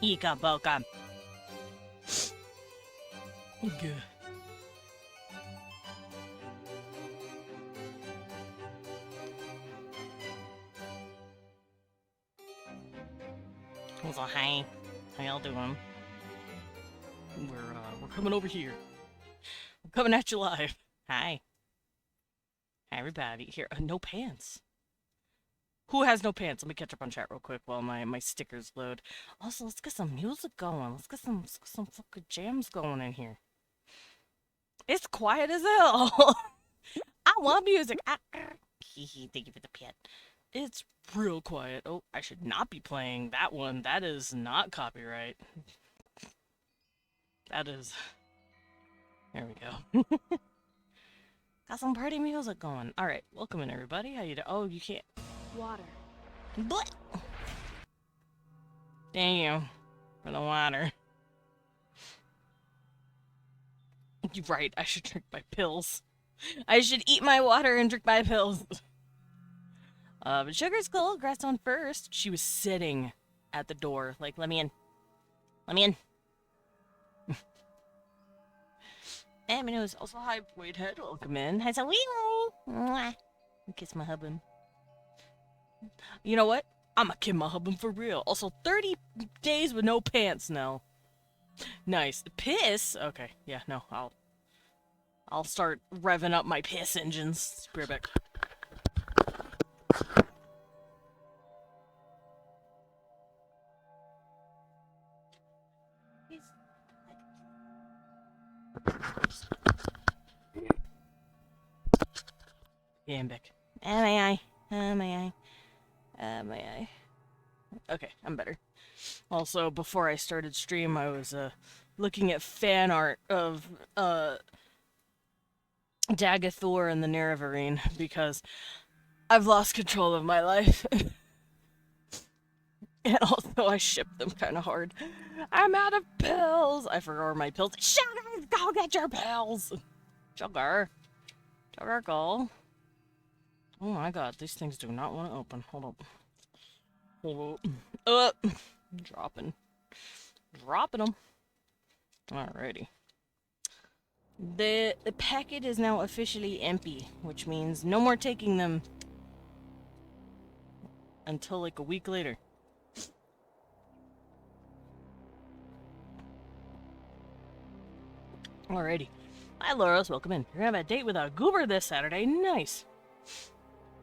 Ika Boka. Okay. So hi, how y'all doing? We're coming over here. We're coming at you live. Hi, hi everybody. Here, no pants. Who has no pants? Let me catch up on chat real quick while my stickers load. Also, let's get some music going. Let's get some fucking jams going in here. It's quiet as hell. I want music. Thank you for the pet. It's real quiet. Oh, I should not be playing that one. That is not copyright. That is. There we go. Got some party music going. All right, welcome in everybody. How you doing? Oh, you can't. Water. But thank you for the water. You're right. I should drink my pills. I should eat my water and drink my pills. But Sugar's cool. Grass on first. She was sitting at the door, like, let me in. Let me in. And Minnows also hi, Wadehead. Welcome in. Hi, so wee. Kiss my husband. You know what? I'ma kiss my husband for real. Also, 30 days with no pants now. Nice. Piss? Okay. Yeah, no, I'll start revving up my piss engines. Spearback. Gambic. May I? May I? May I? Okay, I'm better. Also, before I started stream, I was looking at fan art of Dagathor and the Nerevarine because I've lost control of my life. And also, I ship them kind of hard. I'm out of pills. I forgot where my pills. Sugar, go get your pills. Sugar, sugar, go. Oh my god, these things do not want to open. Hold up. Hold up. Dropping them. Alrighty. The packet is now officially empty, which means no more taking them until like a week later. Alrighty. Hi, Loros. Welcome in. You're gonna have a date with a goober this Saturday. Nice.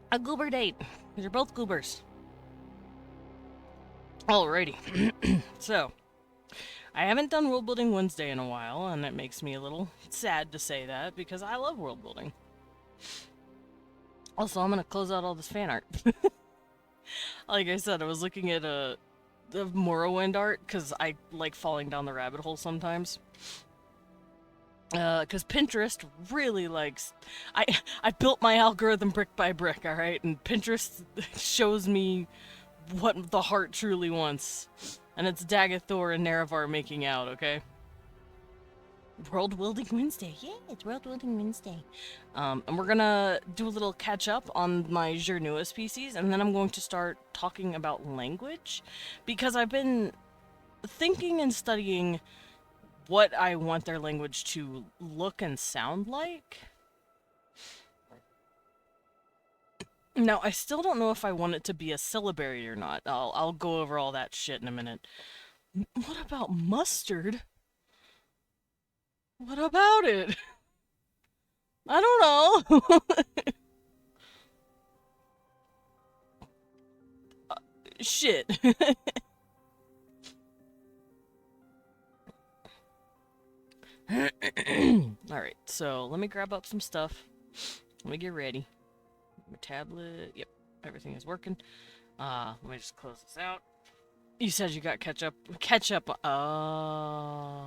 A goober date. Because you're both goobers. Alrighty. So, I haven't done World Building Wednesday in a while, and it makes me a little sad to say that, because I love world building. Also, I'm gonna close out all this fan art. Like I said, I was looking at the Morrowind art, because I like falling down the rabbit hole sometimes. Because Pinterest really likes... I built my algorithm brick by brick, alright? And Pinterest shows me what the heart truly wants. And it's Dagathor and Nerevar making out, okay? World Building Wednesday. Yeah, it's World Building Wednesday. And we're gonna do a little catch up on my Jernua species, and then I'm going to start talking about language. Because I've been thinking and studying what I want their language to look and sound like. Now, I still don't know if I want it to be a syllabary or not. I'll go over all that shit in a minute. What about mustard? What about it? I don't know. Shit. Alright, so let me grab up some stuff. Let me get ready. My tablet. Yep, everything is working. Let me just close this out. You said you got ketchup. Ketchup. Oh.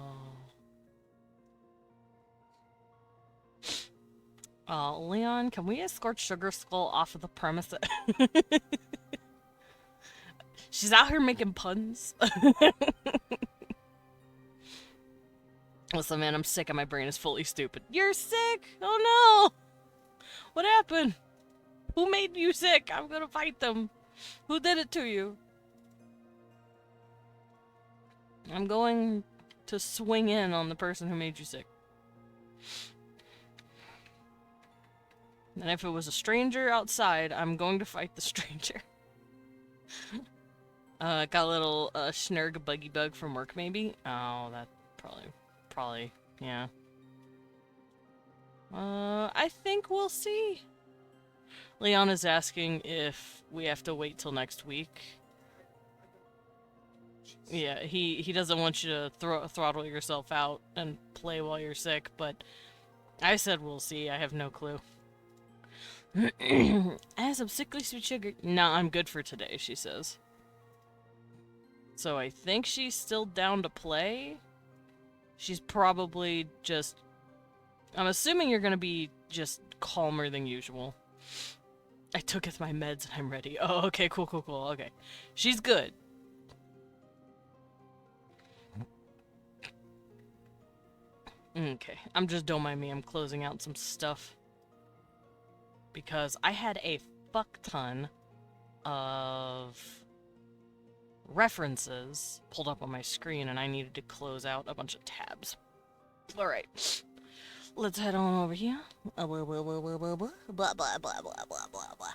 Leon, can we escort Sugar Skull off of the premises? She's out here making puns. Listen, man, I'm sick and my brain is fully stupid. You're sick? Oh no! What happened? Who made you sick? I'm gonna fight them. Who did it to you? I'm going to swing in on the person who made you sick. And if it was a stranger outside, I'm going to fight the stranger. Got a little Schnurg buggy bug from work, maybe? Oh, that probably, yeah. I think we'll see. Leon is asking if we have to wait till next week. Yeah, he doesn't want you to throttle yourself out and play while you're sick, but I said we'll see. I have no clue. I have some sickly sweet sugar. Nah, I'm good for today, she says. So I think she's still down to play. She's probably just... I'm assuming you're gonna be just calmer than usual. I took my meds and I'm ready. Oh, okay, cool. Okay. She's good. Okay, don't mind me, I'm closing out some stuff. Because I had a fuck ton of references pulled up on my screen and I needed to close out a bunch of tabs. Alright, let's head on over here. Blah, blah, blah, blah, blah, blah, blah, blah, blah.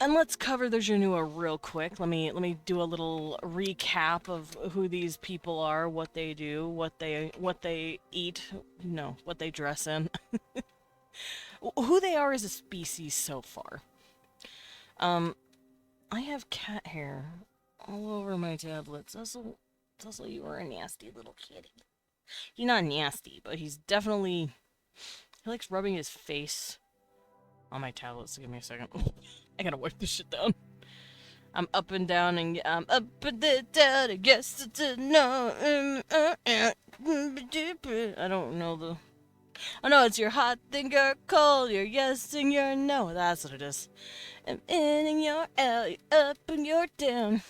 And let's cover the Janua real quick. Let me do a little recap of who these people are, what they do, what they eat, no, what they dress in. Who they are as a species so far. I have cat hair all over my tablets. Zuzzle, you are a nasty little kitty. He's not nasty, but he's definitely... He likes rubbing his face on my tablets. Give me a second. I gotta wipe this shit down. I'm up and down and I'm up and down. I guess it's a no. I don't know the... Oh no, it's your hot thing, your cold, your yes and your no. That's what it is. I'm in and you're out, you're up and you're down.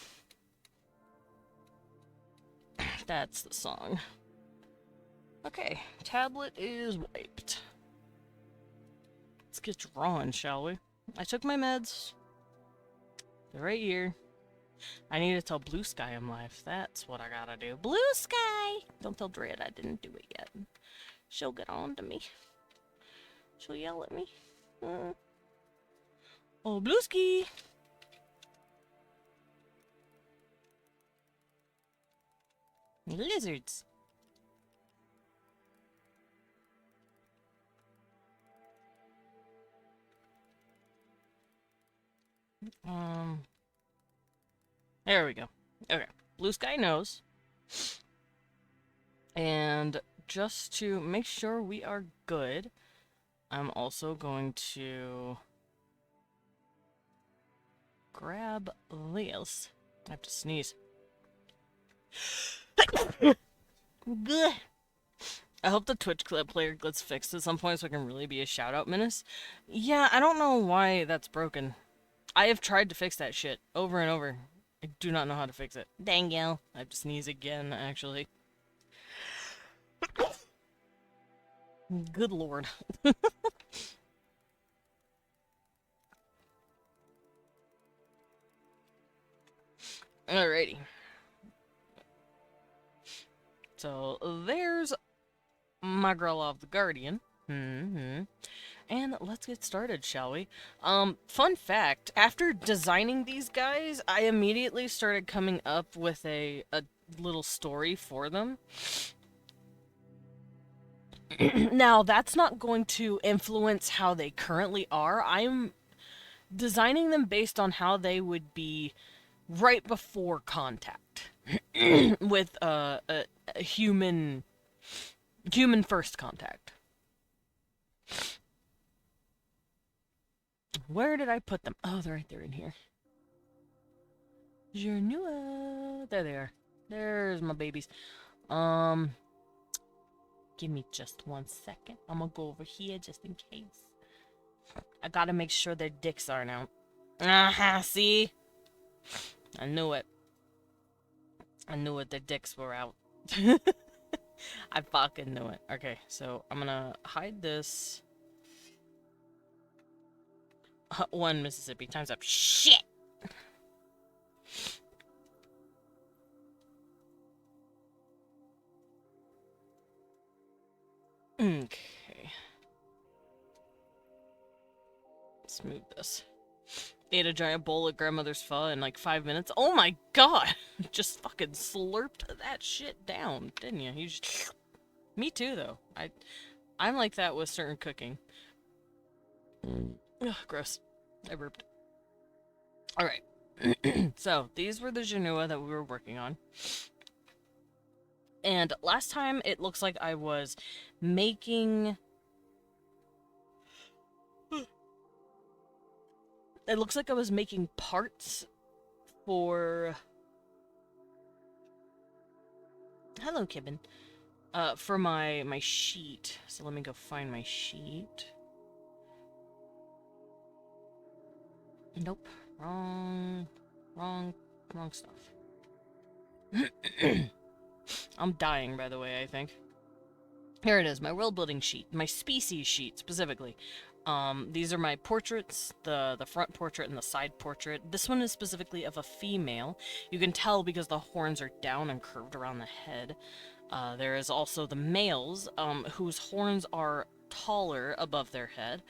That's the song. Okay, tablet is wiped. Let's get drawing, shall we? I took my meds. They're right here. I need to tell Blue Sky I'm live. That's what I gotta do. Blue Sky! Don't tell Dread I didn't do it yet. She'll get on to me. She'll yell at me. Oh, Blueski! Lizards. There we go. Okay. Blue Sky knows. And just to make sure we are good, I'm also going to grab this. I have to sneeze. Good. I hope the Twitch clip player gets fixed at some point so I can really be a shout-out menace. Yeah, I don't know why that's broken. I have tried to fix that shit over and over. I do not know how to fix it. Dang you. I have to sneeze again, actually. Good lord. Alrighty. So, there's my girl of the Guardian. And let's get started, shall we? Fun fact, after designing these guys, I immediately started coming up with a little story for them. Now, that's not going to influence how they currently are. I'm designing them based on how they would be right before contact with a human first contact. Where did I put them? Oh, they're right there in here. Janua. There they are. There's my babies. Give me just 1 second. I'm gonna go over here just in case. I gotta make sure their dicks aren't out. Aha, see? I knew it. I knew it, their dicks were out. I fucking knew it. Okay, so I'm gonna hide this. 1 Mississippi, time's up. Shit! Okay. Let's move this. Ate a giant bowl of grandmother's pho in like 5 minutes. Oh my god! Just fucking slurped that shit down, didn't you? You just... Me too, though. I'm like that with certain cooking. Ugh, gross. I burped. Alright. So, these were the Genoa that we were working on. And last time, it looks like I was making... It looks like I was making parts for... Hello, Kibben. For my sheet. So let me go find my sheet. Nope. Wrong stuff. I'm dying, by the way, I think. Here it is, my world building sheet. My species sheet, specifically. These are my portraits, the front portrait and the side portrait. This one is specifically of a female. You can tell because the horns are down and curved around the head. There is also the males, whose horns are taller above their head.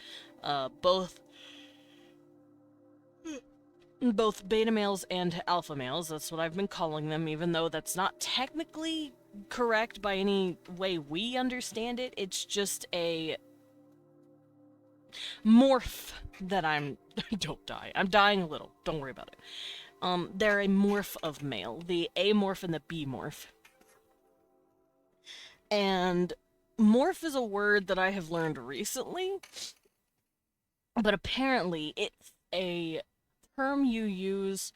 Both beta males and alpha males, that's what I've been calling them, even though that's not technically correct by any way we understand it. It's just a morph that I'm... Don't die. I'm dying a little. Don't worry about it. They're a morph of male. The A morph and the B morph. And morph is a word that I have learned recently, but apparently it's a term you use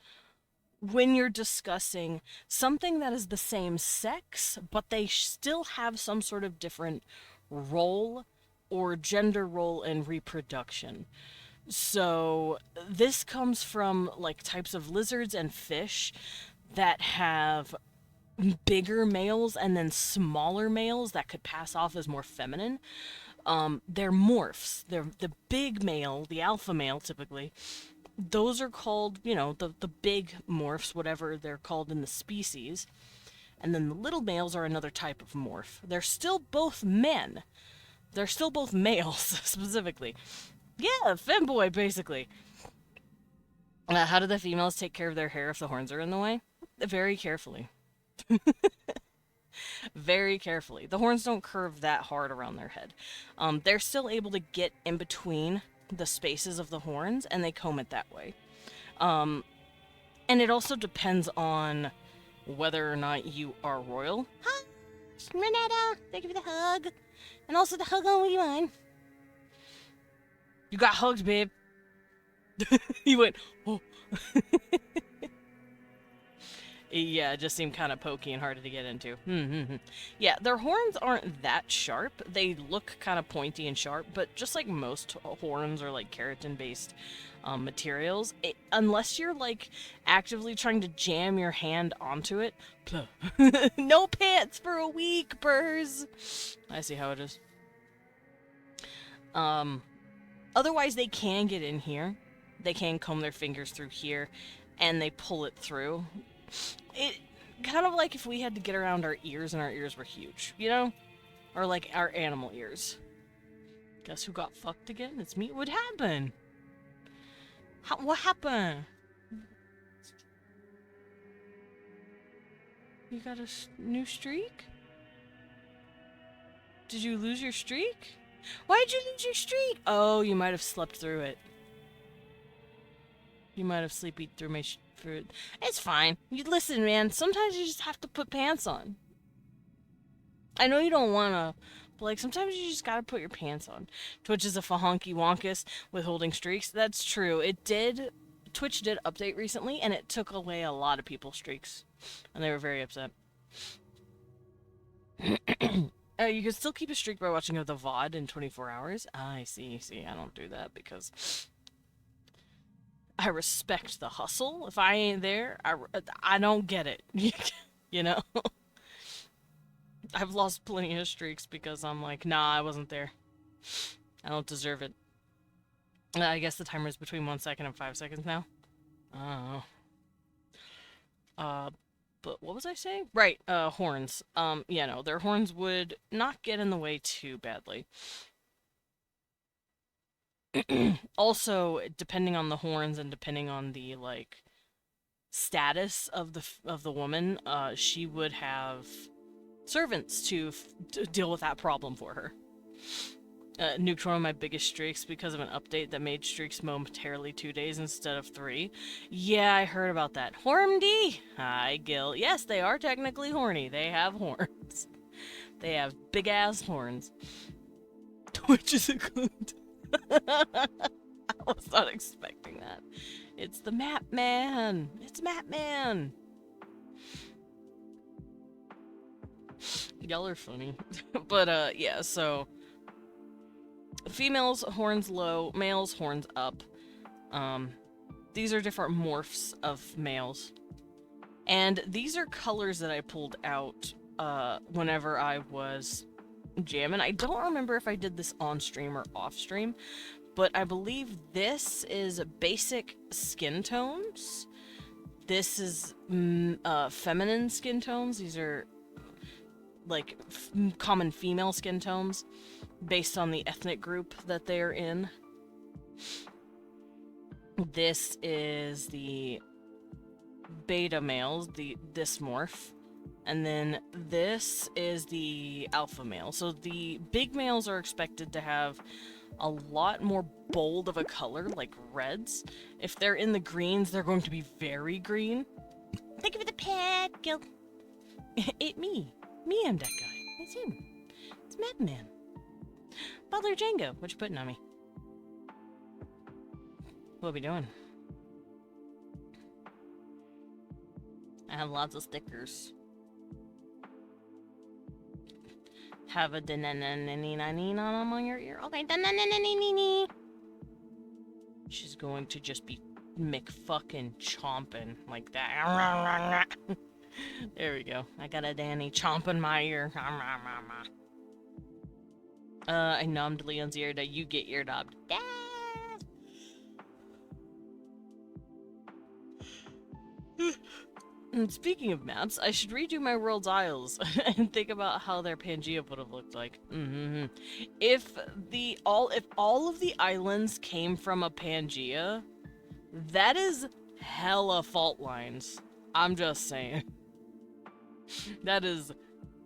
when you're discussing something that is the same sex, but they still have some sort of different role or gender role in reproduction. So this comes from like types of lizards and fish that have bigger males and then smaller males that could pass off as more feminine. They're morphs. They're the big male, the alpha male typically. Those are called, you know, the big morphs, whatever they're called in the species. And then the little males are another type of morph. They're still both men. They're still both males, specifically. Yeah, femboy, basically. How do the females take care of their hair if the horns are in the way? Very carefully. Very carefully. The horns don't curve that hard around their head. They're still able to get in between the spaces of the horns, and they comb it that way. And it also depends on whether or not you are royal. Hi, Renata. Thank you for the hug. And also the hug on mine. You got hugged, babe. He went, oh. Yeah, it just seemed kind of pokey and hard to get into. Yeah, their horns aren't that sharp. They look kind of pointy and sharp, but just like most horns or like keratin-based materials, unless you're like actively trying to jam your hand onto it, no pants for a week, burrs. I see how it is. Otherwise, they can get in here. They can comb their fingers through here, and they pull it through. It kind of like if we had to get around our ears and our ears were huge, you know? Or like our animal ears. Guess who got fucked again? It's me. What happened? What happened? You got a new streak? Did you lose your streak? Why'd you lose your streak? Oh, you might have slept through it. You might have sleepy through my fruit. It's fine. You listen, man. Sometimes you just have to put pants on. I know you don't wanna, but like sometimes you just gotta put your pants on. Twitch is a fahonky wonkus with holding streaks. That's true. It did. Twitch did update recently, and it took away a lot of people's streaks, and they were very upset. You can still keep a streak by watching the VOD in 24 hours. I see. I don't do that because I respect the hustle. If I ain't there, I don't get it. You know? I've lost plenty of streaks because I'm like, nah, I wasn't there. I don't deserve it. I guess the timer is between 1 second and 5 seconds now. I don't know. But what was I saying? Right, horns. Yeah, no, their horns would not get in the way too badly. Also, depending on the horns and depending on the like status of the woman, she would have servants to deal with that problem for her. Nuked one of my biggest streaks because of an update that made streaks momentarily 2 days instead of 3. Yeah, I heard about that. Hormdy! Hi, Gil. Yes, they are technically horny. They have horns. They have big ass horns. Which is a good. I was not expecting that. It's the Map Man. It's Map Man. Y'all are funny. But yeah, so females horns low, males horns up. Um these are different morphs of males. And these are colors that I pulled out whenever I was jamming. I don't remember if I did this on stream or off stream, but I believe this is basic skin tones. This is feminine skin tones. These are like common female skin tones based on the ethnic group that they're in. This is the beta males, this morph. And then this is the alpha male. So the big males are expected to have a lot more bold of a color, like reds. If they're in the greens, they're going to be very green. Thank you for the pet, Gil. It me. Me, I'm that guy. It's him. It's Madman. Butler Django, what you putting on me? What we doing? I have lots of stickers. Have a da-na-na-na-na-na on your ear. Okay, da-na-na-na-na-na-na. She's going to just be McFucking chomping like that. There we go. I got a Danny chomping my ear. I numbed Leon's ear. That you get ear knobbed. And speaking of maps, I should redo my World's Isles and think about how their Pangea would have looked like. If all of the islands came from a Pangea, that is hella fault lines. I'm just saying. That is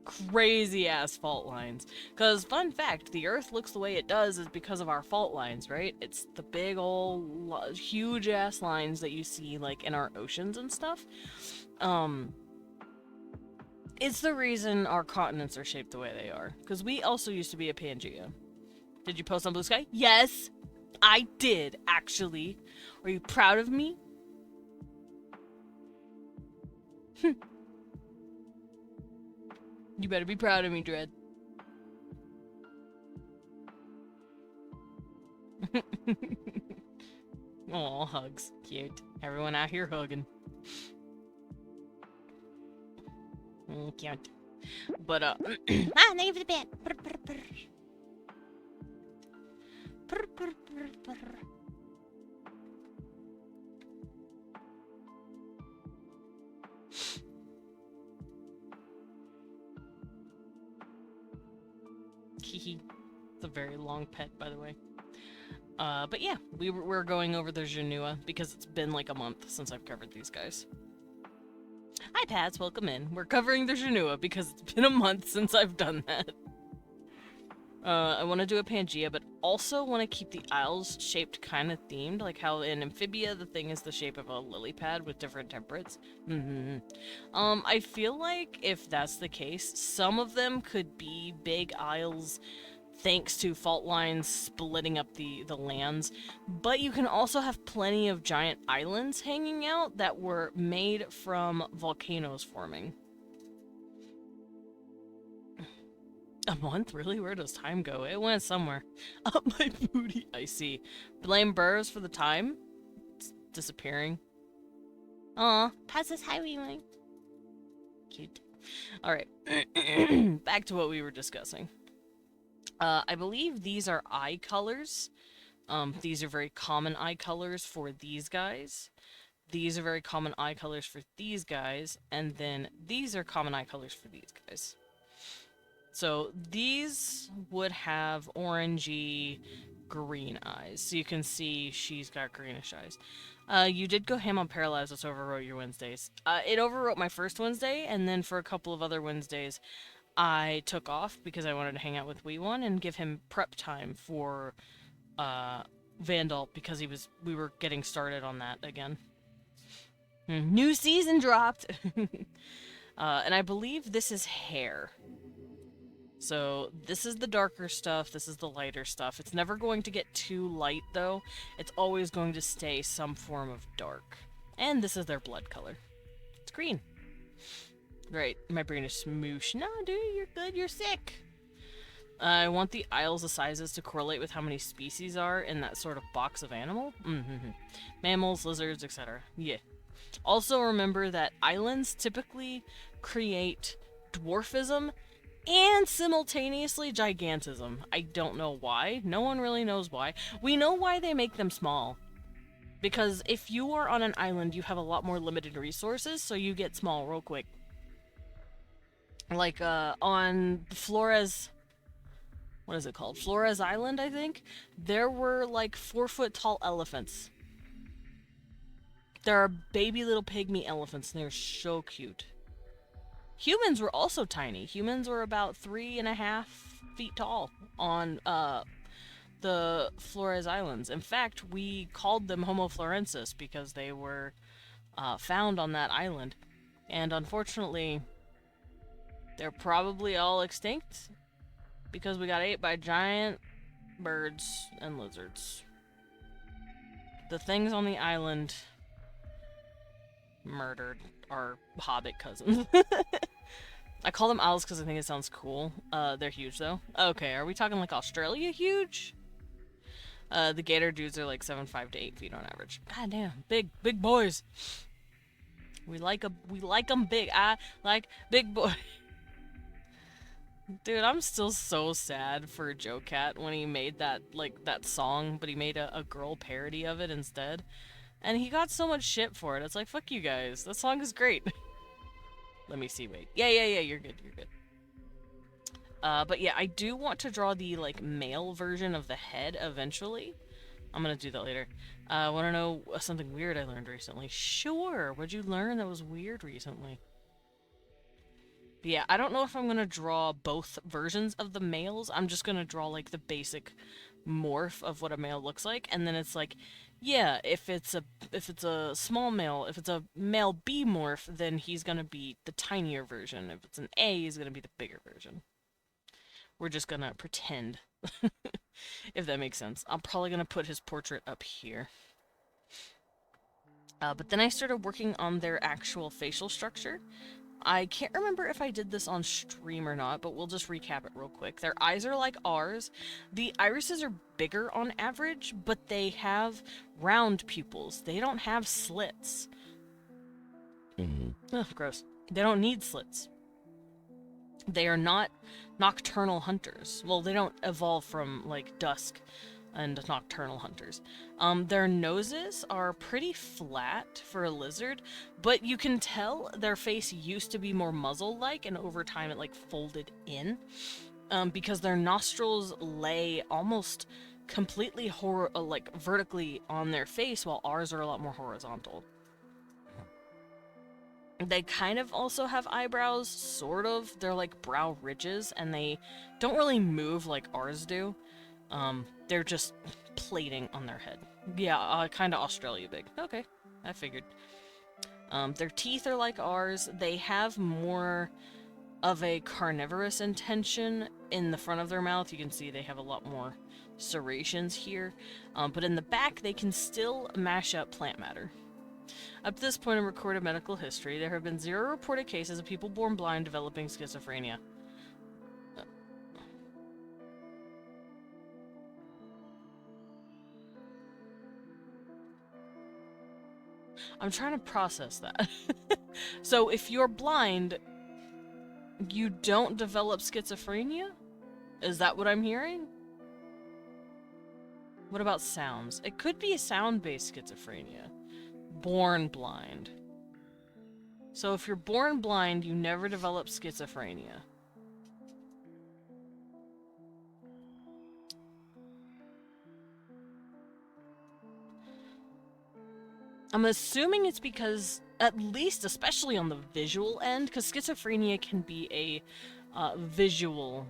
crazy ass fault lines. Because, fun fact, the Earth looks the way it does is because of our fault lines, right? It's the big old huge ass lines that you see like in our oceans and stuff. It's the reason our continents are shaped the way they are. Because we also used to be a Pangea. Did you post on Blue Sky? Yes, I did, actually. Are you proud of me? You better be proud of me, Dread. Aw, hugs. Cute. Everyone out here hugging. Cute. But, thank you for the bed. Hehe. It's a very long pet, by the way. But yeah, we're going over the Genua because it's been like a month since I've covered these guys. Hi, Pats, welcome in. We're covering the Genua because it's been a month since I've done that. I want to do a Pangea, but also want to keep the Isles shaped kind of themed, like how in Amphibia the thing is the shape of a lily pad with different temperates. I feel like if that's the case, some of them could be big Isles thanks to fault lines splitting up the lands, but you can also have plenty of giant islands hanging out that were made from volcanoes forming. A month? Really? Where does time go? It went somewhere. Up my booty. I see. Blame Burrs for the time? It's disappearing. Aw, pass this highway line. Cute. Alright. Back to what we were discussing. I believe these are eye colors. These are very common eye colors for these guys. these are very common eye colors for these guys, and then these are common eye colors for these guys. So these would have orangey green eyes. So you can see she's got greenish eyes. You did go ham on Paralyze, which overwrote your Wednesdays. It overwrote my first Wednesday, and then for a couple of other Wednesdays, I took off because I wanted to hang out with Wee One and give him prep time for Vandal because we were getting started on that again. New season dropped! And I believe this is hair. So this is the darker stuff, this is the lighter stuff. It's never going to get too light, though. It's always going to stay some form of dark. And this is their blood color. It's green. Right, my brain is smoosh. No, dude, you're good, you're sick. I want the aisles of sizes to correlate with how many species are in that sort of box of animal. Mammals, lizards, etc. Yeah. Also remember that islands typically create dwarfism and simultaneously gigantism. I don't know why. No one really knows why. We know why they make them small. Because if you are on an island, you have a lot more limited resources, so you get small real quick. Like, on Flores... What is it called? Flores Island, I think? There were, like, 4-foot-tall elephants. There are baby little pygmy elephants, and they're so cute. Humans were also tiny. Humans were about 3.5 feet tall on the Flores Islands. In fact, we called them Homo florensis because they were found on that island. And unfortunately, they're probably all extinct because we got ate by giant birds and lizards. The things on the island murdered our hobbit cousins. I call them owls because I think it sounds cool. They're huge though. Okay, are we talking like Australia huge? The gator dudes are like 7'5" to 8 feet on average. God damn, big boys. We like them big. I like big boy. Dude, I'm still so sad for Joe Cat when he made that song, but he made a girl parody of it instead. And he got so much shit for it. It's like, fuck you guys. That song is great. Let me see, wait. Yeah, you're good. But yeah, I do want to draw the, like, male version of the head eventually. I'm gonna do that later. Wanna know something weird I learned recently? Sure! What'd you learn that was weird recently? But yeah, I don't know if I'm gonna draw both versions of the males. I'm just gonna draw, like, the basic morph of what a male looks like, and then it's like, yeah, if it's a small male, if it's a male B morph, then he's gonna be the tinier version. If it's an A, he's gonna be the bigger version. We're just gonna pretend, if that makes sense. I'm probably gonna put his portrait up here. But then I started working on their actual facial structure. I can't remember if I did this on stream or not, but we'll just recap it real quick. Their eyes are like ours. The irises are bigger on average, but they have round pupils. They don't have slits. Ugh, gross. They don't need slits. They are not nocturnal hunters. Well, they don't evolve from, like, dusk and nocturnal hunters. Their noses are pretty flat for a lizard, but you can tell their face used to be more muzzle-like, and over time it, like, folded in, because their nostrils lay almost completely vertically on their face, while ours are a lot more horizontal. They kind of also have eyebrows, sort of. They're like brow ridges, and they don't really move like ours do. They're just plating on their head. Yeah, kind of Australia big. Okay, I figured. Their teeth are like ours. They have more of a carnivorous intention in the front of their mouth. You can see they have a lot more serrations here. But in the back, they can still mash up plant matter. Up to this point in recorded medical history, there have been 0 reported cases of people born blind developing schizophrenia. I'm trying to process that. So if you're blind, you don't develop schizophrenia? Is that what I'm hearing? What about sounds? It could be a sound-based schizophrenia. born blind. So if you're born blind, you never develop schizophrenia. I'm assuming it's because, at least, especially on the visual end, because schizophrenia can be a visual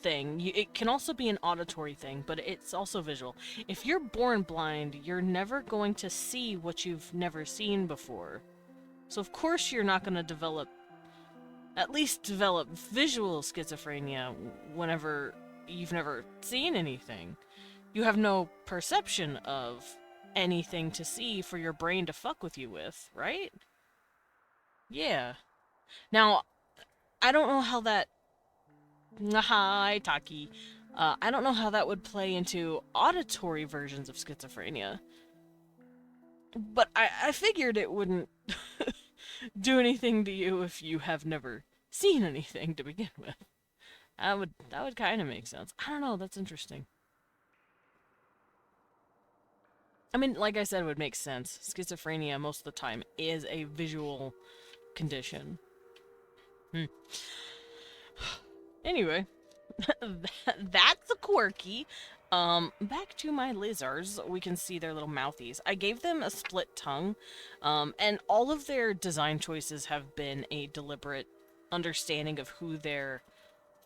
thing. It can also be an auditory thing, but it's also visual. If you're born blind, you're never going to see what you've never seen before. So of course you're not going to develop visual schizophrenia whenever you've never seen anything. You have no perception of anything to see for your brain to fuck with you with, right? Yeah. Now, I don't know how that... Hi, Taki. I don't know how that would play into auditory versions of schizophrenia. But I figured it wouldn't do anything to you if you have never seen anything to begin with. That would kind of make sense. I don't know, that's interesting. I mean, like I said, it would make sense. Schizophrenia, most of the time, is a visual condition. Anyway, that's a quirky. Back to my lizards, we can see their little mouthies. I gave them a split tongue, and all of their design choices have been a deliberate understanding of who their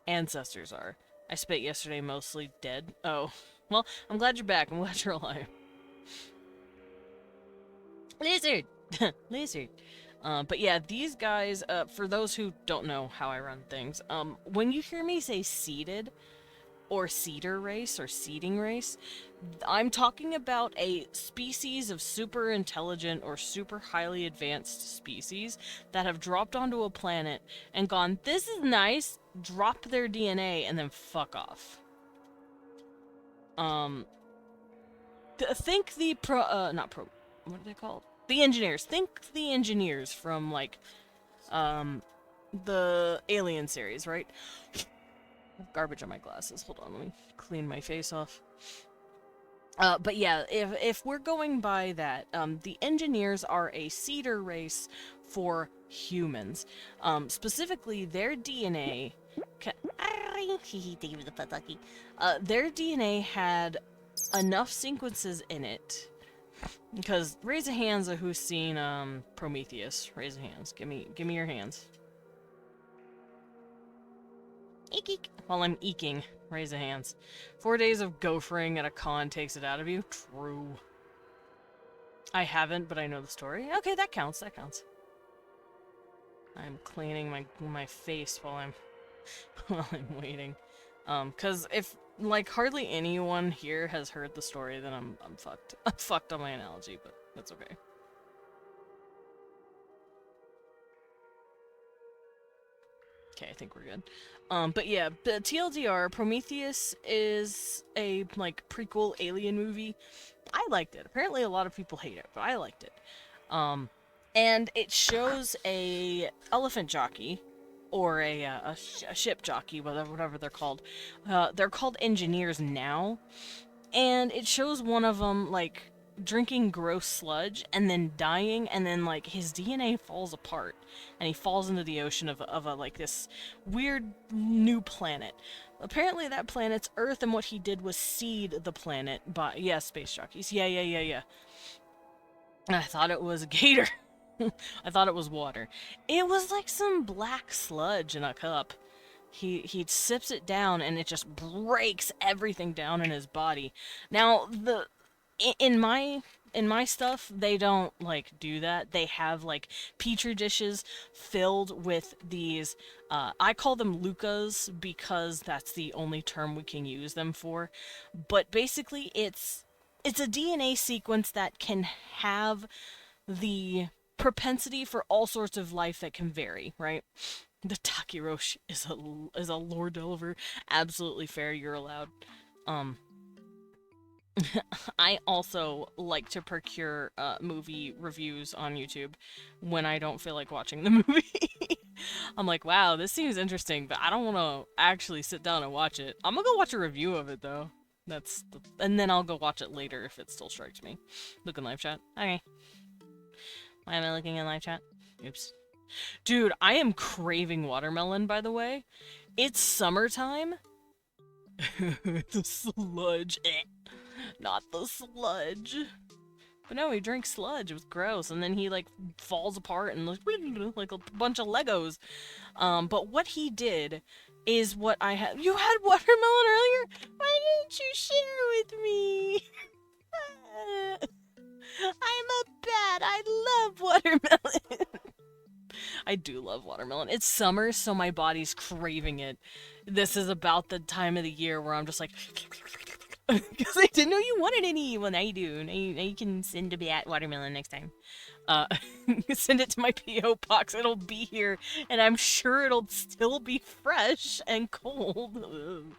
ancestors are. I spent yesterday mostly dead. Oh, well, I'm glad you're back. I'm glad you're alive. Lizard! Lizard. But yeah, these guys, for those who don't know how I run things, when you hear me say seeded, or seeder race, or seeding race, I'm talking about a species of super intelligent or super highly advanced species that have dropped onto a planet and gone, this is nice, dropped their DNA, and then fuck off. Think the what are they called? The engineers. Think the engineers from, like, the Alien series, right? I have garbage on my glasses. Hold on, let me clean my face off. But yeah, if we're going by that, the engineers are a seeder race for humans. Specifically, their DNA... their DNA had enough sequences in it. Because, raise a hands of who's seen, Prometheus. Raise a hands. Give me your hands. Eek eek. While I'm eeking, raise a hands. 4 days of gophering at a con takes it out of you? True. I haven't, but I know the story. Okay, that counts, that counts. I'm cleaning my face while I'm waiting. Cause if, like, hardly anyone here has heard the story, then I'm fucked. I'm fucked on my analogy, but that's okay. Okay, I think we're good. But yeah, the TLDR, Prometheus is a, like, prequel alien movie. I liked it. Apparently a lot of people hate it, but I liked it. And it shows a elephant jockey, or a ship jockey, whatever they're called. They're called engineers now, and it shows one of them, like, drinking gross sludge and then dying, and then, like, his DNA falls apart and he falls into the ocean of a like this weird new planet. Apparently that planet's Earth, and what he did was seed the planet by, yeah, space jockeys. Yeah. I thought it was a gator. I thought it was water. It was like some black sludge in a cup. He sips it down and it just breaks everything down in his body. Now, in my stuff, they don't, like, do that. They have, like, petri dishes filled with these, I call them Lucas because that's the only term we can use them for. But basically, it's a DNA sequence that can have the propensity for all sorts of life that can vary, right? The Takiroshi is a lore delver. Absolutely fair, you're allowed. I also like to procure movie reviews on YouTube when I don't feel like watching the movie. I'm like, wow, this seems interesting, but I don't want to actually sit down and watch it. I'm gonna go watch a review of it, though. And then I'll go watch it later if it still strikes me. Look in live chat. Okay. Why am I looking in live chat? Oops. Dude, I am craving watermelon, by the way. It's summertime. The sludge. Not the sludge. But no, he drank sludge. It was gross. And then he, like, falls apart and like a bunch of Legos. But what he did is what I had. You had watermelon earlier? Why didn't you share with me? I'm a bat. I love watermelon. I do love watermelon. It's summer, so my body's craving it. This is about the time of the year where I'm just like, because I didn't know you wanted any. Well, now you do. Now you can send a bat watermelon next time. Uh, send it to my P.O. box. It'll be here, and I'm sure it'll still be fresh and cold.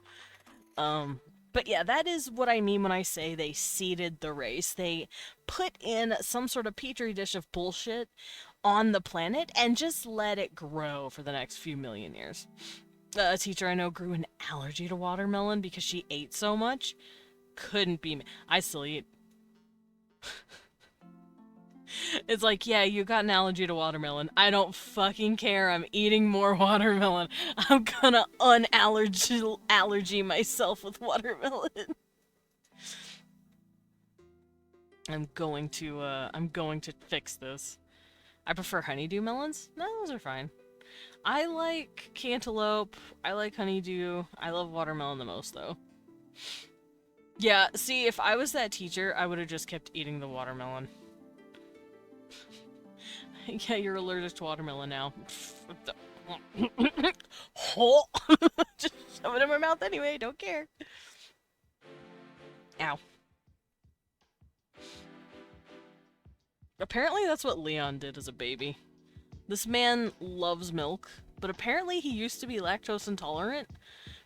But yeah, that is what I mean when I say they seeded the race. They put in some sort of petri dish of bullshit on the planet and just let it grow for the next few million years. A teacher I know grew an allergy to watermelon because she ate so much. Couldn't be me. I still eat. It's like, yeah, you got an allergy to watermelon. I don't fucking care. I'm eating more watermelon. I'm gonna allergy myself with watermelon. I'm going to fix this. I prefer honeydew melons. No, those are fine. I like cantaloupe. I like honeydew. I love watermelon the most, though. Yeah, see, if I was that teacher, I would have just kept eating the watermelon. Yeah, you're allergic to watermelon now. Just shove it in my mouth anyway, don't care. Ow. Apparently that's what Leon did as a baby. This man loves milk, but apparently he used to be lactose intolerant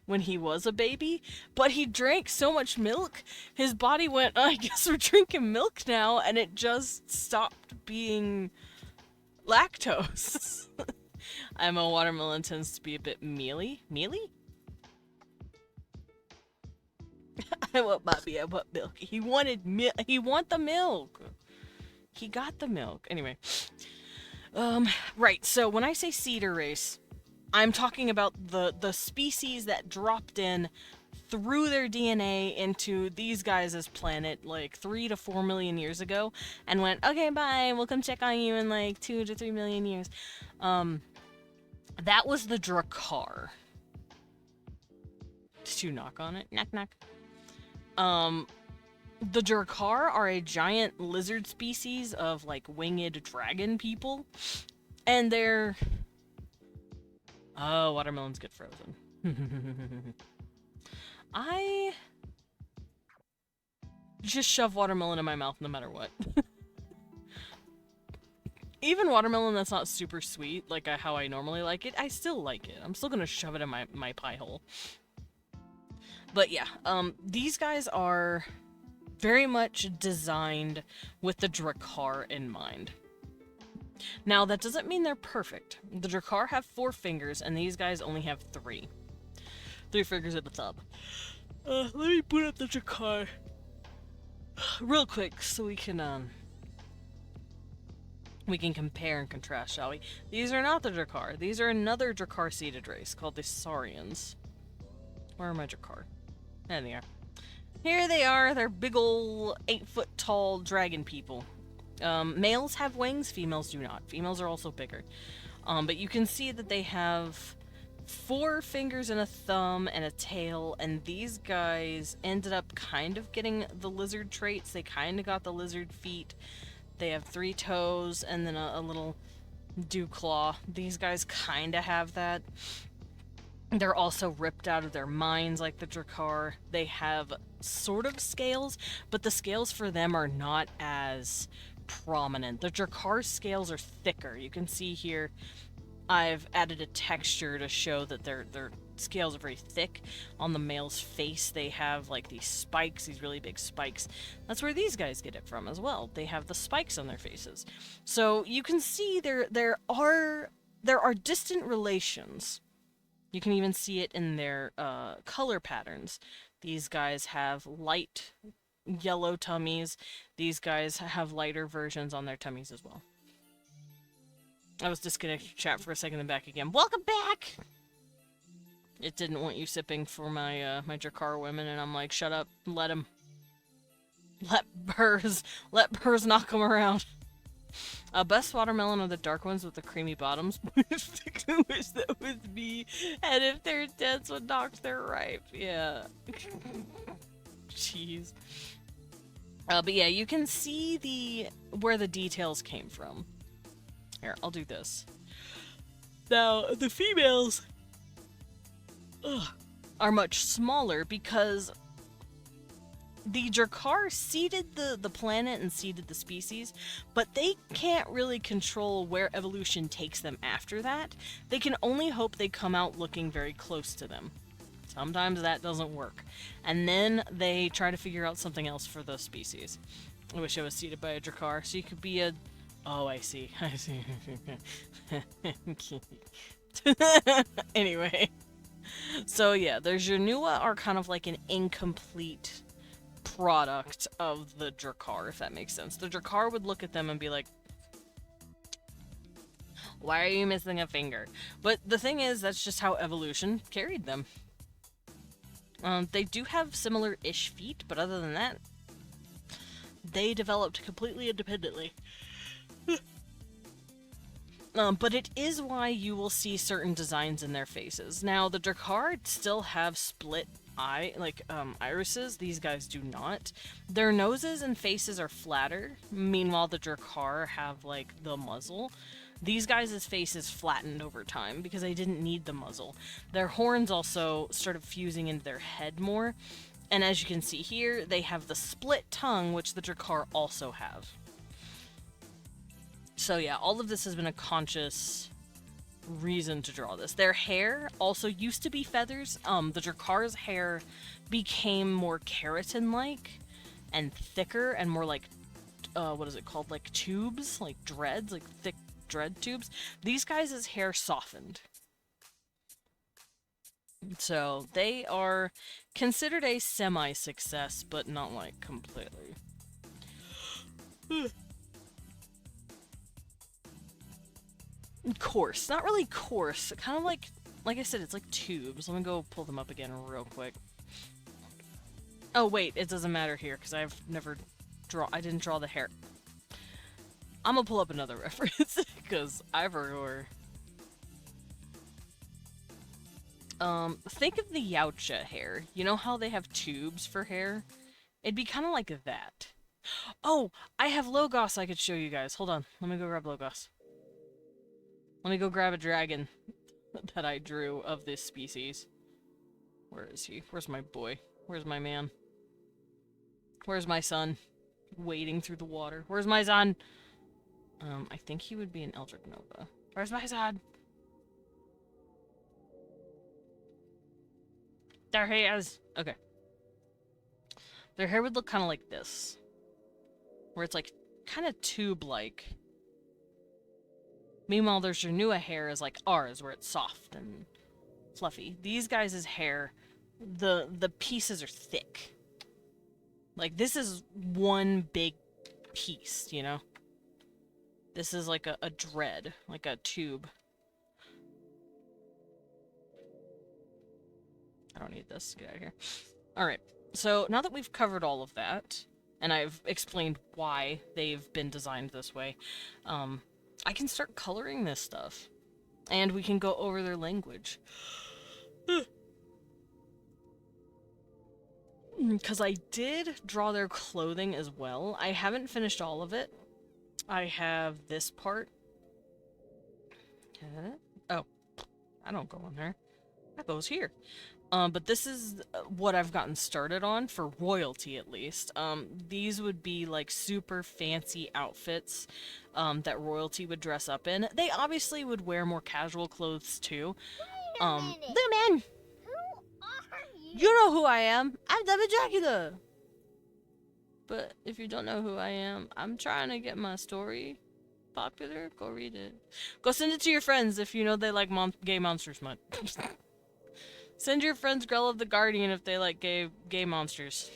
when he was a baby, but he drank so much milk, his body went, oh, I guess we're drinking milk now, and it just stopped being lactose. I'm a watermelon tends to be a bit mealy. Mealy? I want Bobby, I want milk. He wanted milk. He want the milk. He got the milk. Anyway. Right, so when I say cedar race, I'm talking about the species that dropped in through their DNA into these guys' planet like 3 to 4 million years ago and went, okay, bye, we'll come check on you in like 2 to 3 million years. That was the Drakkar. Did you knock on it? Knock, knock. The Drakkar are a giant lizard species of like winged dragon people. And they're... Oh, watermelons get frozen. I just shove watermelon in my mouth no matter what. Even watermelon that's not super sweet, like how I normally like it, I still like it. I'm still gonna shove it in my pie hole. But yeah, these guys are very much designed with the Drakkar in mind. Now, that doesn't mean they're perfect. The Drakkar have 4 fingers, and these guys only have 3. 3 fingers at the top. Let me put up the Drakkar real quick so we can compare and contrast, shall we? These are not the Drakkar. These are another Drakkar seeded race called the Saurians. Where are my Drakkar? There they are. Here they are. They're big ol' 8-foot tall dragon people. Males have wings, females do not. Females are also bigger. But you can see that they have 4 fingers and a thumb and a tail, and these guys ended up kind of getting the lizard traits. They kind of got the lizard feet. They have 3 toes and then a little dew claw. These guys kind of have that. They're also ripped out of their minds like the Drakkar. They have sort of scales, but the scales for them are not as prominent. The Drakkar scales are thicker. You can see here I've added a texture to show that their scales are very thick. On the male's face they have like these spikes, these really big spikes. That's where these guys get it from as well. They have the spikes on their faces. So you can see there are distant relations. You can even see it in their color patterns. These guys have light yellow tummies. These guys have lighter versions on their tummies as well. I was disconnected from chat for a second and back again. Welcome back! It didn't want you sipping for my my Drakkar women, and I'm like, shut up, let him. Let Burrs knock him around. Best watermelon are the dark ones with the creamy bottoms. I wish that was me. And if they're dense when knocked, they're ripe. Yeah. Jeez. But yeah, you can see where the details came from. Here, I'll do this. Now, the females are much smaller because the Drakkar seeded the planet and seeded the species, but they can't really control where evolution takes them after that. They can only hope they come out looking very close to them. Sometimes that doesn't work. And then they try to figure out something else for the species. I wish I was seeded by a Drakkar, so you could be a... Oh, I see. I see. Anyway. So yeah, the Janua are kind of like an incomplete product of the Drakkar, if that makes sense. The Drakkar would look at them and be like, why are you missing a finger? But the thing is, that's just how evolution carried them. They do have similar-ish feet, but other than that, they developed completely independently. But it is why you will see certain designs in their faces. Now, the Drakkar still have split irises. These guys do not. Their noses and faces are flatter. Meanwhile, the Drakkar have, like, the muzzle. These guys' face is flattened over time because they didn't need the muzzle. Their horns also started fusing into their head more. And as you can see here, they have the split tongue, which the Drakkar also have. So yeah, all of this has been a conscious reason to draw this. Their hair also used to be feathers. The Drakkar's hair became more keratin-like and thicker and more like, what is it called? Like tubes? Like dreads? Like thick dread tubes? These guys' hair softened. So they are considered a semi-success, but not like completely. Coarse. Not really coarse. Kind of like I said, it's like tubes. Let me go pull them up again real quick. Oh, wait. It doesn't matter here, because I didn't draw the hair. I'm gonna pull up another reference, because I forgot. Think of the Yautja hair. You know how they have tubes for hair? It'd be kind of like that. Oh, I have Logos I could show you guys. Hold on. Let me go grab Logos. Let me go grab a dragon that I drew of this species. Where is he? Where's my boy? Where's my man? Where's my son? Wading through the water. Where's my son? I think he would be an Eldritch Nova. Where's my son? There he is! Okay. Their hair would look kind of like this. Where it's like, kind of tube-like. Meanwhile, their Janua hair is like ours, where it's soft and fluffy. These guys' hair, the pieces are thick. Like, this is one big piece, you know? This is like a dread, like a tube. I don't need this. Get out of here. Alright, so now that we've covered all of that, and I've explained why they've been designed this way, I can start coloring this stuff. And we can go over their language. Because I did draw their clothing as well. I haven't finished all of it. I have this part. Oh, I don't go on there. That goes here. But this is what I've gotten started on, for royalty at least. These would be like super fancy outfits that royalty would dress up in. They obviously would wear more casual clothes too. Lumen! Who are you? You know who I am! I'm Devin Dracula! But if you don't know who I am, I'm trying to get my story popular. Go read it. Go send it to your friends if you know they like gay monsters much. Send your friends Grell of the Guardian if they like gay monsters.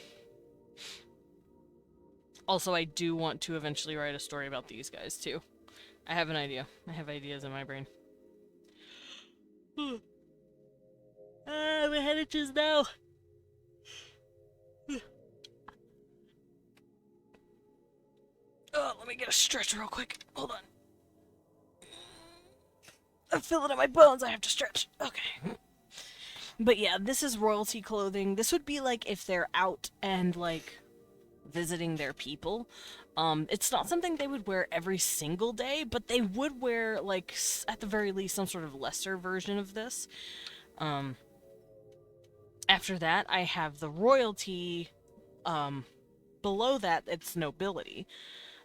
Also, I do want to eventually write a story about these guys, too. I have an idea. I have ideas in my brain. My head itches now. Oh, let me get a stretch real quick. Hold on. I'm feeling it in my bones. I have to stretch. Okay. But yeah, this is royalty clothing. This would be like if they're out and like visiting their people. It's not something they would wear every single day, but they would wear like at the very least some sort of lesser version of this. After that, I have the royalty. Below that, it's nobility.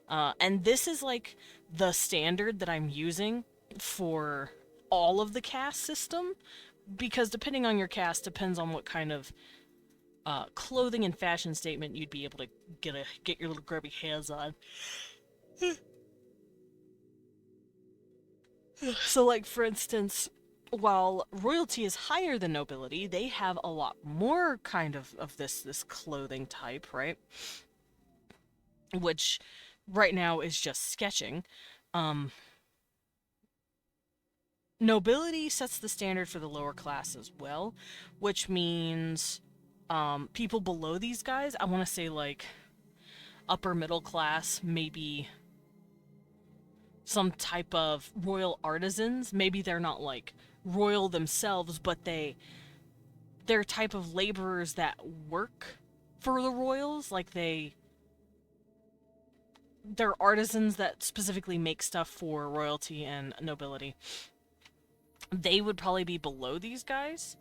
And this is like the standard that I'm using for all of the caste system, because depending on your caste depends on what kind of clothing and fashion statement you'd be able to get your little grubby hands on. So, like for instance, while royalty is higher than nobility, they have a lot more kind of this clothing type, right? Which right now is just sketching. Nobility sets the standard for the lower class as well, which means people below these guys, I want to say like upper middle class, maybe some type of royal artisans. Maybe they're not like royal themselves, but they're type of laborers that work for the royals. Like they're artisans that specifically make stuff for royalty and nobility. They would probably be below these guys,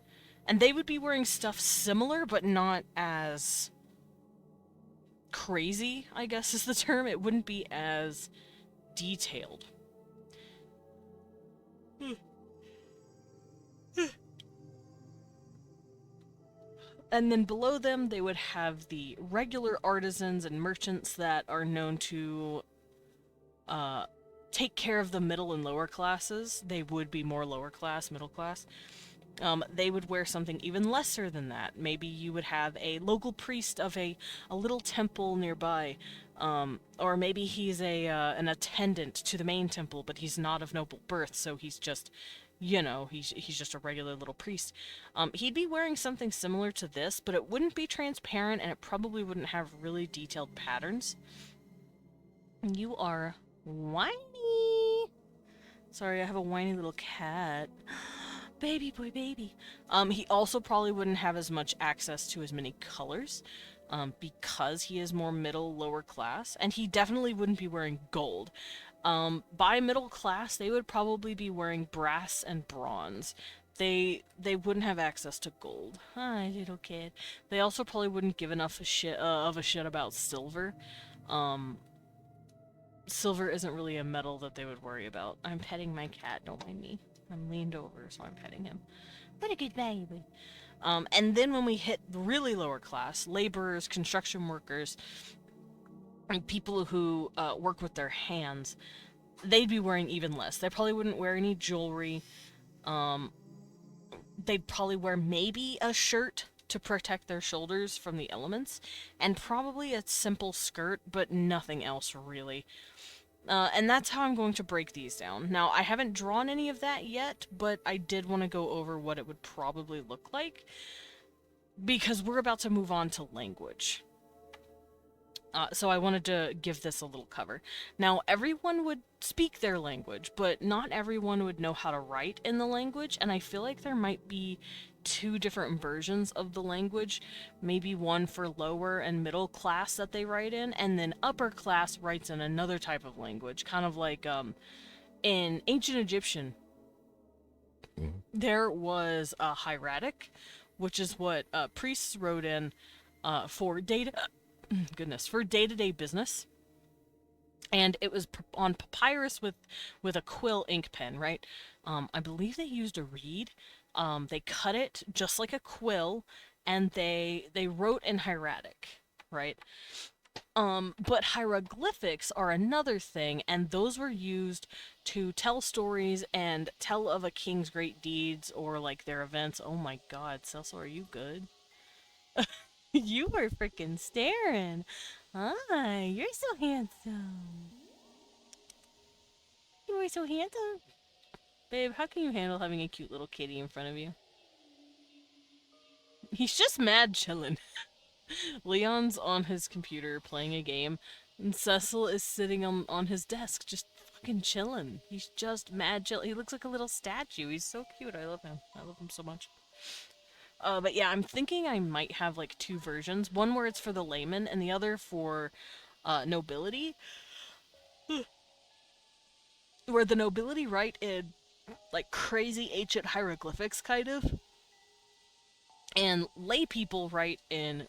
and they would be wearing stuff similar but not as crazy, I guess is the term. It wouldn't be as detailed. And then below them, they would have the regular artisans and merchants that are known to take care of the middle and lower classes. They would be more lower class, middle class. They would wear something even lesser than that. Maybe you would have a local priest of a little temple nearby, or maybe he's an attendant to the main temple, but he's not of noble birth, so he's just, he's just a regular little priest. He'd be wearing something similar to this, but it wouldn't be transparent, and it probably wouldn't have really detailed patterns. You are whiny. Sorry, I have a whiny little cat. Baby boy, baby. He also probably wouldn't have as much access to as many colors, because he is more middle, lower class, and he definitely wouldn't be wearing gold. By middle class, they would probably be wearing brass and bronze. They wouldn't have access to gold. Hi, little kid. They also probably wouldn't give enough a shit about silver. Silver isn't really a metal that they would worry about. I'm petting my cat, don't mind me. I'm leaned over, so I'm petting him. What a good baby. And then when we hit the really lower class, laborers, construction workers, and people who work with their hands, they'd be wearing even less. They probably wouldn't wear any jewelry. They'd probably wear maybe a shirt to protect their shoulders from the elements, and probably a simple skirt, but nothing else really. And that's how I'm going to break these down. Now, I haven't drawn any of that yet, but I did want to go over what it would probably look like, because we're about to move on to language. So I wanted to give this a little cover. Now, everyone would speak their language, but not everyone would know how to write in the language, and I feel like there might be two different versions of the language. Maybe one for lower and middle class that they write in, and then upper class writes in another type of language, kind of like in ancient Egyptian. There was a hieratic, which is what priests wrote in for for day-to-day business, and it was on papyrus with a quill ink pen, right? I believe they used a reed. They cut it just like a quill, and they wrote in hieratic, right? But hieroglyphics are another thing, and those were used to tell stories and tell of a king's great deeds or like their events. Oh my God, Celso, are you good? You were freaking staring. Hi, you're so handsome. You were so handsome. Babe, how can you handle having a cute little kitty in front of you? He's just mad chillin'. Leon's on his computer playing a game, and Cecil is sitting on his desk just fucking chillin'. He's just mad chill. He looks like a little statue. He's so cute. I love him. I love him so much. But yeah, I'm thinking I might have like two versions. One where it's for the layman, and the other for nobility. Where the nobility write in like crazy ancient hieroglyphics, kind of, and lay people write in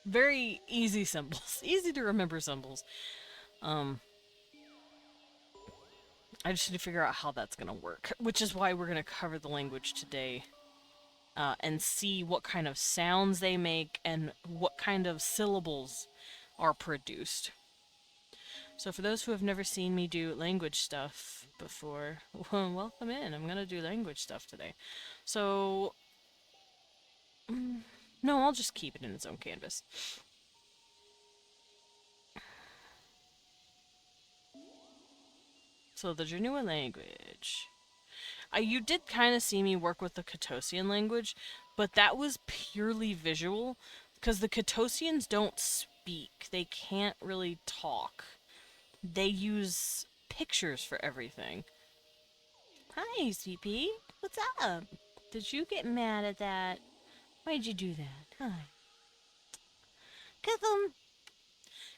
very easy symbols, easy to remember symbols. I just need to figure out how that's gonna work, which is why we're gonna cover the language today, and see what kind of sounds they make and what kind of syllables are produced. So for those who have never seen me do language stuff before, well, welcome in. I'm gonna do language stuff today. So, no, I'll just keep it in its own canvas. So the Genua language. You did kind of see me work with the Catosian language, but that was purely visual, because the Catosians don't speak. They can't really talk. They use pictures for everything. Hi, CP. What's up? Did you get mad at that? Why'd you do that? Hi. Kiss him.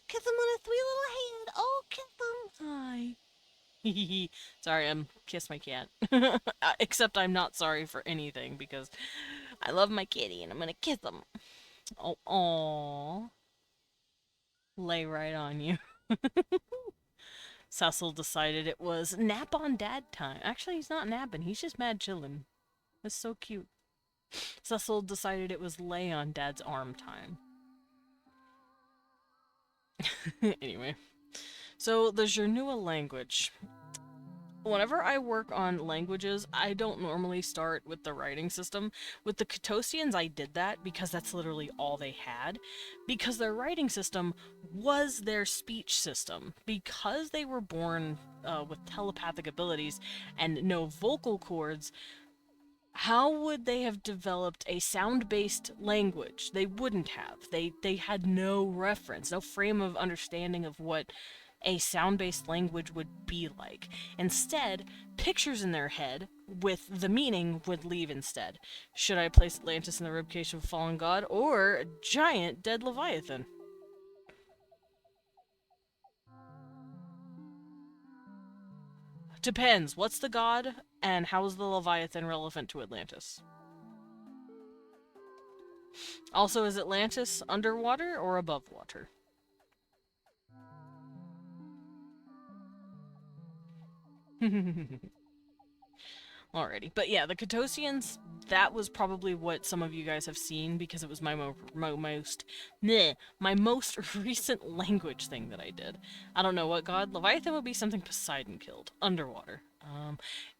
Kiss him on a sweet little hand. Oh, kiss him. Hi. Sorry, I'm kiss my cat. Except I'm not sorry for anything because I love my kitty and I'm gonna kiss him. Oh, aww. Lay right on you. Cecil decided it was nap on dad time. Actually, he's not napping. He's just mad chillin'. That's so cute. Cecil decided it was lay on dad's arm time. Anyway. So, the Genua language. Whenever I work on languages, I don't normally start with the writing system. With the Catosians, I did that because that's literally all they had. Because their writing system was their speech system. Because they were born with telepathic abilities and no vocal cords, how would they have developed a sound-based language? They wouldn't have. They had no reference, no frame of understanding of what a sound-based language would be like. Instead, pictures in their head with the meaning would leave instead. Should I place Atlantis in the ribcage of a fallen god or a giant dead Leviathan? Depends. What's the god and how is the Leviathan relevant to Atlantis? Also, is Atlantis underwater or above water? Alrighty, but yeah, the Catosians, that was probably what some of you guys have seen because it was my most recent language thing that I did. I don't know what god. Leviathan would be something Poseidon killed underwater.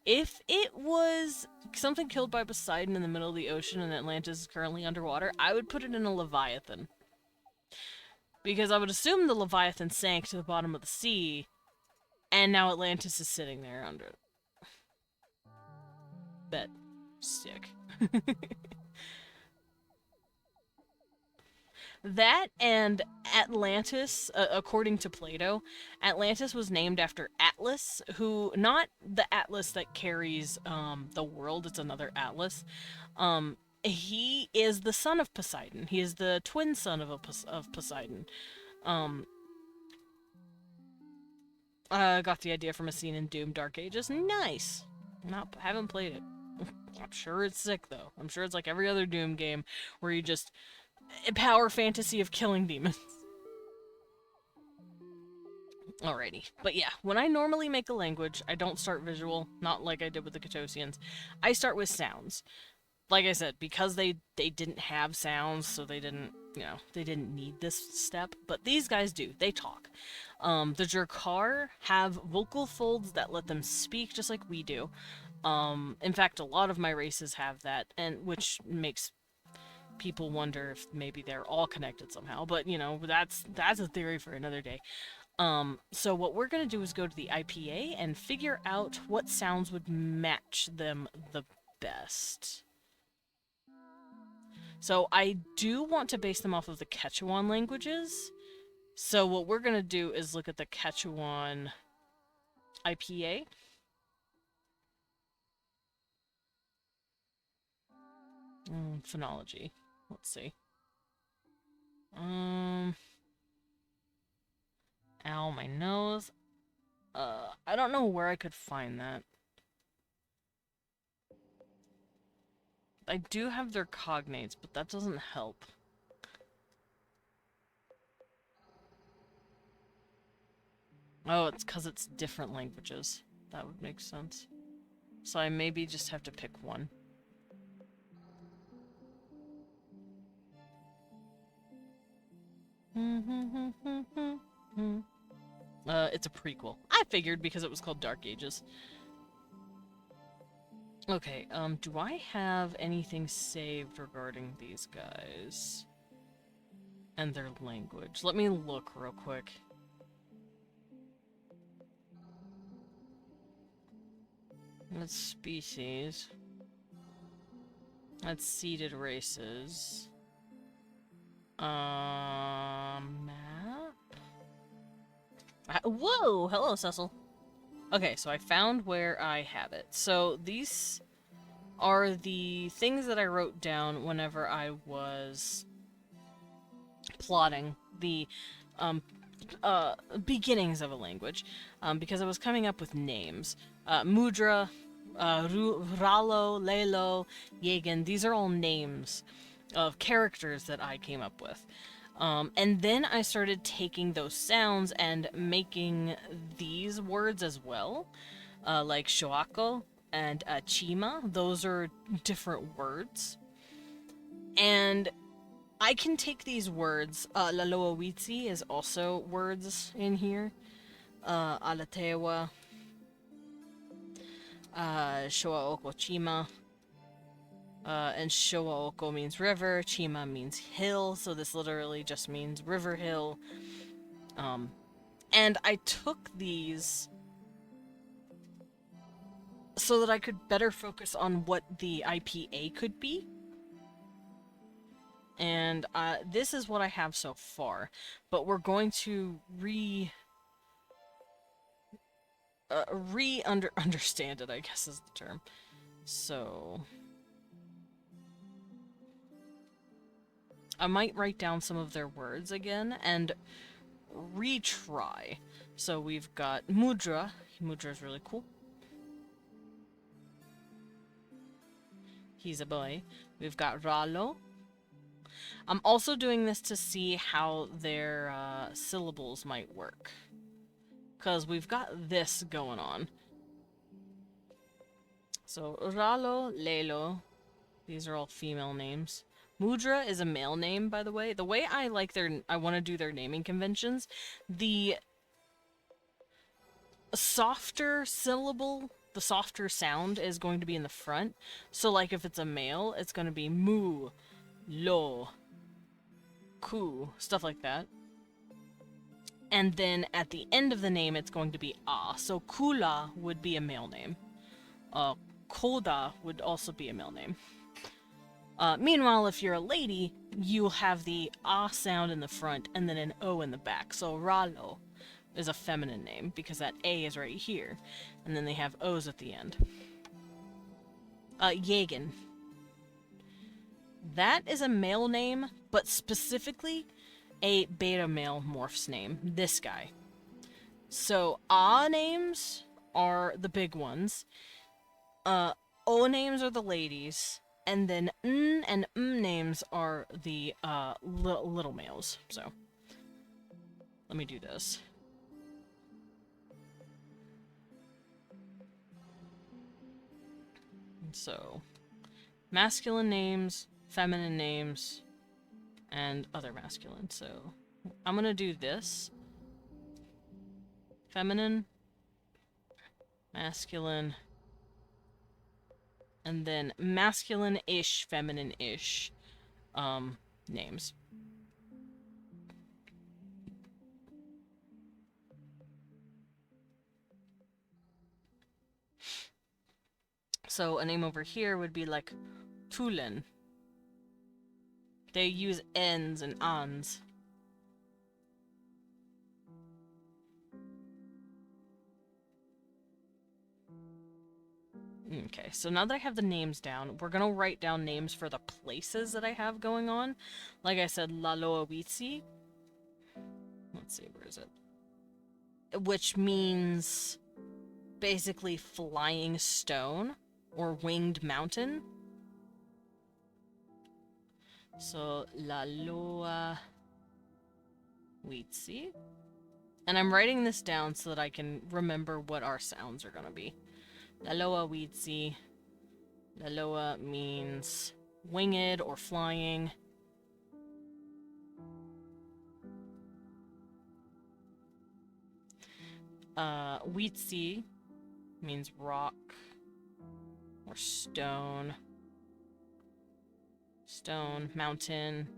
If it was something killed by Poseidon in the middle of the ocean and Atlantis is currently underwater, I would put it in a Leviathan. Because I would assume the Leviathan sank to the bottom of the sea, and now Atlantis is sitting there under it. Bet. Sick. That and Atlantis, according to Plato, Atlantis was named after Atlas, who, not the Atlas that carries the world, it's another Atlas. He is the son of Poseidon. He is the twin son of Poseidon. Got the idea from a scene in Doom Dark Ages. Nice! Haven't played it. I'm sure it's sick, though. I'm sure it's like every other Doom game where you just power fantasy of killing demons. Alrighty. But yeah, when I normally make a language, I don't start visual, not like I did with the Catosians. I start with sounds. Like I said, because they didn't have sounds, so they didn't, they didn't need this step. But these guys do. They talk. The Jerkar have vocal folds that let them speak just like we do. In fact, a lot of my races have that, and which makes people wonder if maybe they're all connected somehow. But, that's a theory for another day. So what we're gonna do is go to the IPA and figure out what sounds would match them the best. So I do want to base them off of the Quechuan languages. So what we're gonna do is look at the Quechuan IPA. Phonology. Let's see. Ow, my nose. I don't know where I could find that. I do have their cognates, but that doesn't help. Oh, it's because it's different languages. That would make sense. So I maybe just have to pick one. It's a prequel. I figured because it was called Dark Ages. Okay, do I have anything saved regarding these guys? And their language? Let me look real quick. That's species. That's seeded races. Map? Whoa! Hello, Cecil. Okay, so I found where I have it. So these are the things that I wrote down whenever I was plotting the beginnings of a language, because I was coming up with names. Mudra, Ralo, Lelo, Yegan, these are all names of characters that I came up with. And then I started taking those sounds and making these words as well, like Shoako and Chima. Those are different words. And I can take these words. Laloawitsi is also words in here. Alatewa. Shoaoko Chima. And Shoaoko means river, Chima means hill, so this literally just means river hill. And I took these so that I could better focus on what the IPA could be. And this is what I have so far, but we're going to understand it, I guess is the term. So I might write down some of their words again and retry. So we've got Mudra. Mudra is really cool. He's a boy. We've got Ralo. I'm also doing this to see how their syllables might work. Because we've got this going on. So, Ralo, Lelo. These are all female names. Mudra is a male name, by the way. The way I like I want to do their naming conventions, the softer syllable, the softer sound is going to be in the front. So, like, if it's a male, it's going to be mu, lo, ku, stuff like that. And then at the end of the name, it's going to be a. So Kula would be a male name. Koda would also be a male name. Meanwhile, if you're a lady, you'll have the a sound in the front and then an o in the back. So Ralo is a feminine name because that a is right here. And then they have o's at the end. Yegan. That is a male name, but specifically a beta male morph's name. This guy. So, names are the big ones. O names are the ladies. And then N and M names are the little males. So, let me do this. So, masculine names, feminine names, and other masculine. So I'm gonna do this. Feminine, masculine, and then masculine-ish, feminine-ish names. So a name over here would be like Tulen. They use N's and Ans. Okay, so now that I have the names down, we're gonna write down names for the places that I have going on. Like I said, Laloawitsi. Let's see, where is it? Which means basically flying stone or winged mountain. So Laloawitsi. And I'm writing this down so that I can remember what our sounds are gonna be. Laloawitsi. Laloa means winged or flying. Witsi means rock or stone. Stone, mountain.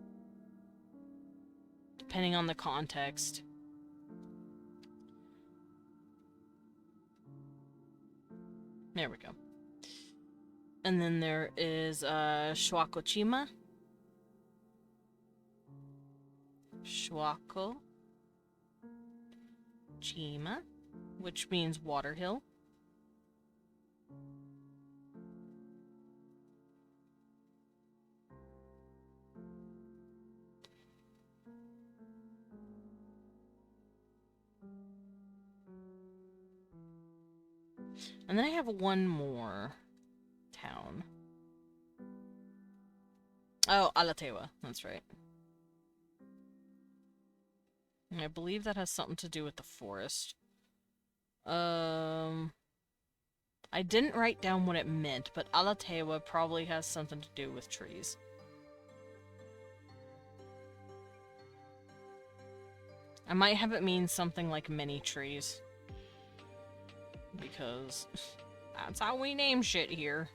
Depending on the context. There we go. And then there is Shwakochima. Shwako Chima, which means water hill. And then I have one more town. Oh, Alatewa. That's right. And I believe that has something to do with the forest. I didn't write down what it meant, but Alatewa probably has something to do with trees. I might have it mean something like many trees. Because that's how we name shit here.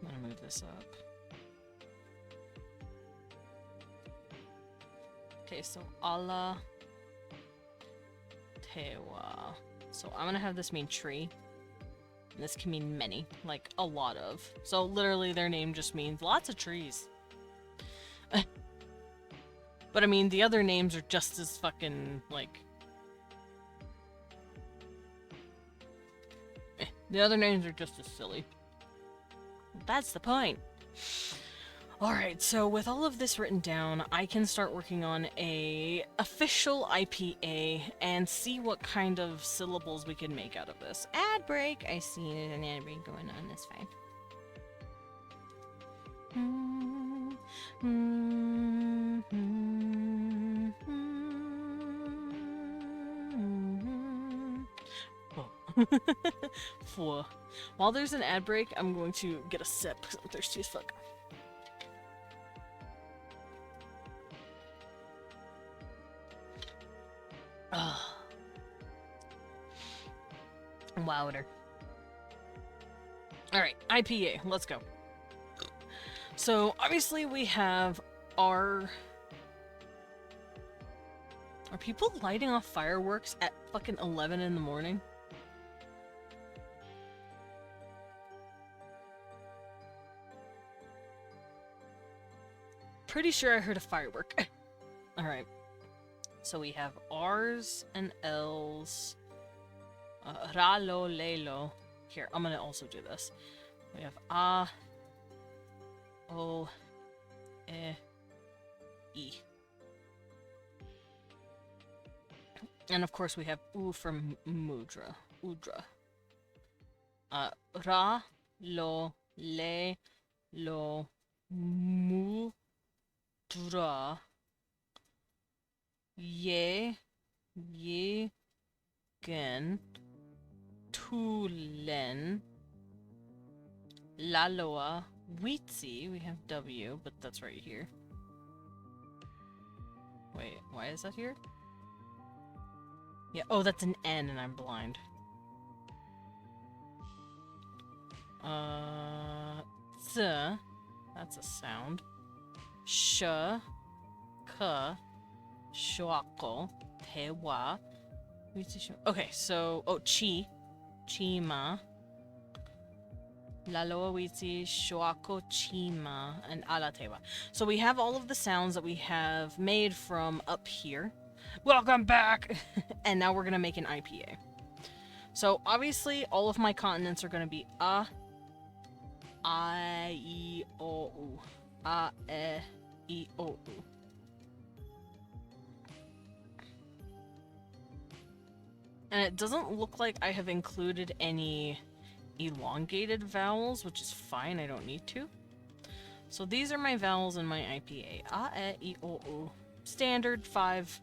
I'm gonna move this up. Okay, so Alatewa. So I'm gonna have this mean tree. And this can mean many, like a lot of. So literally their name just means lots of trees. But I mean, the other names are just as fucking, like... The other names are just as silly. That's the point. Alright, so with all of this written down, I can start working on a official IPA and see what kind of syllables we can make out of this. Ad break! I see there's an ad break going on, that's fine. Oh. While there's an ad break, I'm going to get a sip because I'm thirsty as fuck. Water. Alright, IPA, let's go. So, obviously we have our... Are people lighting off fireworks at fucking 11 in the morning? Pretty sure I heard a firework. Alright. So we have R's and L's. Ra, lo, le, lo. Here, I'm gonna also do this. We have A, O, E. And of course we have U for mudra. Udra. Ra, lo, le, lo, mudra. Ye, gen, tulen, laloa, witsi. We have W, but that's right here. Wait, why is that here? Yeah, oh, that's an N and I'm blind. Z, that's a sound. Sh, k, shwako, tewa, Okay, so chi, chima, laloa witsi, shoako chima, and alatewa. So we have all of the sounds that we have made from up here. Welcome back! And now we're gonna make an IPA. So obviously all of my continents are gonna be a, I, o, u. A, e, I, o, u. And it doesn't look like I have included any elongated vowels, which is fine, I don't need to. So these are my vowels in my IPA. A, e, I, o, u. Standard 5.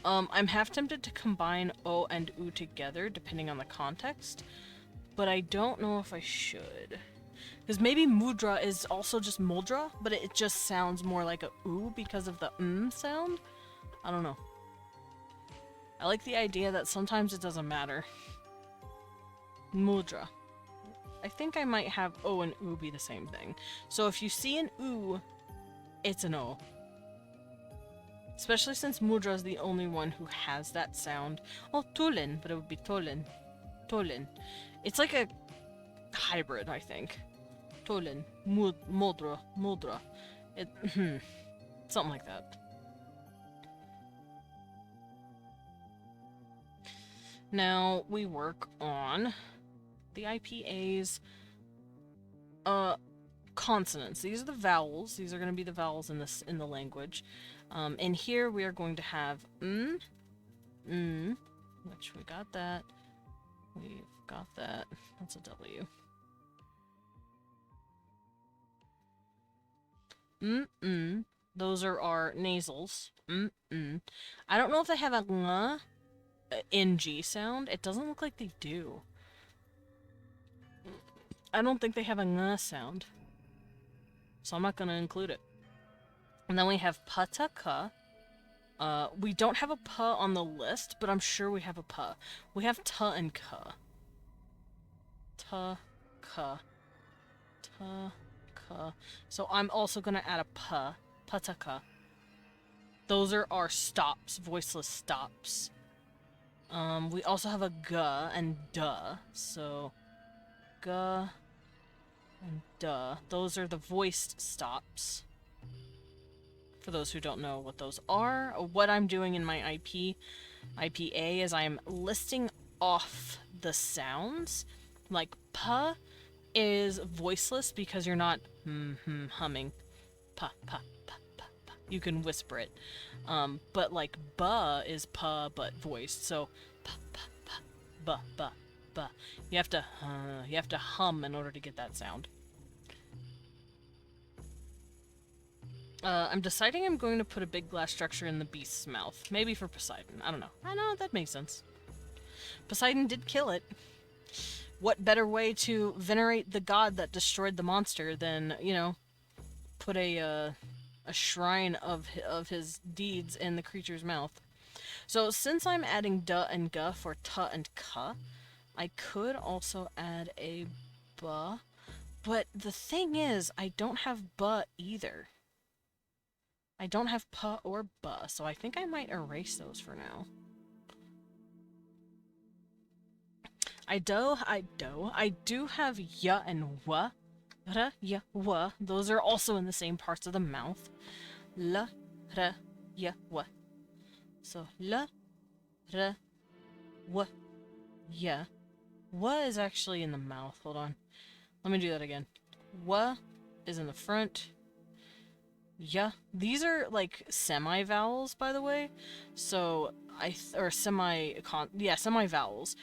I'm half tempted to combine o and u together, depending on the context. But I don't know if I should. Because maybe mudra is also just muldra, but it just sounds more like a u because of the sound. I don't know. I like the idea that sometimes it doesn't matter. Mudra. I think I might have O and U be the same thing. So if you see an U, it's an O. Especially since mudra is the only one who has that sound. Oh, tulin, but it would be tolin. Tolin. It's like a hybrid, I think. Tolin. Mudra. Mudra. It, something like that. Now we work on the IPA's consonants. These are the vowels. These are going to be the vowels in the language. In here we are going to have which we got that. We've got that. That's a W. Those are our nasals. I don't know if they have a ng sound. It doesn't look like they do. I don't think they have a ng sound. So I'm not going to include it. And then we have pataka. We don't have a p on the list, but I'm sure we have a p. We have t and k. T, k. T, k. So I'm also going to add a p. Pataka. Those are our stops, voiceless stops. We also have a g and duh. So g and duh. Those are the voiced stops. For those who don't know what those are, what I'm doing in my IPA is I am listing off the sounds. Like p is voiceless because you're not humming. Pa pa pa pa pa. You can whisper it. But like ba is pa but voiced. So pa pa pa ba ba ba. You have to hum in order to get that sound. I'm deciding I'm going to put a big glass structure in the beast's mouth. Maybe for Poseidon. I don't know. I know, that makes sense. Poseidon did kill it. What better way to venerate the god that destroyed the monster than, you know, put a shrine of his deeds in the creature's mouth. So since I'm adding duh and guh for t and k, I could also add a buh. But the thing is, I don't have buh either. I don't have p or b, so I think I might erase those for now. I do have y and w. R, y, w. Those are also in the same parts of the mouth. L, r, y, w. So l, r, w, y. W is actually in the mouth. Hold on. Let me do that again. W is in the front. Yeah, these are like semi-vowels, by the way. So semi-vowels.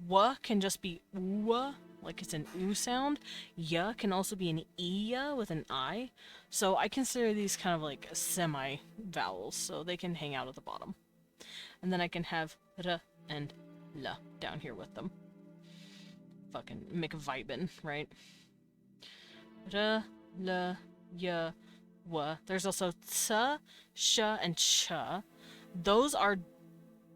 W can just be w, like it's an oo sound. Y can also be an iya with an I. So I consider these kind of like semi-vowels, so they can hang out at the bottom. And then I can have r and l down here with them. Fucking McVibin, right? R, l, y, w. There's also t, sh, and ch. Those are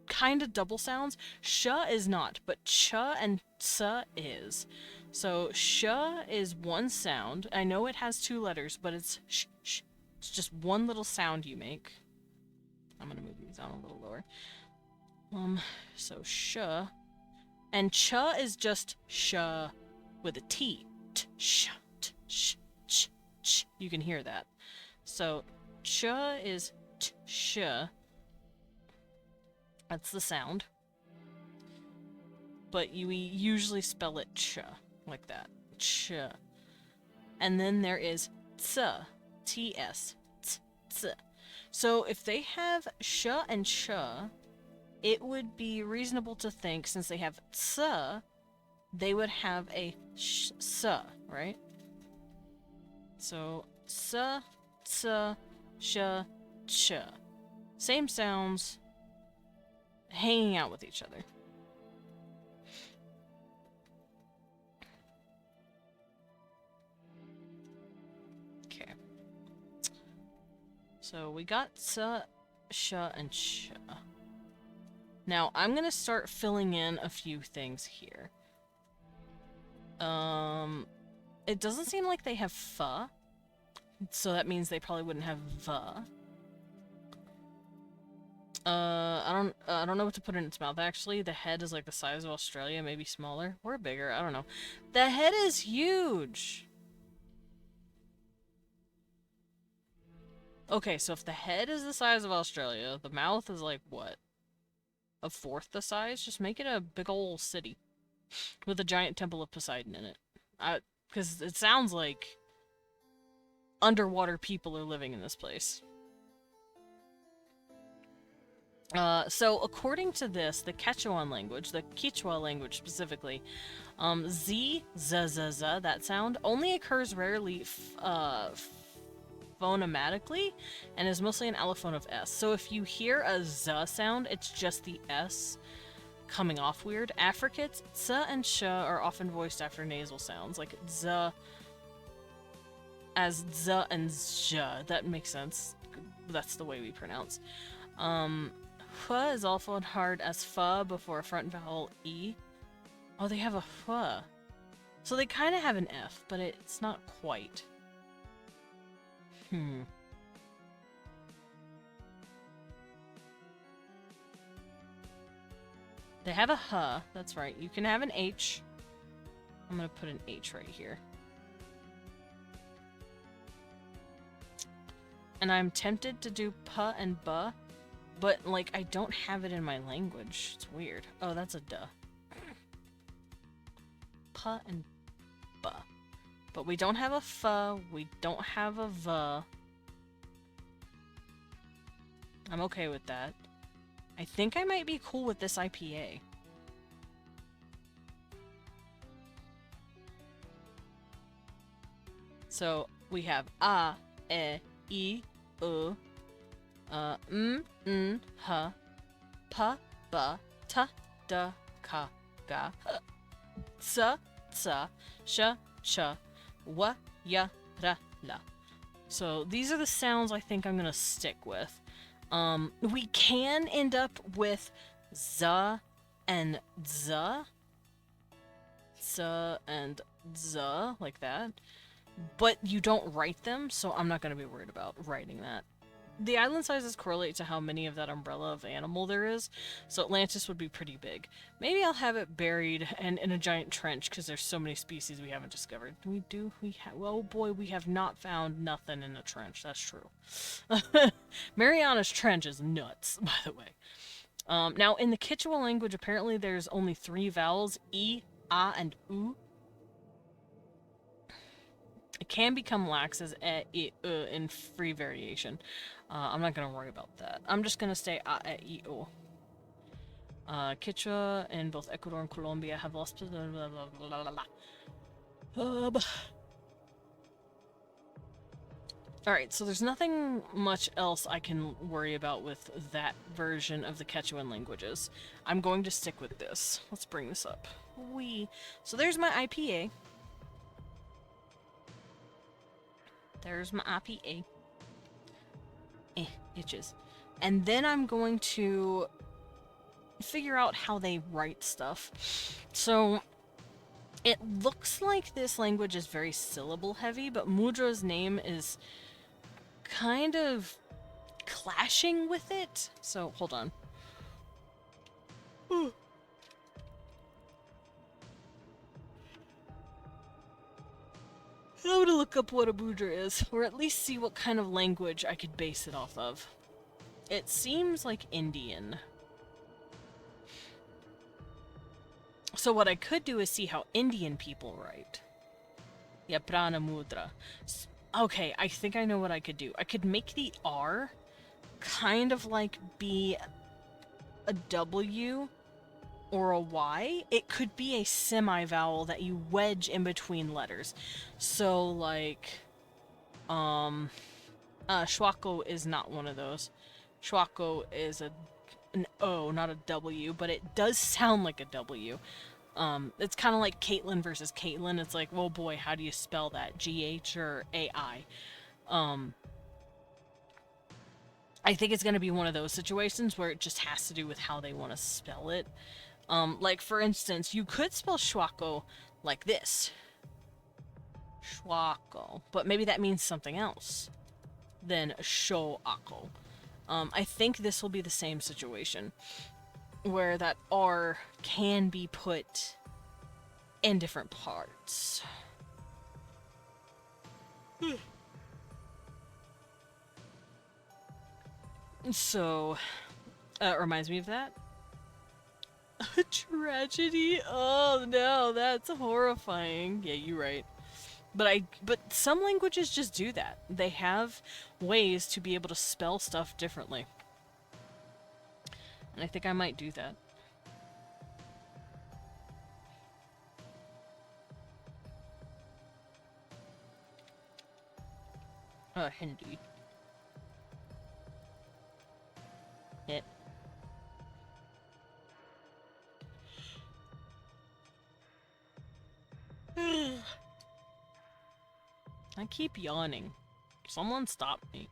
kind of double sounds. Sh is not, but ch and ts is. So sh is one sound. I know it has two letters, but it's sh, sh. It's just one little sound you make. I'm gonna move these down a little lower. So sh. And ch is just sh with a T. T, sh, t, sh, ch, ch. You can hear that. So ch is t, sh. That's the sound. But you usually spell it ch, like that. Ch. And then there is ts, T-S, ts. So if they have sh and ch, it would be reasonable to think, since they have ts, they would have a sh, s, right? So ts, ts, sh, ch. Same sounds, hanging out with each other. Okay. So we got ts, sh, and ch. Now, I'm gonna start filling in a few things here. It doesn't seem like they have fa, so that means they probably wouldn't have va. I don't know what to put in its mouth, actually. The head is like the size of Australia, maybe smaller, or bigger, I don't know. The head is huge! Okay, so if the head is the size of Australia, the mouth is like, what? A fourth the size? Just make it a big ol' city. With a giant temple of Poseidon in it. Because it sounds like underwater people are living in this place. So according to this, the Quechuan language, the Quechua language specifically, z, that sound, only occurs rarely phonetically, and is mostly an allophone of S. So if you hear a z sound, it's just the S coming off weird. Affricates, ts and sh are often voiced after nasal sounds, like z as z and zh. That makes sense. That's the way we pronounce. F is also hard as f before a front vowel e. Oh, they have a f. So they kind of have an F, but it's not quite. They have a h, that's right. You can have an H. I'm gonna put an H right here. And I'm tempted to do p and b, but, like, I don't have it in my language. It's weird. Oh, that's a duh. P and b. But we don't have a f, we don't have a v. I'm okay with that. I think I might be cool with this IPA. So we have a, e, I, u, m, n, h, p, b, t, d, k, g, ts, ts, sh, ch, w, y, r, l. So these are the sounds I think I'm gonna stick with. We can end up with z and z, and z, like that, but you don't write them, so I'm not going to be worried about writing that. The island sizes correlate to how many of that umbrella of animal there is, so Atlantis would be pretty big. Maybe I'll have it buried and in a giant trench, because there's so many species we haven't discovered. Oh boy, we have not found nothing in a trench, that's true. Mariana's Trench is nuts, by the way. Now, in the Quechua language, apparently there's only 3 vowels, I, A, and U. It can become lax as e, I, U in free variation. I'm not going to worry about that. I'm just going to say A, E, I, U. Quechua in both Ecuador and Colombia have lost... Alright, so there's nothing much else I can worry about with that version of the Quechuan languages. I'm going to stick with this. Let's bring this up. So there's my IPA. There's my IPA. Itches. And then I'm going to figure out how they write stuff. So it looks like this language is very syllable heavy, but Mudra's name is kind of clashing with it. So hold on. I'm gonna look up what a mudra is, or at least see what kind of language I could base it off of. It seems like Indian. So what I could do is see how Indian people write. Yeah, prana mudra. Okay, I think I know what I could do. I could make the R kind of like be a W or a Y. It could be a semi-vowel that you wedge in between letters. So like, Schwako is not one of those. Schwako is an O, not a W, but it does sound like a W. It's kind of like Caitlyn versus Caitlyn. It's like, oh boy, how do you spell that? GH or AI? I think it's going to be one of those situations where it just has to do with how they want to spell it. Like, for instance, you could spell Schwako like this. Schwako. But maybe that means something else than Shoako. I think this will be the same situation, where that R can be put in different parts. So, it reminds me of that. A tragedy? Oh no, that's horrifying. Yeah, you're right. But some languages just do that. They have ways to be able to spell stuff differently. And I think I might do that. Hindi. Yeah. I keep yawning. Someone stop me.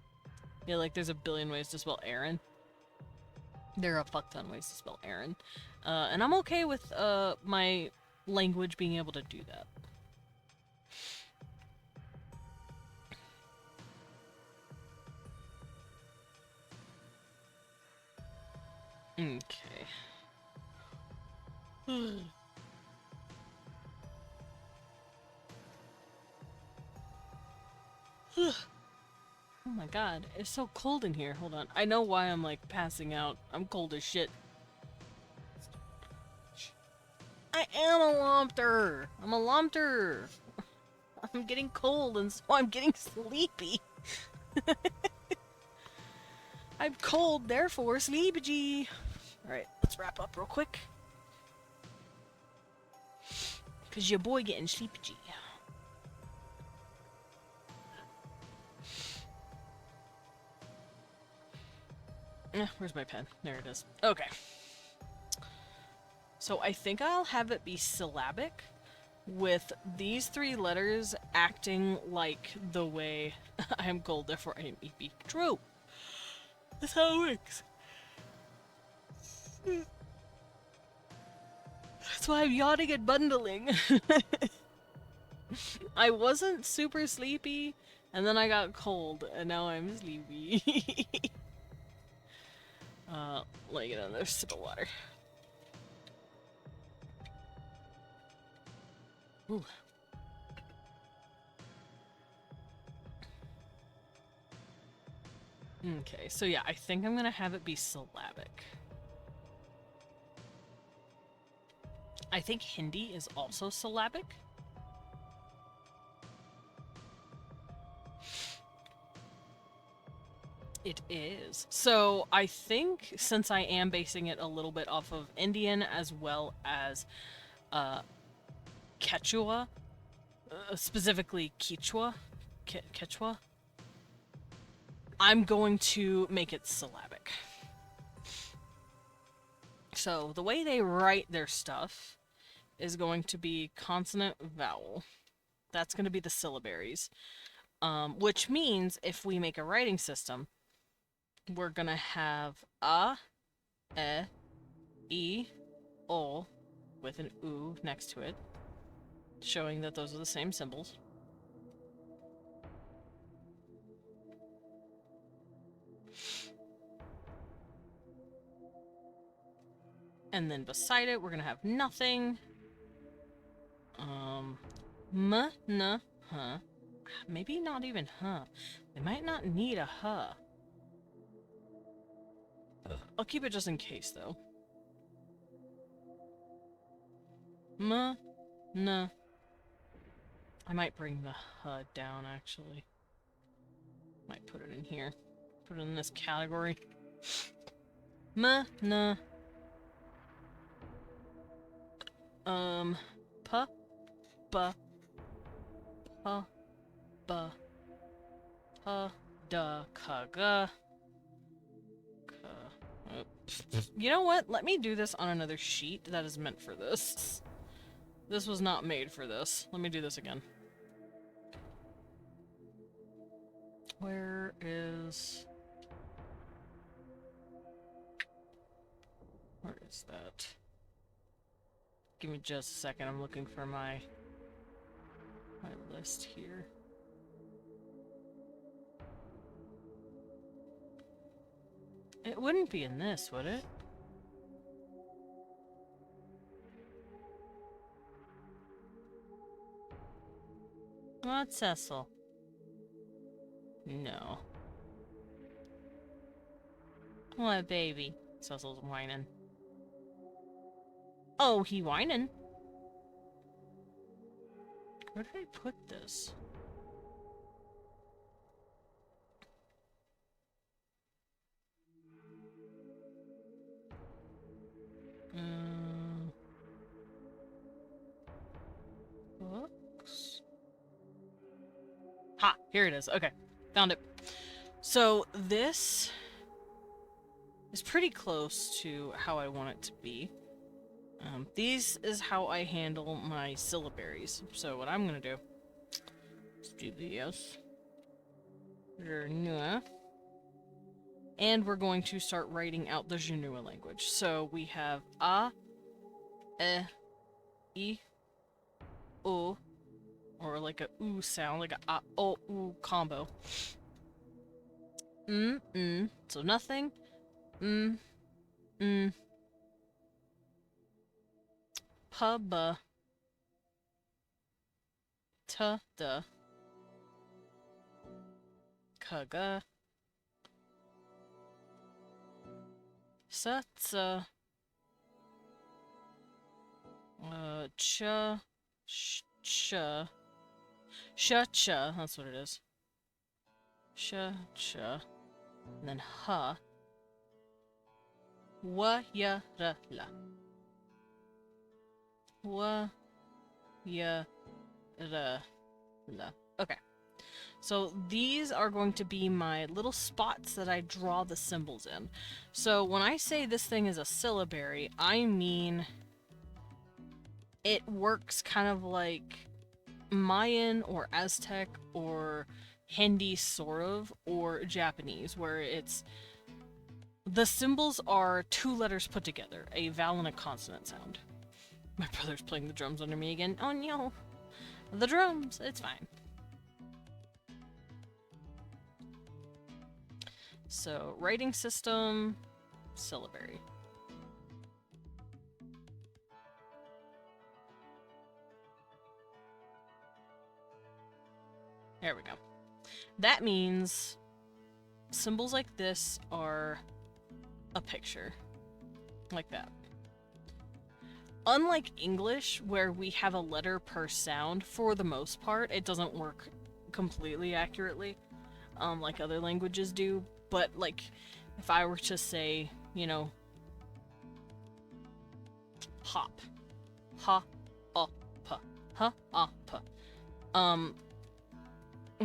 Yeah, like there's a billion ways to spell Aaron. There are a fuck ton of ways to spell Aaron. And I'm okay with my language being able to do that. Okay. Oh my god, it's so cold in here. Hold on. I know why I'm like passing out. I'm cold as shit. I am a lumpter. I'm a lumpter. I'm getting cold and so I'm getting sleepy. I'm cold, therefore sleepy. Alright, let's wrap up real quick. Cause your boy getting sleepy. Where's my pen? There it is. Okay. So I think I'll have it be syllabic, with these three letters acting like the way I am cold, therefore I am EP. True! That's how it works. That's why I'm yawning and bundling. I wasn't super sleepy, and then I got cold, and now I'm sleepy. Let me get another sip of water. Ooh. Okay, so yeah, I think I'm gonna have it be syllabic. I think Hindi is also syllabic. It is. So I think since I am basing it a little bit off of Indian as well as Quechua, specifically Quechua, Quechua, I'm going to make it syllabic. So the way they write their stuff is going to be consonant vowel. That's going to be the syllabaries. Which means if we make a writing system, we're gonna have a, e, o, with an u next to it, showing that those are the same symbols. And then beside it, we're gonna have nothing. Huh. Maybe not even huh. They might not need a huh. I'll keep it just in case, though. Nah. I might bring the huh down, actually. Might put it in here. Put it in this category. Nah. Pa, ba, pa, ba, pa, da, kaga. You know what? Let me do this on another sheet that is meant for this. This was not made for this. Let me do this again. Where is that? Give me just a second. I'm looking for my list here. It wouldn't be in this, would it? What, Cecil? No. What, baby? Cecil's whining. Oh, he whining? Where did I put this? Books? Ha! Here it is. Okay. Found it. So, this is pretty close to how I want it to be. These is how I handle my syllabaries. So what I'm gonna do is do this. And we're going to start writing out the Jinua language. So we have A, E, I, O, or like a oo sound, like a O, oo combo. So nothing. Pub, ta, da, kaga, satsa, cha, cha, cha, that's what it is. Cha, and then ha, wa, ya, ra, la. Wa, ya, ra, la. Okay. So these are going to be my little spots that I draw the symbols in. So when I say this thing is a syllabary, I mean it works kind of like Mayan or Aztec or Hindi sort of, or Japanese, where it's the symbols are two letters put together, a vowel and a consonant sound. My brother's playing the drums under me again. Oh no! The drums! It's fine. So, writing system, syllabary. There we go. That means symbols like this are a picture. Like that. Unlike English, where we have a letter per sound, for the most part, it doesn't work completely accurately, like other languages do. But, like, if I were to say, you know, hop, ha,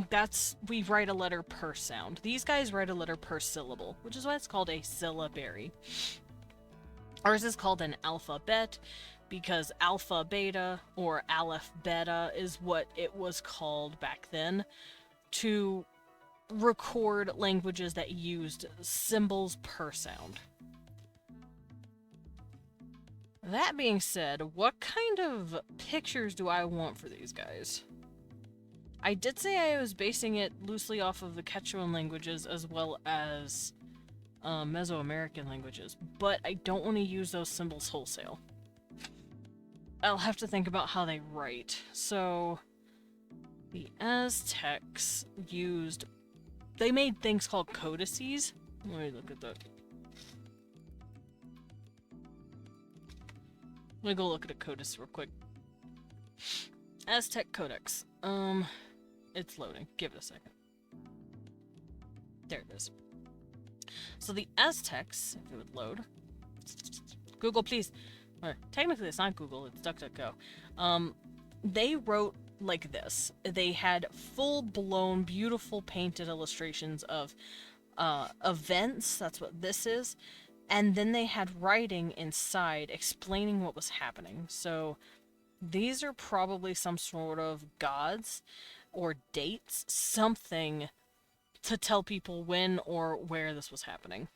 that's, we write a letter per sound. These guys write a letter per syllable, which is why it's called a syllabary. Ours is called an alphabet, because alpha beta, or aleph beta, is what it was called back then, to record languages that used symbols per sound. That being said, what kind of pictures do I want for these guys? I did say I was basing it loosely off of the Quechuan languages as well as Mesoamerican languages, but I don't want to use those symbols wholesale. I'll have to think about how they write. So, the Aztecs used... They made things called codices. Let me look at that. Let me go look at a codice real quick. Aztec Codex. It's loading. Give it a second. There it is. So the Aztecs, if it would load. Google, please. Or, technically, it's not Google, it's DuckDuckGo. They wrote like this. They had full-blown, beautiful painted illustrations of events. That's what this is. And then they had writing inside explaining what was happening. So these are probably some sort of gods or dates, something to tell people when or where this was happening.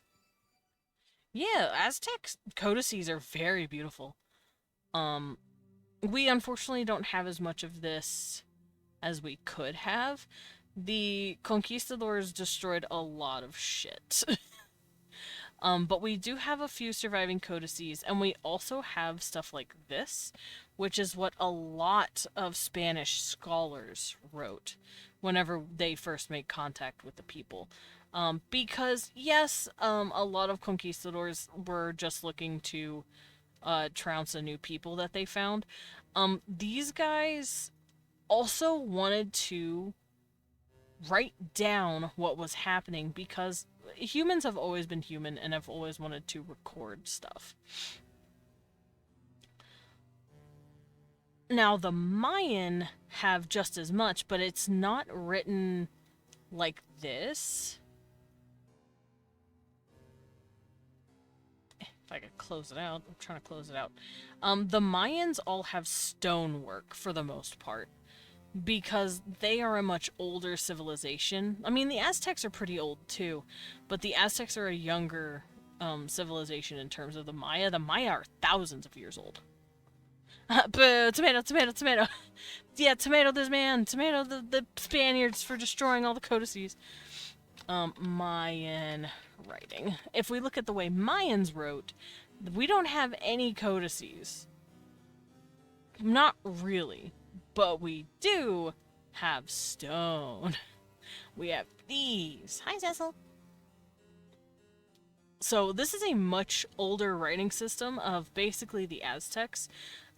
Yeah, Aztec codices are very beautiful. We unfortunately don't have as much of this as we could have. The conquistadors destroyed a lot of shit. But we do have a few surviving codices, and we also have stuff like this, which is what a lot of Spanish scholars wrote whenever they first made contact with the people. Because, yes, a lot of conquistadors were just looking to trounce a new people that they found. These guys also wanted to write down what was happening because humans have always been human and have always wanted to record stuff. Now, the Mayan have just as much, but it's not written like this. If I could close it out. I'm trying to close it out. The Mayans all have stonework for the most part, because they are a much older civilization. I mean, the Aztecs are pretty old too, but the Aztecs are a younger civilization in terms of the Maya. The Maya are thousands of years old. Boo! Tomato, tomato, tomato. Yeah, tomato this man. Tomato the Spaniards for destroying all the codices. Mayan writing. If we look at the way Mayans wrote, we don't have any codices. Not really. But we do have stone. We have these. Hi, Cecil. So this is a much older writing system of basically the Aztecs.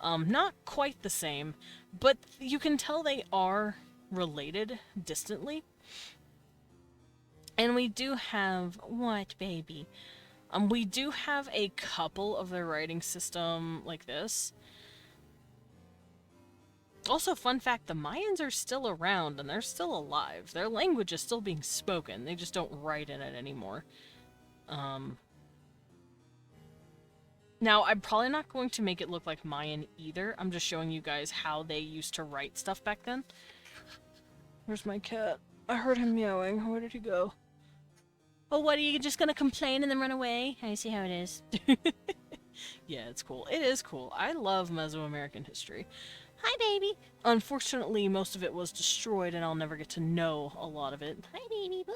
Not quite the same, but you can tell they are related distantly. And we do have... What, baby? We do have a couple of their writing system like this. Also, fun fact, the Mayans are still around and they're still alive. Their language is still being spoken. They just don't write in it anymore. Now, I'm probably not going to make it look like Mayan either. I'm just showing you guys how they used to write stuff back then. Where's my cat? I heard him meowing. Where did he go? Oh, what, are you just gonna complain and then run away? I see how it is. Yeah, it's cool. It is cool. I love Mesoamerican history. Hi, baby! Unfortunately, most of it was destroyed and I'll never get to know a lot of it. Hi, baby boy!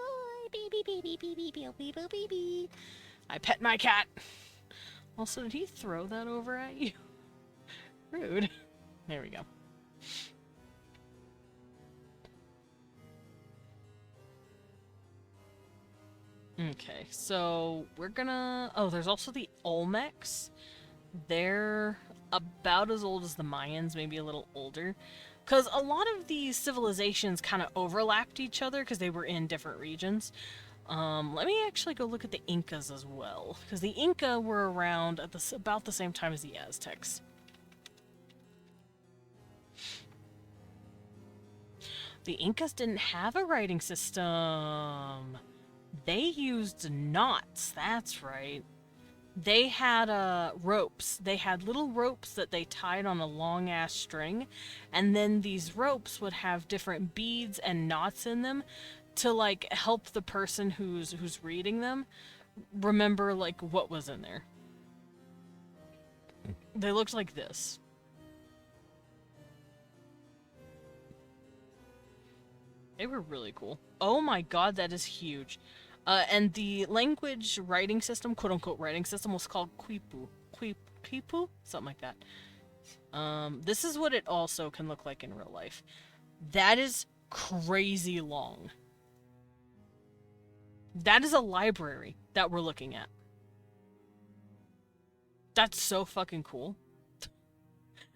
Baby, baby, baby, baby, baby, baby. I pet my cat! Also, did he throw that over at you? Rude. There we go. Okay, so we're gonna... Oh, there's also the Olmecs. They're about as old as the Mayans, maybe a little older. Because a lot of these civilizations kind of overlapped each other because they were in different regions. Let me actually go look at the Incas as well. Because the Inca were around at about the same time as the Aztecs. The Incas didn't have a writing system. They used knots, that's right. They had ropes. They had little ropes that they tied on a long-ass string, and then these ropes would have different beads and knots in them to, like, help the person who's reading them remember, like, what was in there. They looked like this. They were really cool. Oh my god, that is huge. And the language writing system, quote unquote writing system, was called Quipu. Quipu? Something like that. This is what it also can look like in real life. That is crazy long. That is a library that we're looking at. That's so fucking cool.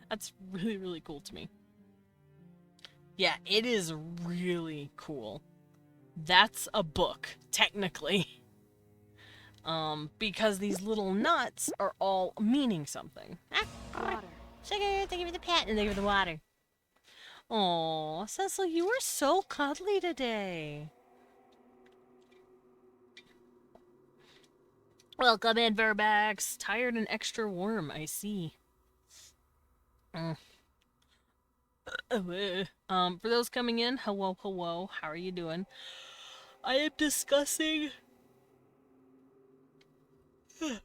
That's really, really cool to me. Yeah, it is really cool. That's a book, technically. Because these little nuts are all meaning something. Water. Sugar, thank you for the pet, and thank you for the water. Aw, Cecil, you were so cuddly today. Welcome in, Verbax. Tired and extra warm, I see. For those coming in, hello, hello. How are you doing? I am discussing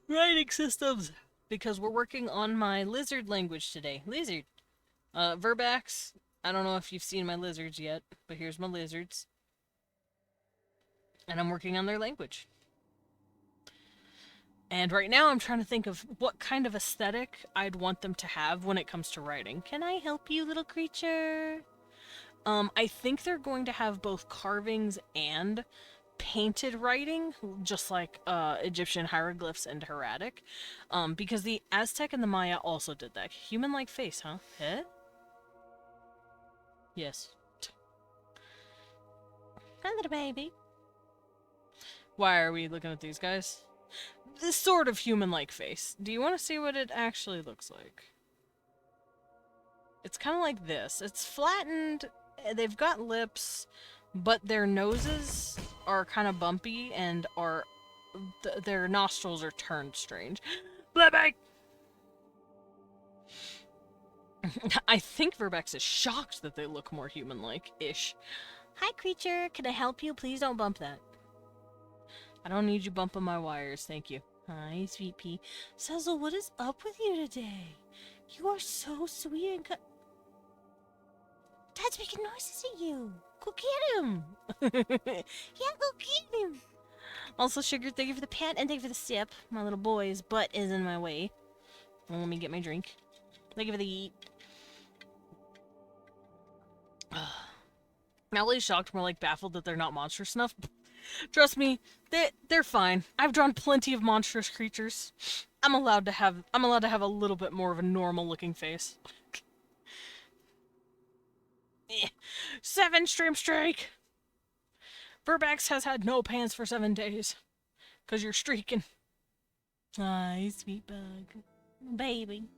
writing systems because we're working on my lizard language today. Lizard. Verbax. I don't know if you've seen my lizards yet, but here's my lizards. And I'm working on their language. And right now I'm trying to think of what kind of aesthetic I'd want them to have when it comes to writing. Can I help you, little creature? I think they're going to have both carvings and painted writing, just like Egyptian hieroglyphs and hieratic. Because the Aztec and the Maya also did that. Human-like face, huh? Eh? Yes. Hi, little baby. Why are we looking at these guys? This sort of human-like face. Do you want to see what it actually looks like? It's kind of like this. It's flattened. They've got lips, but their noses are kind of bumpy and are their nostrils are turned strange. Bye-bye! I think Verbex is shocked that they look more human-like-ish. Hi, creature. Can I help you? Please don't bump that. I don't need you bumping my wires, thank you. Hi, sweet pea. Cecil, what is up with you today? You are so sweet and Dad's making noises at you. Go get him. Yeah, go get him. Also, Sugar, thank you for the pet and thank you for the sip. My little boy's butt is in my way. Well, let me get my drink. Thank you for the eat. Mallory's shocked, more like baffled that they're not monster snuff. Trust me, they're fine. I've drawn plenty of monstrous creatures. I'm allowed to have a little bit more of a normal looking face. 7 stream streak. Verbax has had no pants for 7 days. 'Cause you're streaking. Hi, sweet bug. Baby.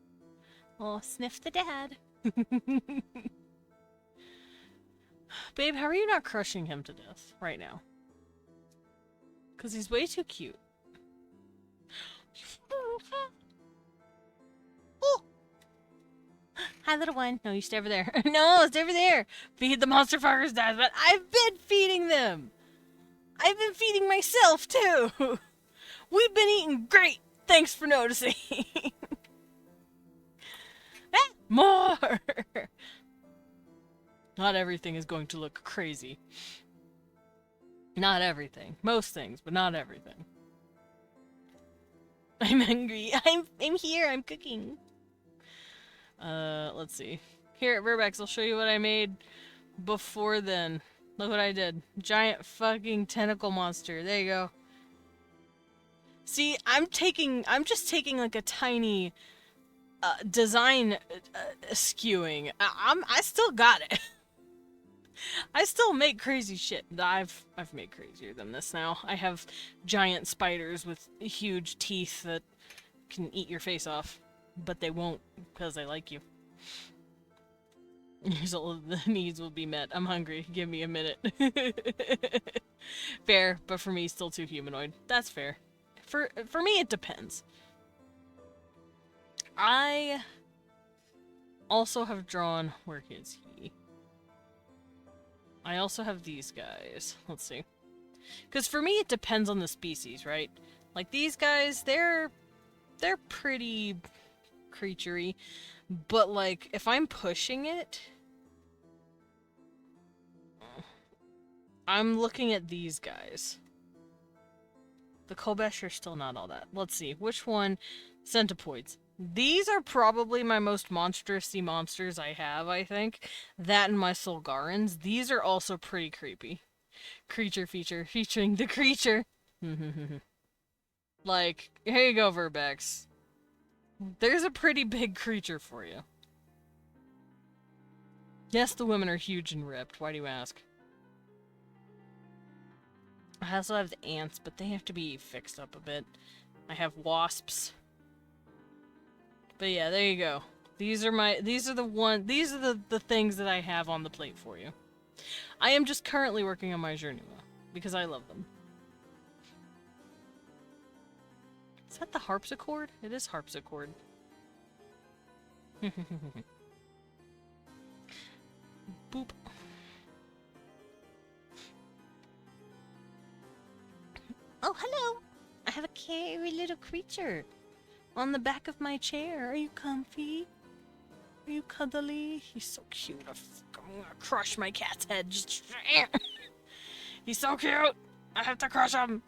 Oh, sniff the dad. Babe, how are you not crushing him to death right now? 'Cause he's way too cute. Oh. Hi, little one. No, you stay over there. No, stay over there. Feed the monster fuckers, Dad. But I've been feeding them. I've been feeding myself, too. We've been eating great. Thanks for noticing. More. Not everything is going to look crazy. Not everything. Most things, but not everything. I'm hungry. I'm here. I'm cooking. Let's see. Here at Verbex, I'll show you what I made before then. Look what I did. Giant fucking tentacle monster. There you go. See, I'm just taking like a tiny design skewing. I still got it. I still make crazy shit. I've made crazier than this now. I have giant spiders with huge teeth that can eat your face off, but they won't because they like you. All of the needs will be met. I'm hungry. Give me a minute. Fair, but for me, still too humanoid. That's fair. For me, it depends. I also have drawn... Where is he? I also have these guys. Let's see. Because for me, it depends on the species, right? Like, these guys, they're pretty creaturey. But, like, if I'm pushing it... I'm looking at these guys. The Kobesh are still not all that. Let's see. Which one? Centipoids. These are probably my most monstrous-y monsters I have, I think. That and my Solgarans. These are also pretty creepy. Creature feature featuring the creature. Like, here you go, Verbex. There's a pretty big creature for you. Yes, the women are huge and ripped. Why do you ask? I also have the ants, but they have to be fixed up a bit. I have wasps. But yeah, there you go. These are the things that I have on the plate for you. I am just currently working on my Journua because I love them. Is that the harpsichord? It is harpsichord. Boop. Oh, hello! I have a scary little creature on the back of my chair. Are you comfy? Are you cuddly? He's so cute. I'm gonna crush my cat's head. Just he's so cute! I have to crush him!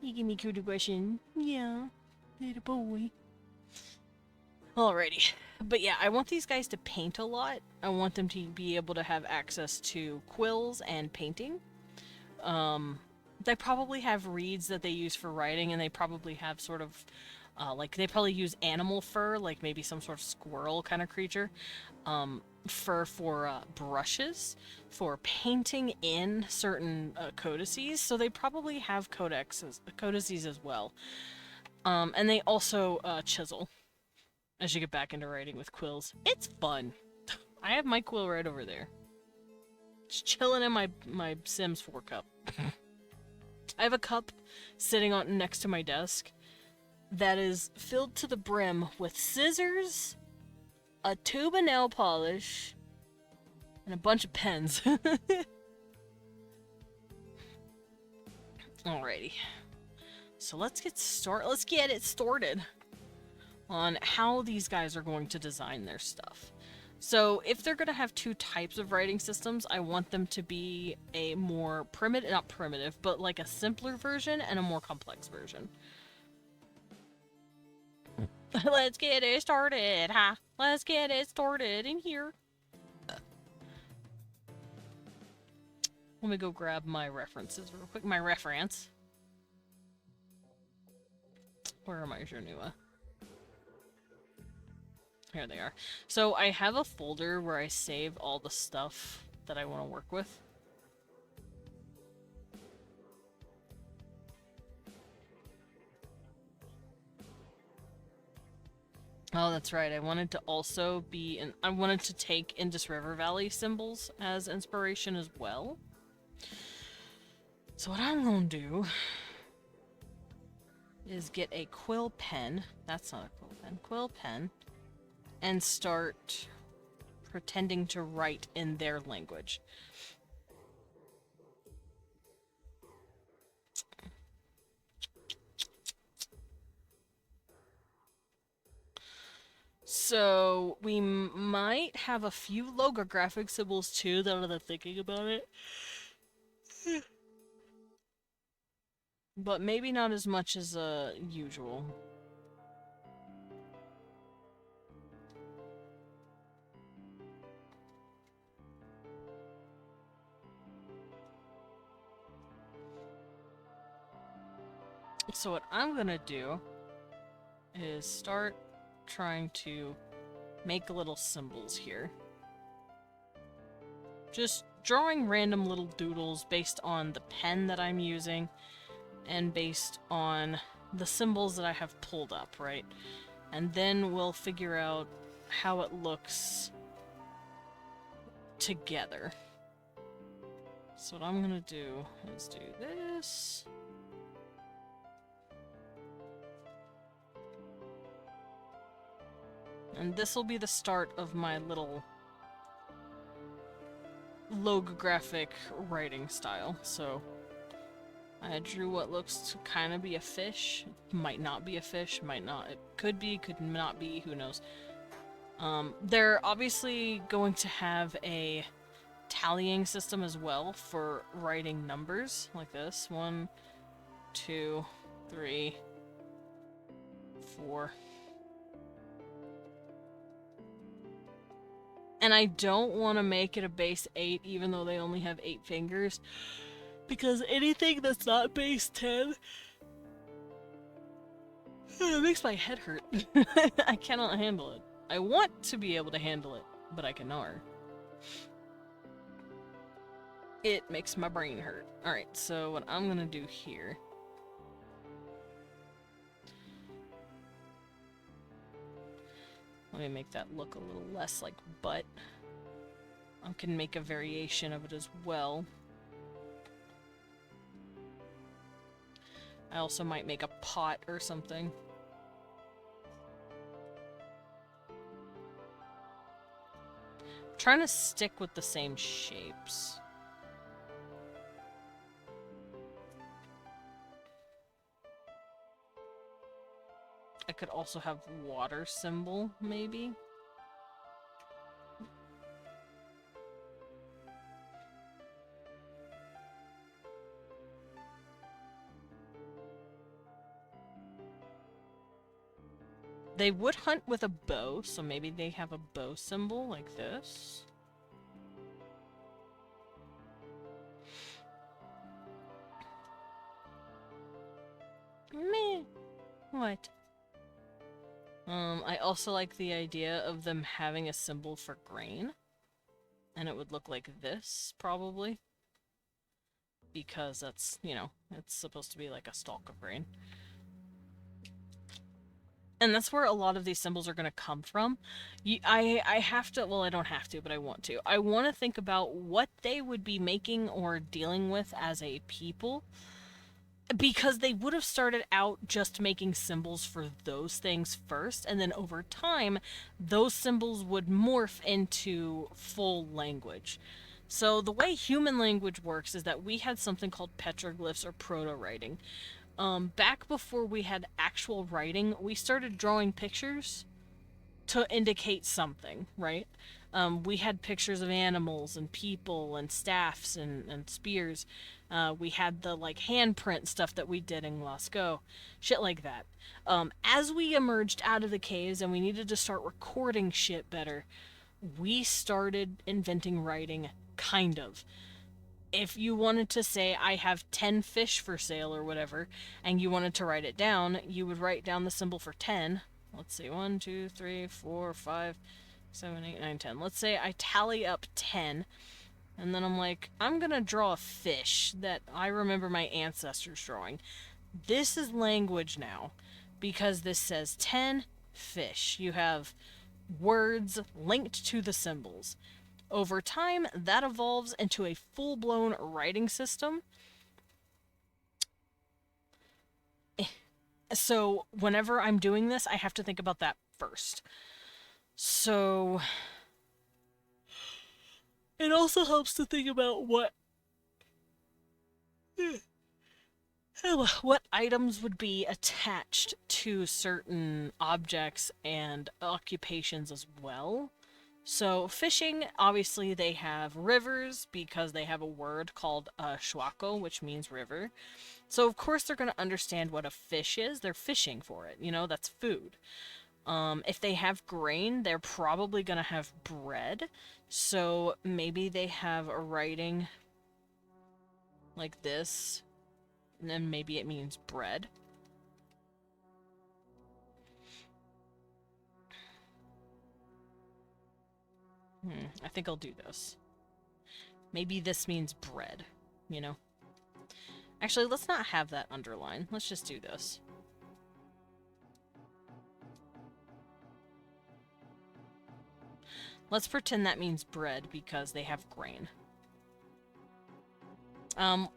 You give me cute aggression. Yeah, little boy. Alrighty. But yeah, I want these guys to paint a lot. I want them to be able to have access to quills and painting. They probably have reeds that they use for writing, and they probably have sort of, like, they probably use animal fur, like maybe some sort of squirrel kind of creature. Fur for brushes, for painting in certain codices, so they probably have codices as well. And they also chisel as you get back into writing with quills. It's fun. I have my quill right over there. Just chilling in my Sims 4 cup. I have a cup sitting on next to my desk that is filled to the brim with scissors, a tube of nail polish, and a bunch of pens. Alrighty. So let's get it started on how these guys are going to design their stuff. So if they're going to have two types of writing systems, I want them to be a more not primitive, but like a simpler version and a more complex version. Let's get it started, huh? Let's get it started in here. Let me go grab my references real quick. My reference. Where are my Journua? Here they are. So I have a folder where I save all the stuff that I want to work with. Oh, that's right. I wanted to also I wanted to take Indus River Valley symbols as inspiration as well. So what I'm gonna do is get a quill pen. That's not a quill pen. Quill pen. And start pretending to write in their language. So we might have a few logographic symbols too, now that I'm thinking about it. But maybe not as much as usual. So what I'm gonna do is start trying to make little symbols here. Just drawing random little doodles based on the pen that I'm using and based on the symbols that I have pulled up, right? And then we'll figure out how it looks together. So what I'm gonna do is do this. And this will be the start of my little logographic writing style. So I drew what looks to kind of be a fish. Might not be a fish, might not. It could be, could not be, who knows. They're obviously going to have a tallying system as well for writing numbers like this. 1, 2, 3, 4. And I don't want to make it a base 8 even though they only have 8 fingers, because anything that's not base 10 it makes my head hurt. I cannot handle it. I want to be able to handle it, but I cannot. It makes my brain hurt. Alright, so what I'm gonna do here... Let me make that look a little less like butt. I can make a variation of it as well. I also might make a pot or something. I'm trying to stick with the same shapes. I could also have water symbol, maybe. They would hunt with a bow, so maybe they have a bow symbol like this. Meh. What? I also like the idea of them having a symbol for grain. And it would look like this, probably. Because that's, you know, it's supposed to be like a stalk of grain. And that's where a lot of these symbols are going to come from. I have to, well, I don't have to, but I want to. I want to think about what they would be making or dealing with as a people. Because they would have started out just making symbols for those things first, and then over time, those symbols would morph into full language. So the way human language works is that we had something called petroglyphs or proto-writing. Back before we had actual writing, we started drawing pictures to indicate something, right? We had pictures of animals and people and staffs and spears. We had the like handprint stuff that we did in Lascaux. Shit like that. As we emerged out of the caves and we needed to start recording shit better, we started inventing writing, kind of. If you wanted to say, I have 10 fish for sale or whatever, and you wanted to write it down, you would write down the symbol for 10. Let's see, 1, 2, 3, 4, 5, 7, 8, 9, 10. Let's say I tally up 10, and then I'm like, I'm gonna draw a fish that I remember my ancestors drawing. This is language now, because this says 10 fish. You have words linked to the symbols. Over time, that evolves into a full-blown writing system. So whenever I'm doing this, I have to think about that first. So it also helps to think about what items would be attached to certain objects and occupations as well. So fishing, obviously they have rivers because they have a word called shuako, which means river. So of course they're going to understand what a fish is. They're fishing for it, you know, that's food. If they have grain, they're probably going to have bread. So maybe they have a writing like this, and then maybe it means bread. I think I'll do this. Maybe this means bread, you know? Actually, let's not have that underline. Let's just do this. Let's pretend that means bread because they have grain.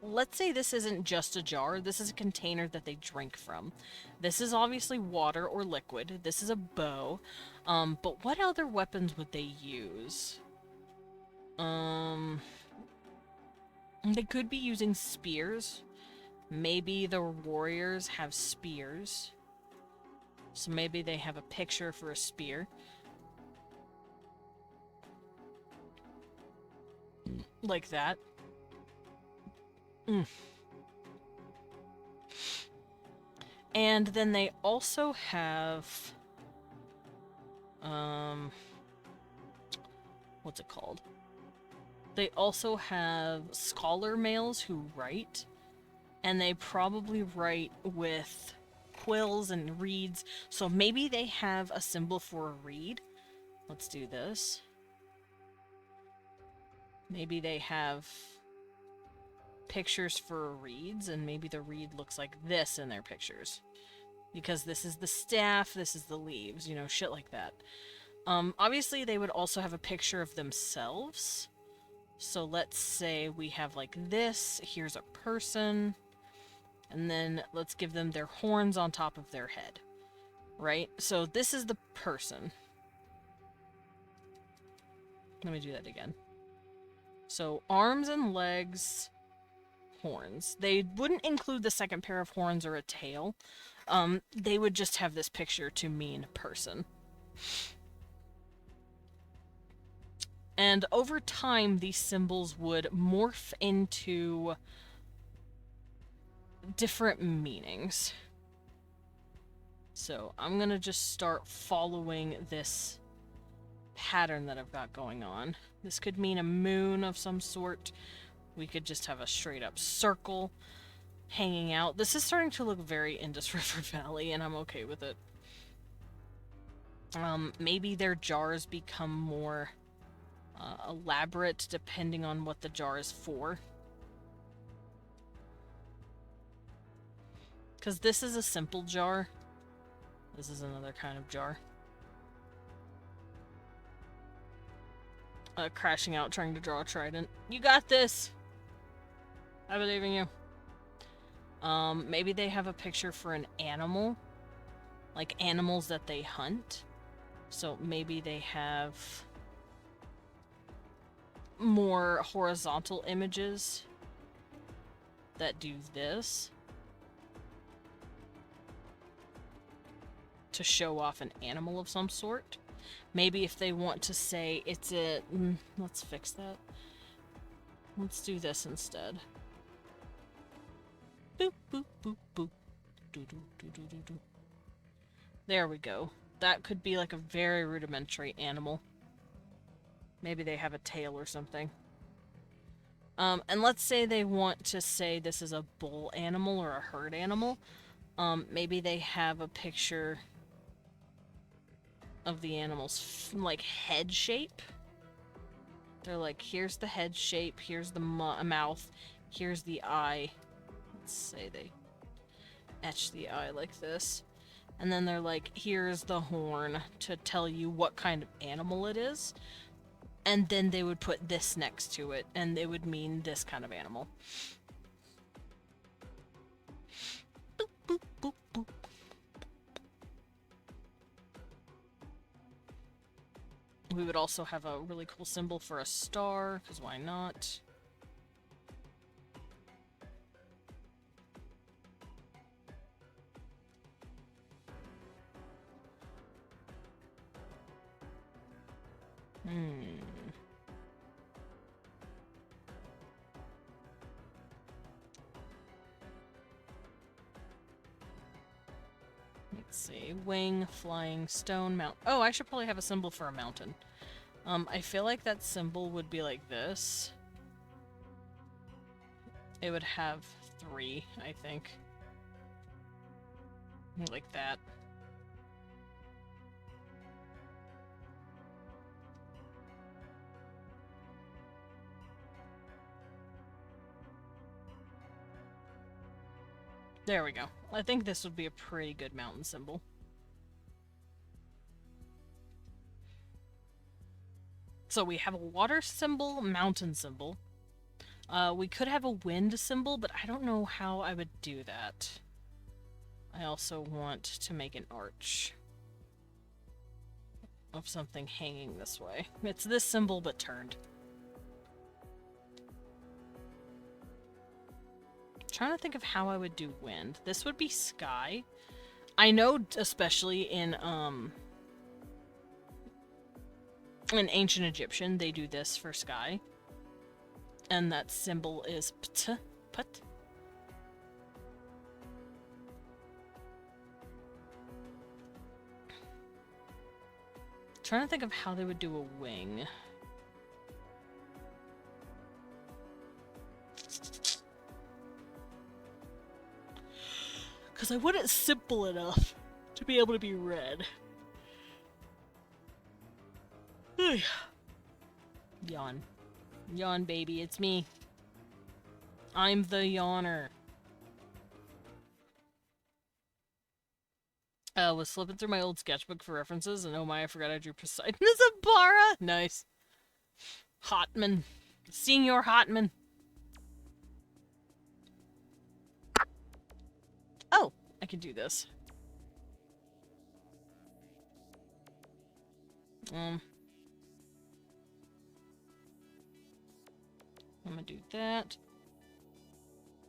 Let's say this isn't just a jar. This is a container that they drink from. This is obviously water or liquid. This is a bow. But what other weapons would they use? They could be using spears. Maybe the warriors have spears. So maybe they have a picture for a spear. Like that. Mm. And then they also have, what's it called? They also have scholar males who write, and they probably write with quills and reeds, so maybe they have a symbol for a reed. Let's do this. Maybe they have pictures for reeds, and maybe the reed looks like this in their pictures. Because this is the staff, this is the leaves, you know, shit like that. Obviously they would also have a picture of themselves. So let's say we have like this, here's a person, and then let's give them their horns on top of their head, right? So this is the person. Let me do that again. So arms and legs, horns. They wouldn't include the second pair of horns or a tail. They would just have this picture to mean person. And over time, these symbols would morph into different meanings. So I'm gonna just start following this pattern that I've got going on. This could mean a moon of some sort. We could just have a straight up circle hanging out. This is starting to look very Indus River Valley, and I'm okay with it. Maybe their jars become more elaborate depending on what the jar is for. Because this is a simple jar. This is another kind of jar. Crashing out trying to draw a trident. You got this! I believe in you. Maybe they have a picture for an animal. Like animals that they hunt. So maybe they have more horizontal images that do this to show off an animal of some sort. Maybe if they want to say it's a... let's fix that. Let's do this instead. Boop, boop, boop, boop. Doo, doo, doo, doo, doo, doo. There we go. That could be like a very rudimentary animal. Maybe they have a tail or something. And let's say they want to say this is a bull animal or a herd animal. Maybe they have a picture of the animal's like head shape. They're like, here's the head shape, here's the mouth, here's the eye. Let's say they etch the eye like this. And then they're like, here's the horn to tell you what kind of animal it is. And then they would put this next to it, and it would mean this kind of animal. Boop, boop, boop, boop. We would also have a really cool symbol for a star, because why not? Let's see. Wing, flying, stone, mount. Oh, I should probably have a symbol for a mountain. I feel like that symbol would be like this. It would have 3, I think. Like that. There we go. I think this would be a pretty good mountain symbol. So we have a water symbol, mountain symbol. We could have a wind symbol, but I don't know how I would do that. I also want to make an arch of something hanging this way. It's this symbol, but turned. Trying to think of how I would do wind. This would be sky. I know, especially in ancient Egyptian, they do this for sky. And that symbol is pt, put. Trying to think of how they would do a wing. Because I want it simple enough to be able to be read. Yawn. Yawn, baby, it's me. I'm the yawner. Was flipping through my old sketchbook for references, and oh my, I forgot I drew Poseidon as a Bara! Nice. Hotman. Senior Hotman. Oh, I can do this. I'm gonna do that.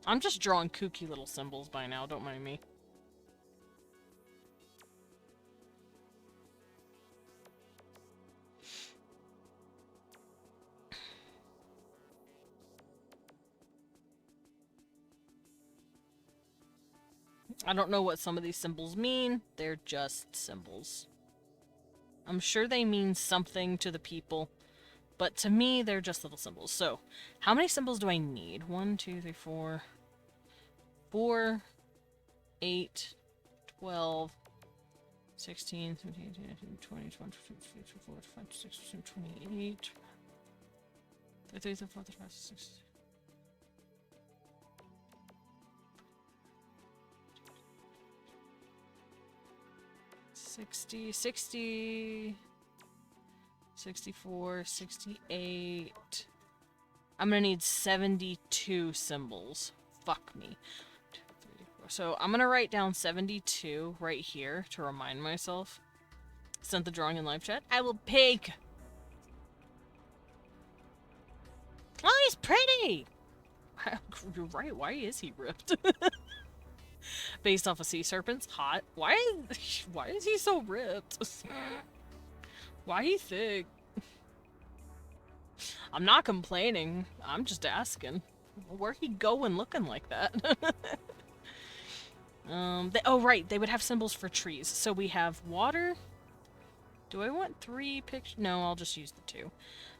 I'm just drawing kooky little symbols by now, don't mind me. I don't know what some of these symbols mean. They're just symbols. I'm sure they mean something to the people, but to me, they're just little symbols. So, how many symbols do I need? 1, 2, 3, 4, 4, 8, 12, 16, 17, 18, 19, 20, 21, 22, 23, 24, 25, 26, 27, 28, 33, 34, 35, 36. 60, 60, 64, 68. I'm gonna need 72 symbols. Fuck me. 1, 2, 3, 4. So I'm gonna write down 72 right here to remind myself. Sent the drawing in live chat. I will pig. Oh, he's pretty! You're right, why is he ripped? Based off of sea serpents, hot. Why is he so ripped? Why he thick? I'm not complaining. I'm just asking. Where he going looking like that? Oh right, they would have symbols for trees. So we have water. Do I want 3 pictures? No, I'll just use the 2.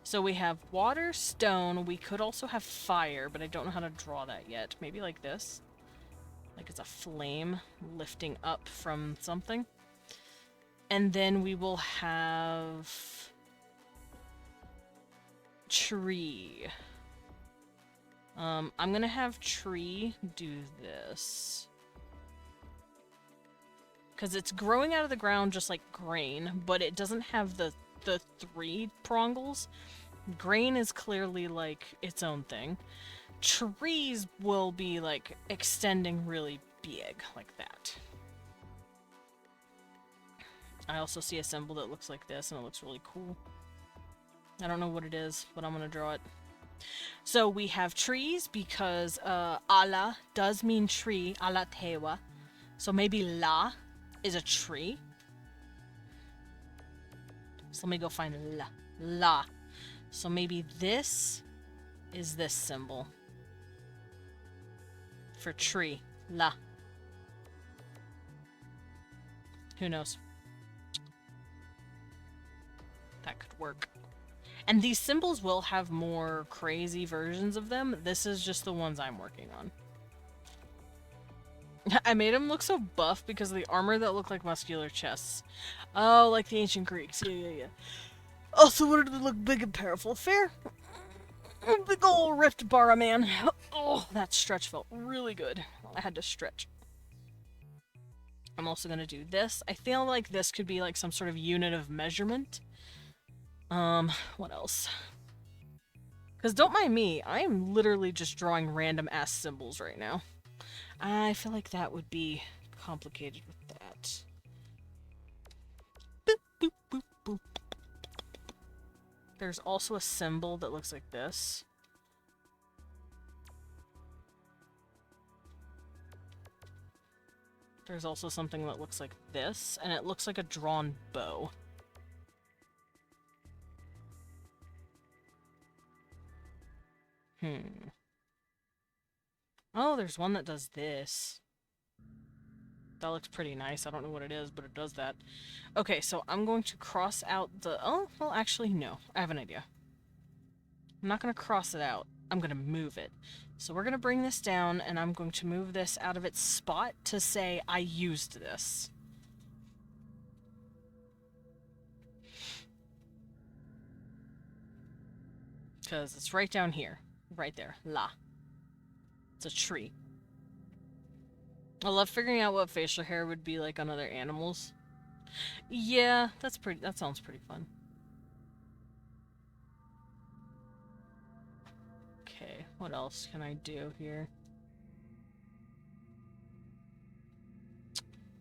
So we have water, stone. We could also have fire, but I don't know how to draw that yet. Maybe like this. Like it's a flame lifting up from something. And then we will have tree. I'm gonna have tree do this. Because it's growing out of the ground just like grain, but it doesn't have the 3 prongles. Grain is clearly like its own thing. Trees will be like extending really big like that. I also see a symbol that looks like this and it looks really cool. I don't know what it is, but I'm gonna draw it. So we have trees because ala does mean tree, ala tewa. So maybe la is a tree. So let me go find la. La. So maybe this is this symbol. For tree. La. Who knows? That could work. And these symbols will have more crazy versions of them. This is just the ones I'm working on. I made him look so buff because of the armor that looked like muscular chests. Oh, like the ancient Greeks. Yeah. Also wanted to look big and powerful. Fair? Big ol' ripped Bara man. Oh, that stretch felt really good. I had to stretch. I'm also gonna do this. I feel like this could be like some sort of unit of measurement. What else? Because don't mind me, I'm literally just drawing random ass symbols right now. I feel like that would be complicated with that. Boop, boop, boop, boop. There's also a symbol that looks like this. There's also something that looks like this, and it looks like a drawn bow. Oh, there's one that does this. That looks pretty nice. I don't know what it is, but it does that. Okay, so I'm going to cross out the... Oh, well, actually, no. I have an idea. I'm not going to cross it out. I'm going to move it. So we're going to bring this down, and I'm going to move this out of its spot to say I used this. Because it's right down here. Right there. La. It's a tree. I love figuring out what facial hair would be like on other animals. Yeah, that sounds pretty fun. Okay, what else can I do here?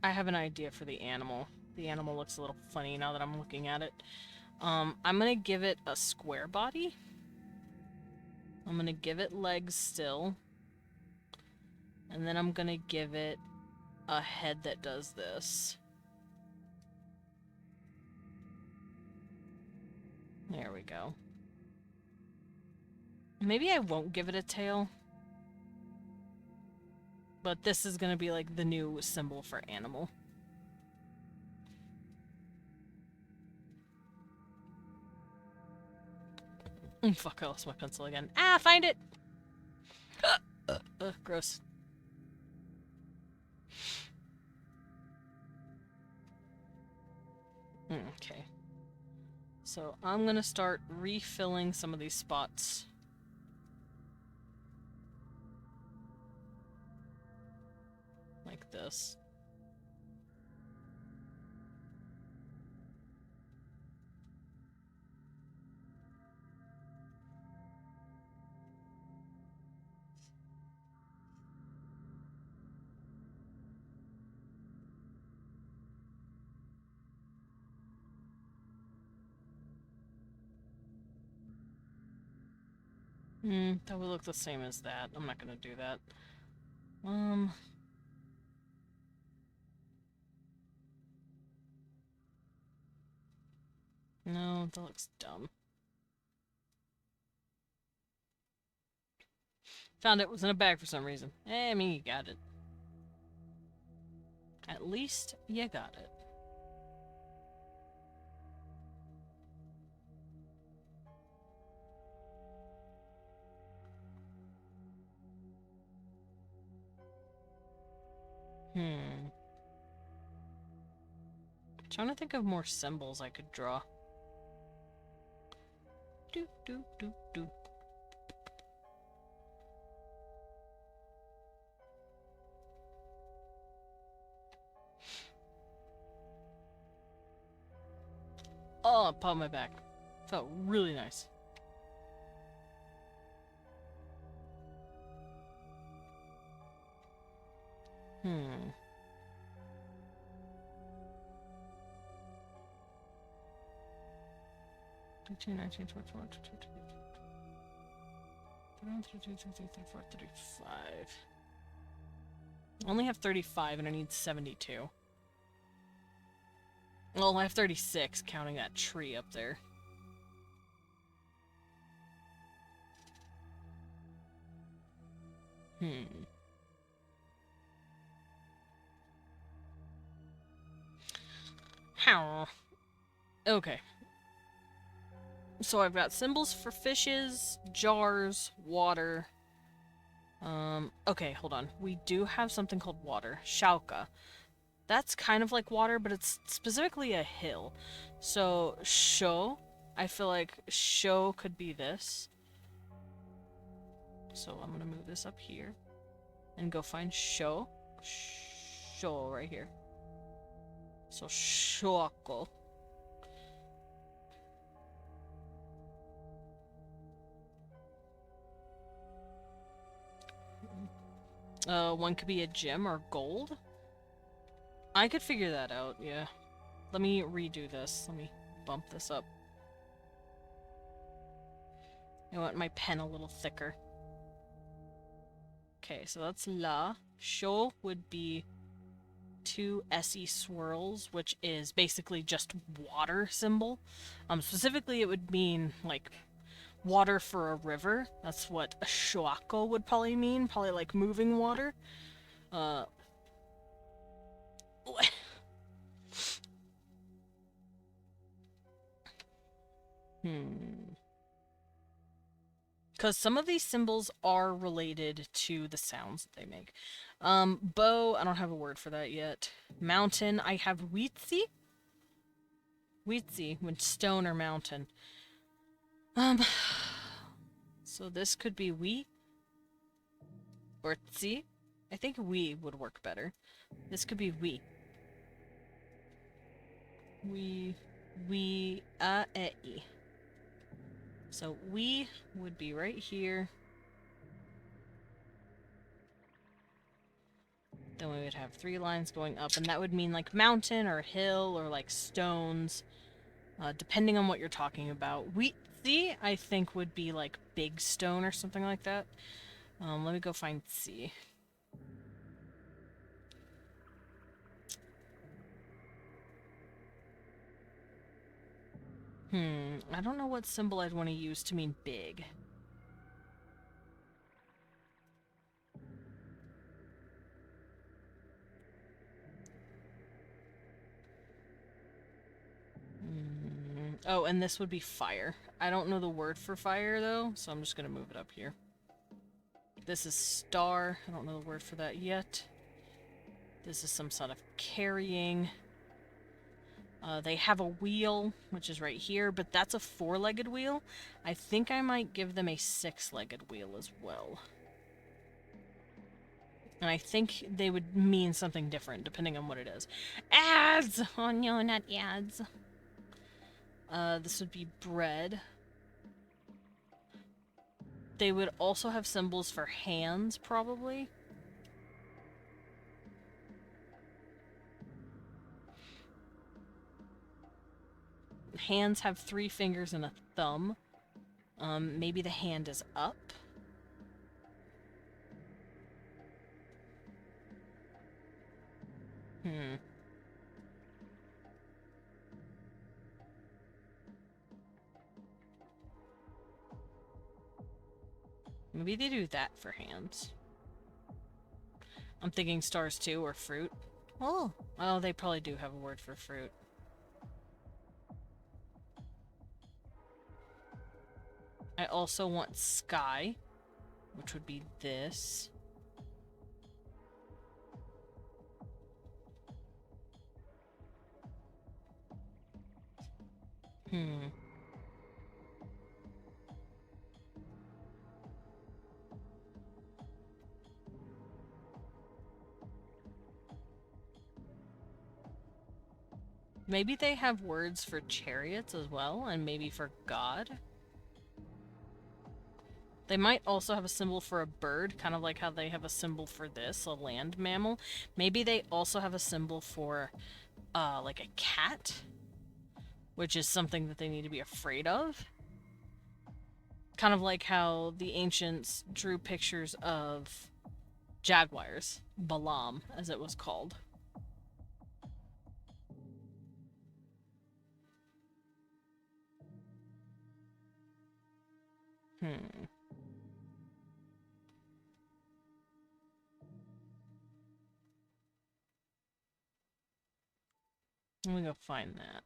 I have an idea for the animal. The animal looks a little funny now that I'm looking at it. I'm gonna give it a square body. I'm gonna give it legs still. And then I'm gonna give it a head that does this. There we go. Maybe I won't give it a tail. But this is gonna be like the new symbol for animal. Fuck, I lost my pencil again. Ah, find it! Gross. Okay. So I'm gonna start refilling some of these spots. Like this. That would look the same as that. I'm not gonna do that. No, that looks dumb. Found it. Was in a bag for some reason. I mean, you got it. At least you got it. Trying to think of more symbols I could draw. Do do do do. Oh, it popped my back. Felt really nice. Hmm. 19, 19, 21, 22, 34, 35. I only have 35 and I need 72. Well, I have 36, counting that tree up there. How? Okay. So I've got symbols for fishes, jars, water. Okay, hold on. We do have something called water. Shauka. That's kind of like water, but it's specifically a hill. So, sho, I feel like sho could be this. So I'm gonna move this up here. And go find sho. Sho right here. So, shoko. One could be a gem or gold. I could figure that out, yeah. Let me redo this. Let me bump this up. I want my pen a little thicker. Okay, so that's la. Sho would be 2 SE swirls, which is basically just water symbol. Specifically, it would mean, like, water for a river. That's what a shuako would probably mean. Probably like moving water. Uh. Because some of these symbols are related to the sounds that they make. Bow, I don't have a word for that yet. Mountain, I have Weetzi. Weetzi, when stone or mountain. So this could be we or tzi. I think we would work better. This could be we. E. So we would be right here. Then we would have 3 lines going up, and that would mean like mountain or hill or like stones, depending on what you're talking about. Tzi, I think, would be like big stone or something like that. Let me go find tzi. I don't know what symbol I'd want to use to mean big. Oh, and this would be fire. I don't know the word for fire, though, so I'm just going to move it up here. This is star. I don't know the word for that yet. This is some sort of carrying. They have a wheel, which is right here, but that's a 4-legged wheel. I think I might give them a 6-legged wheel as well. And I think they would mean something different, depending on what it is. Ads! Oh no, not ads. This would be bread. They would also have symbols for hands, probably. Hands have 3 fingers and a thumb. Maybe the hand is up. Maybe they do that for hands. I'm thinking stars too, or fruit. Oh, they probably do have a word for fruit. I also want sky, which would be this. Maybe they have words for chariots as well, and maybe for God. They might also have a symbol for a bird, kind of like how they have a symbol for this, a land mammal. Maybe they also have a symbol for, like a cat, which is something that they need to be afraid of. Kind of like how the ancients drew pictures of jaguars, Balaam, as it was called. Let me go find that.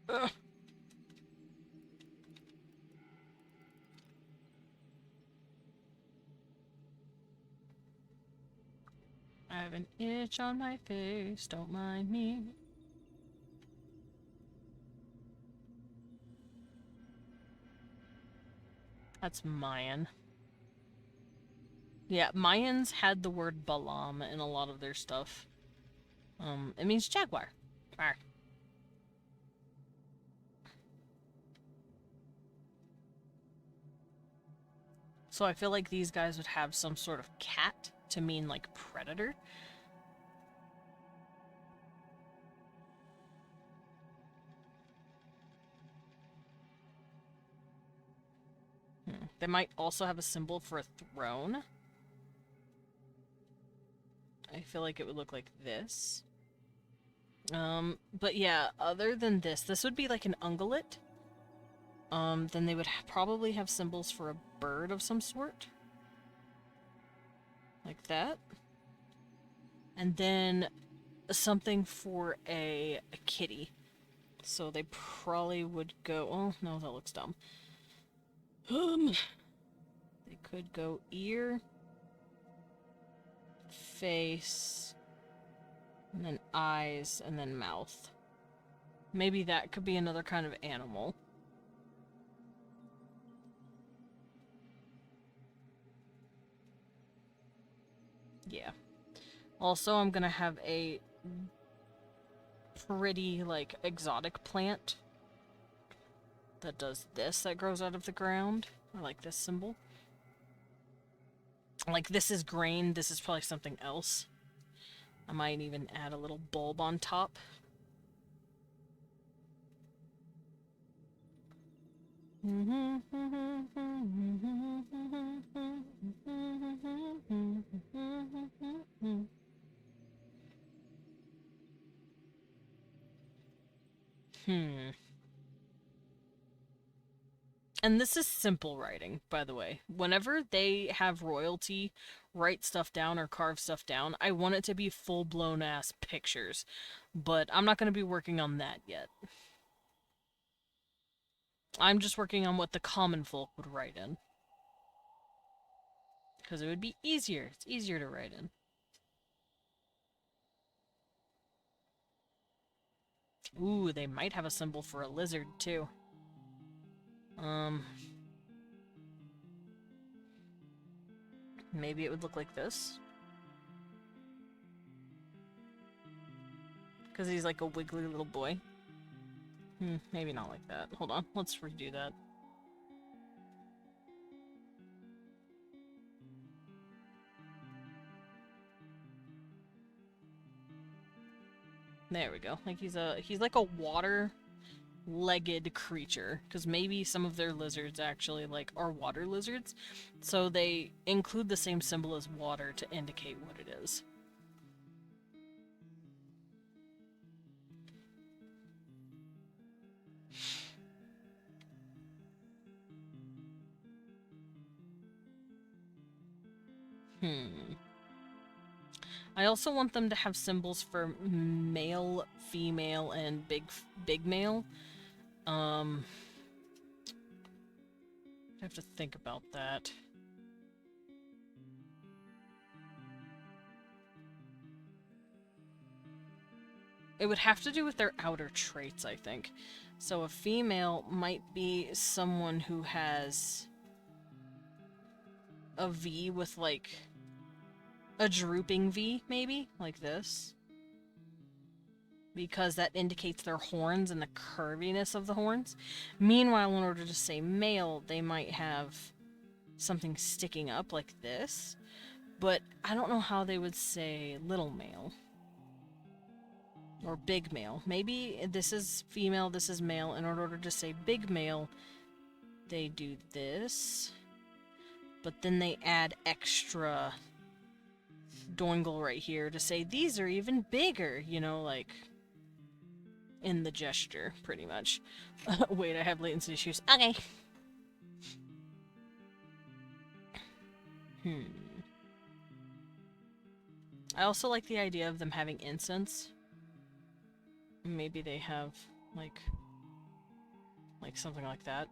Ugh. I have an itch on my face, don't mind me. That's Mayan. Yeah, Mayans had the word Balaam in a lot of their stuff. It means jaguar. Arr. So I feel like these guys would have some sort of cat to mean, like, predator. They might also have a symbol for a throne. I feel like it would look like this. But yeah, other than this would be like an ungulate. Then they would probably have symbols for a bird of some sort. Like that. And then something for a kitty. So they probably would go... Oh, no, that looks dumb. They could go ear, face, and then eyes, and then mouth. Maybe that could be another kind of animal. Yeah. Also, I'm gonna have a pretty, like, exotic plant that does this, that grows out of the ground. I like this symbol. Like, this is grain, this is probably something else. I might even add a little bulb on top. And this is simple writing, by the way. Whenever they have royalty write stuff down or carve stuff down, I want it to be full-blown ass pictures. But I'm not going to be working on that yet. I'm just working on what the common folk would write in. Because it would be easier. It's easier to write in. Ooh, they might have a symbol for a lizard, too. Maybe it would look like this. Because he's like a wiggly little boy. Maybe not like that. Hold on, let's redo that. There we go. Like he's like a water-legged creature, because maybe some of their lizards actually like are water lizards, so they include the same symbol as water to indicate what it is. I also want them to have symbols for male, female, and big male. I have to think about that. It would have to do with their outer traits, I think. So a female might be someone who has a V with, like, a drooping V, maybe? Like this. Because that indicates their horns and the curviness of the horns. Meanwhile, in order to say male, they might have something sticking up like this. But I don't know how they would say little male. Or big male. Maybe this is female, this is male. In order to say big male, they do this. But then they add extra doingle right here to say these are even bigger, you know, like in the gesture, pretty much. Wait, I have latency issues. Okay. I also like the idea of them having incense. Maybe they have, like something like that.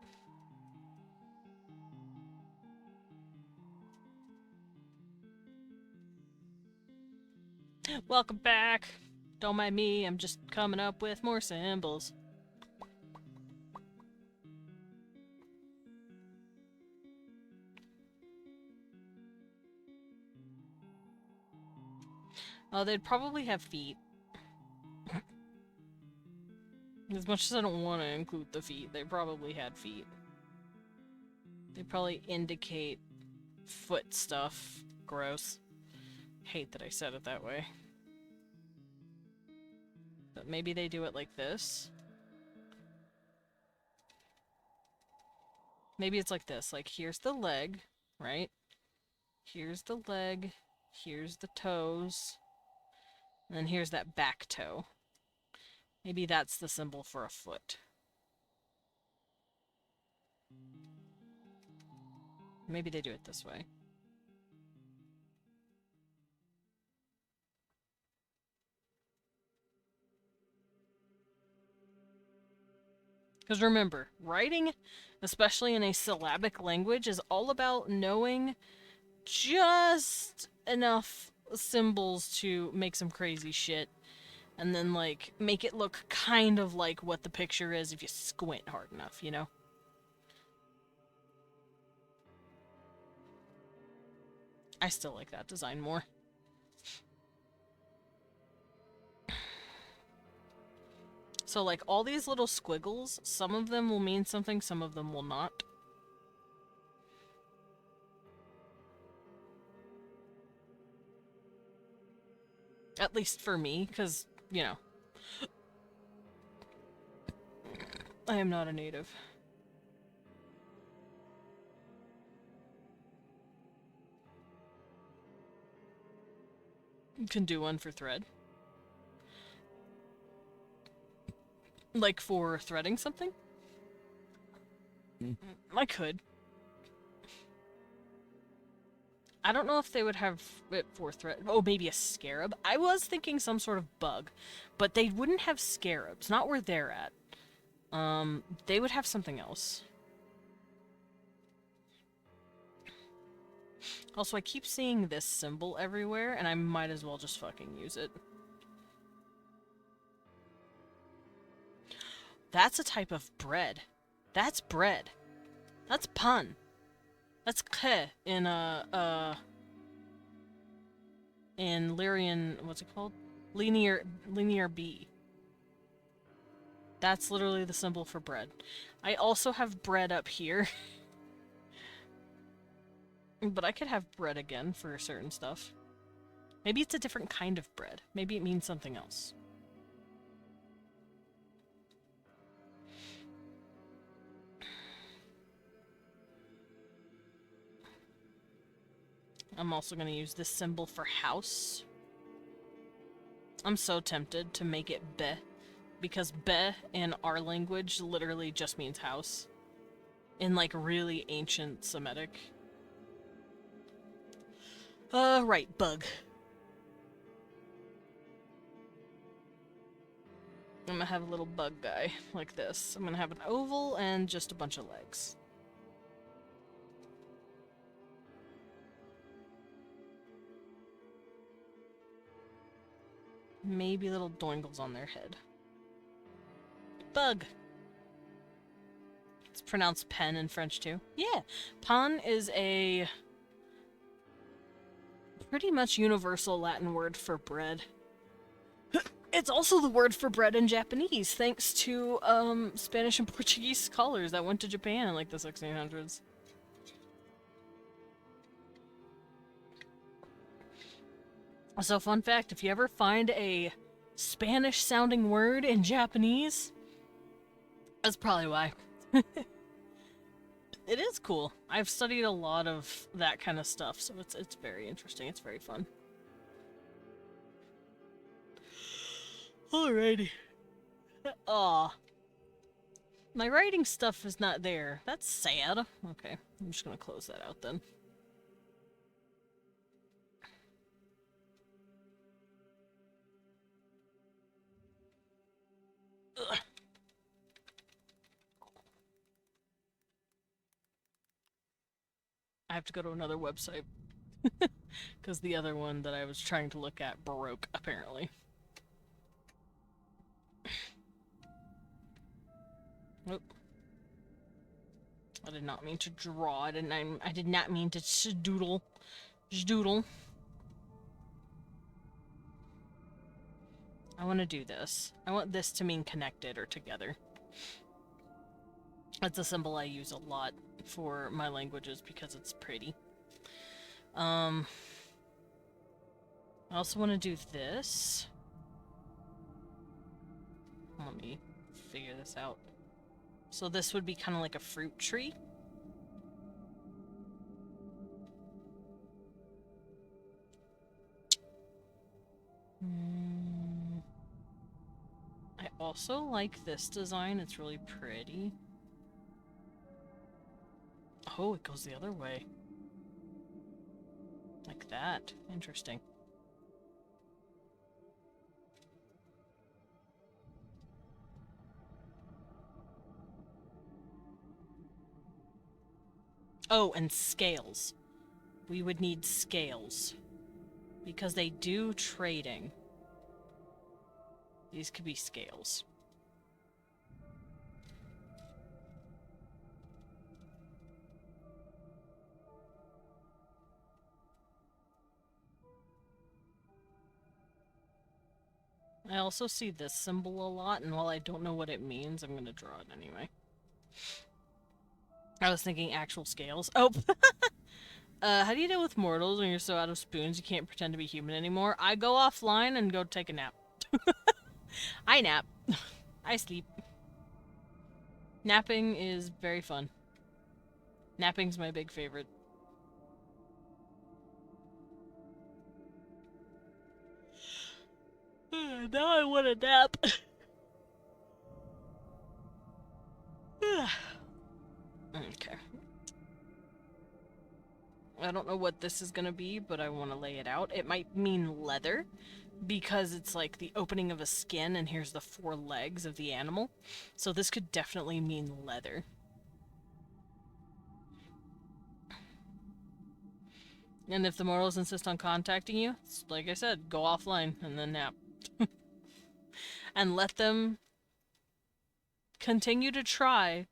Welcome back! Don't mind me, I'm just coming up with more symbols. Oh, they'd probably have feet. As much as I don't want to include the feet, they probably had feet. They probably indicate foot stuff. Gross. Hate that I said it that way. But maybe they do it like this. Maybe it's like this. Like, here's the leg, right? Here's the leg. Here's the toes. And then here's that back toe. Maybe that's the symbol for a foot. Maybe they do it this way. Because remember, writing, especially in a syllabic language, is all about knowing just enough symbols to make some crazy shit. And then, like, make it look kind of like what the picture is if you squint hard enough, you know? I still like that design more. So, like, all these little squiggles, some of them will mean something, some of them will not. At least for me, because, you know, I am not a native. You can do one for thread. Like for threading something? I could. I don't know if they would have it for thread. Oh, maybe a scarab. I was thinking some sort of bug, but they wouldn't have scarabs. Not where they're at. They would have something else. Also, I keep seeing this symbol everywhere, and I might as well just fucking use it. That's a type of bread. That's bread. That's pan. That's khe in Lyrian, what's it called? Linear B. That's literally the symbol for bread. I also have bread up here. But I could have bread again for certain stuff. Maybe it's a different kind of bread. Maybe it means something else. I'm also going to use this symbol for house. I'm so tempted to make it be, because be in our language literally just means house. In like really ancient Semitic. Right, bug. I'm gonna have a little bug guy like this. I'm gonna have an oval and just a bunch of legs. Maybe little doingles on their head. Bug! It's pronounced pen in French too. Yeah! Pan is a pretty much universal Latin word for bread. It's also the word for bread in Japanese, thanks to Spanish and Portuguese scholars that went to Japan in like the 1600s. So, fun fact, if you ever find a Spanish-sounding word in Japanese, that's probably why. It is cool. I've studied a lot of that kind of stuff, so it's very interesting. It's very fun. Alrighty. Aw. My writing stuff is not there. That's sad. Okay, I'm just gonna close that out then. Ugh. I have to go to another website. Because the other one that I was trying to look at broke, apparently. Oop. I did not mean to draw. I did not mean to doodle. Doodle. I want to do this. I want this to mean connected or together. That's a symbol I use a lot for my languages because it's pretty. I also want to do this. Let me figure this out. So this would be kind of like a fruit tree. also like this design. It's really pretty. Oh, it goes the other way. Like that. Interesting. Oh, and scales. We would need scales. Because they do trading. These could be scales. I also see this symbol a lot, and while I don't know what it means, I'm gonna draw it anyway. I was thinking actual scales. Oh! How do you deal with mortals when you're so out of spoons you can't pretend to be human anymore? I go offline and go take a nap. I nap. I sleep. Napping is very fun. Napping's my big favorite. Now I want a nap. Okay. I don't know what this is gonna be, but I want to lay it out. It might mean leather, because it's like the opening of a skin, and here's the 4 legs of the animal. So this could definitely mean leather. And if the mortals insist on contacting you, like I said, go offline and then nap. And let them continue to try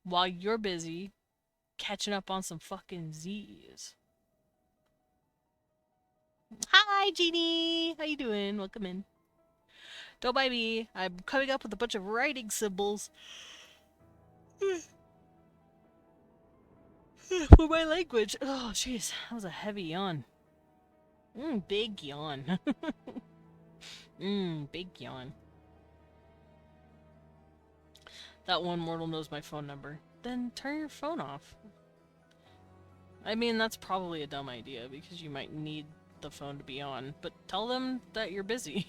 while you're busy catching up on some fucking Z's. Hi, Jeannie! How you doing? Welcome in. Don't mind me. I'm coming up with a bunch of writing symbols. For my language. Oh, jeez. That was a heavy yawn. Big yawn. Big yawn. That one mortal knows my phone number. Then turn your phone off. I mean, that's probably a dumb idea, because you might need the phone to be on, but tell them that you're busy.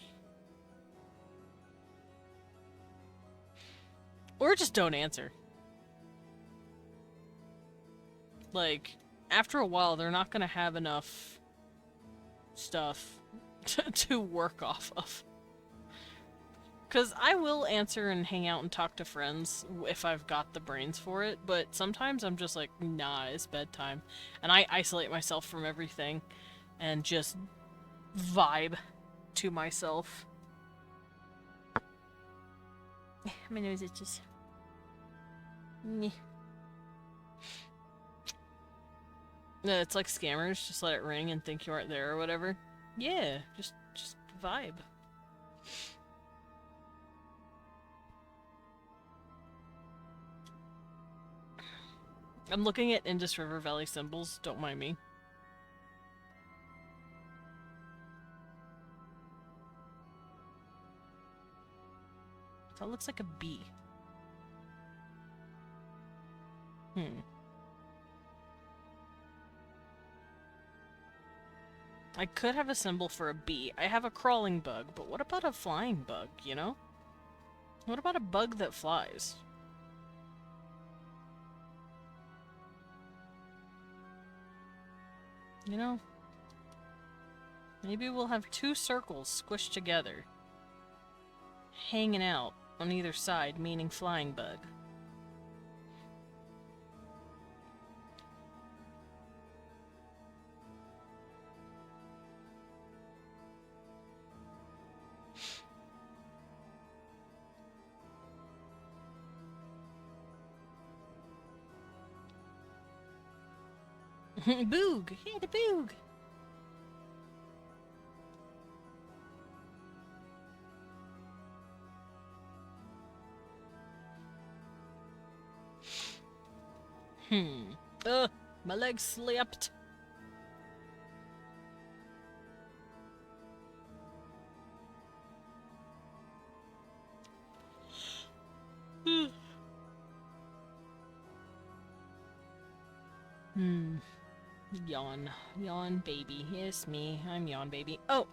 Or just don't answer. Like, after a while, they're not gonna have enough stuff to work off of. Because I will answer and hang out and talk to friends if I've got the brains for it, but sometimes I'm just like, nah, it's bedtime. And I isolate myself from everything and just vibe to myself. My nose itches. It's like scammers, just let it ring and think you aren't there or whatever. Yeah, just vibe. I'm looking at Indus River Valley symbols, don't mind me. That looks like a bee. I could have a symbol for a bee. I have a crawling bug, but what about a flying bug, you know? What about a bug that flies? You know? Maybe we'll have 2 circles squished together. Hanging out on either side, meaning flying bug. Boog! Yeah, the boog! My leg slipped. Yawn. Yawn baby. It's me. I'm yawn baby. Oh,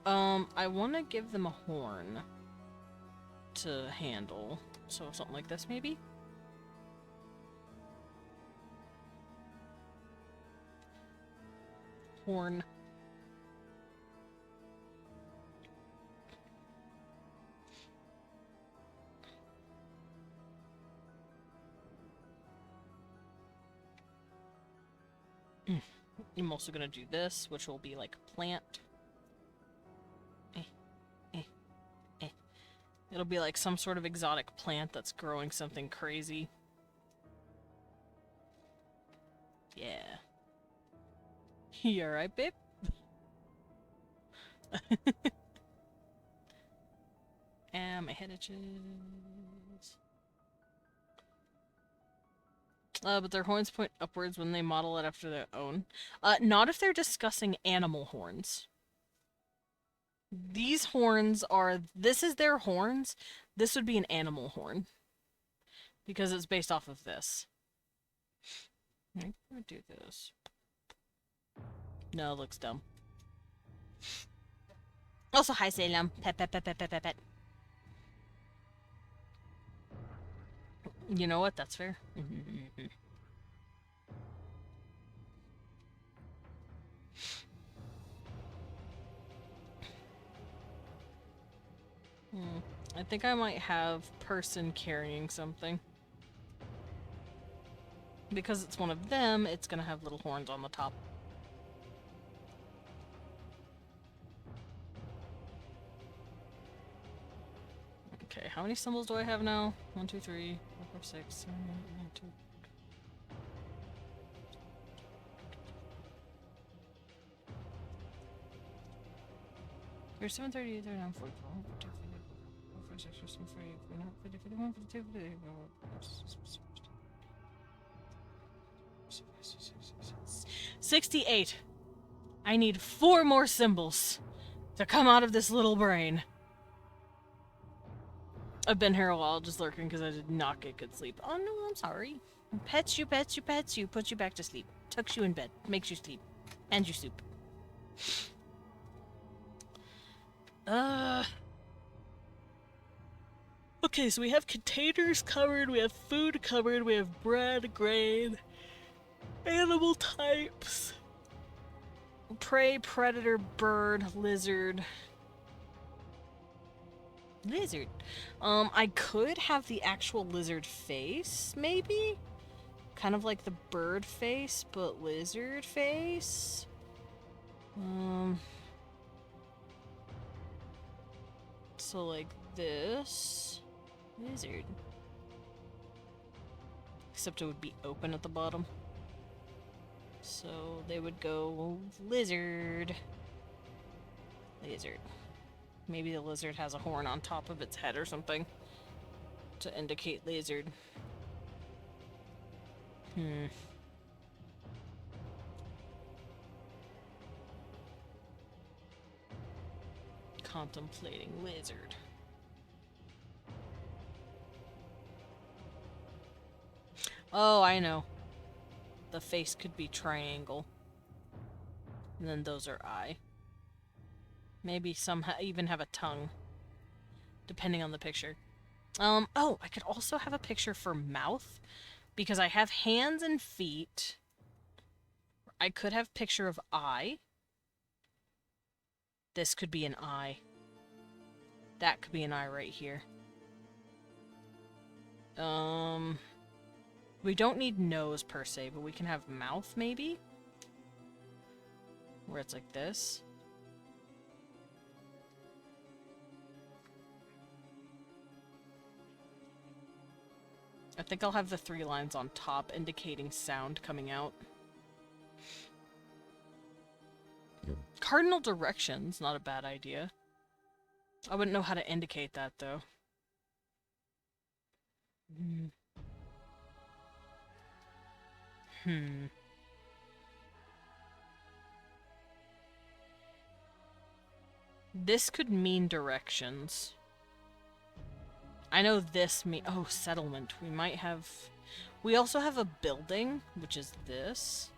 I want to give them a horn. to handle. So something like this, maybe? Horn. I'm also gonna do this, which will be like a plant. It'll be like some sort of exotic plant that's growing something crazy. Yeah. You alright, babe? And my head itches. But their horns point upwards when they model it after their own. Not if they're discussing animal horns. These horns are... This is their horns. This would be an animal horn. Because it's based off of this. I'm gonna do this. No, it looks dumb. Also, hi Salem. Pet, pet, pet, pet, pet, pet, pet. You know what? That's fair. I think I might have person carrying something. Because it's one of them, it's gonna have little horns on the top. Okay, how many symbols do I have now? 1, 2, 3, 4, 5, 6, 7, 8, 9, 2. There's 7, 38, 39, 40, 42, 46, 47, 48, 49, 50, 51, 52, 53, 68! I need 4 more symbols to come out of this little brain. I've been here a while just lurking because I did not get good sleep. Oh no, I'm sorry. Pets you, pets you, pets you, puts you back to sleep. Tucks you in bed, makes you sleep. And you soup. Okay, so we have containers covered, we have food covered, we have bread, grain, animal types. Prey, predator, bird, lizard. Lizard. I could have the actual lizard face, maybe? Kind of like the bird face, but lizard face? So like this. Lizard. Except it would be open at the bottom. So they would go lizard. Lizard. Maybe the lizard has a horn on top of its head or something to indicate lizard. Contemplating lizard. Oh, I know. The face could be triangle. And then those are eye. Maybe some even have a tongue. Depending on the picture. Oh, I could also have a picture for mouth. Because I have hands and feet. I could have picture of eye. This could be an eye. That could be an eye right here. We don't need nose per se, but we can have mouth maybe? Where it's like this. I think I'll have the 3 lines on top indicating sound coming out. Cardinal directions, not a bad idea. I wouldn't know how to indicate that though. This could mean directions. I know this oh, settlement. We might have... We also have a building, which is this.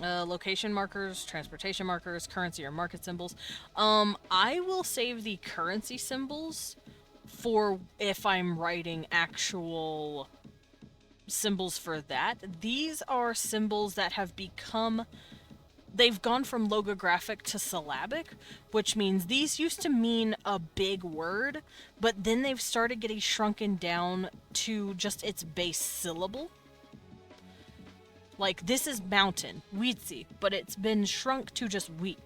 Location markers, transportation markers, currency or market symbols. I will save the currency symbols for if I'm writing actual symbols for that. These are symbols that have become... They've gone from logographic to syllabic, which means these used to mean a big word, but then they've started getting shrunken down to just its base syllable. Like, this is mountain, Weetzie, but it's been shrunk to just wheat.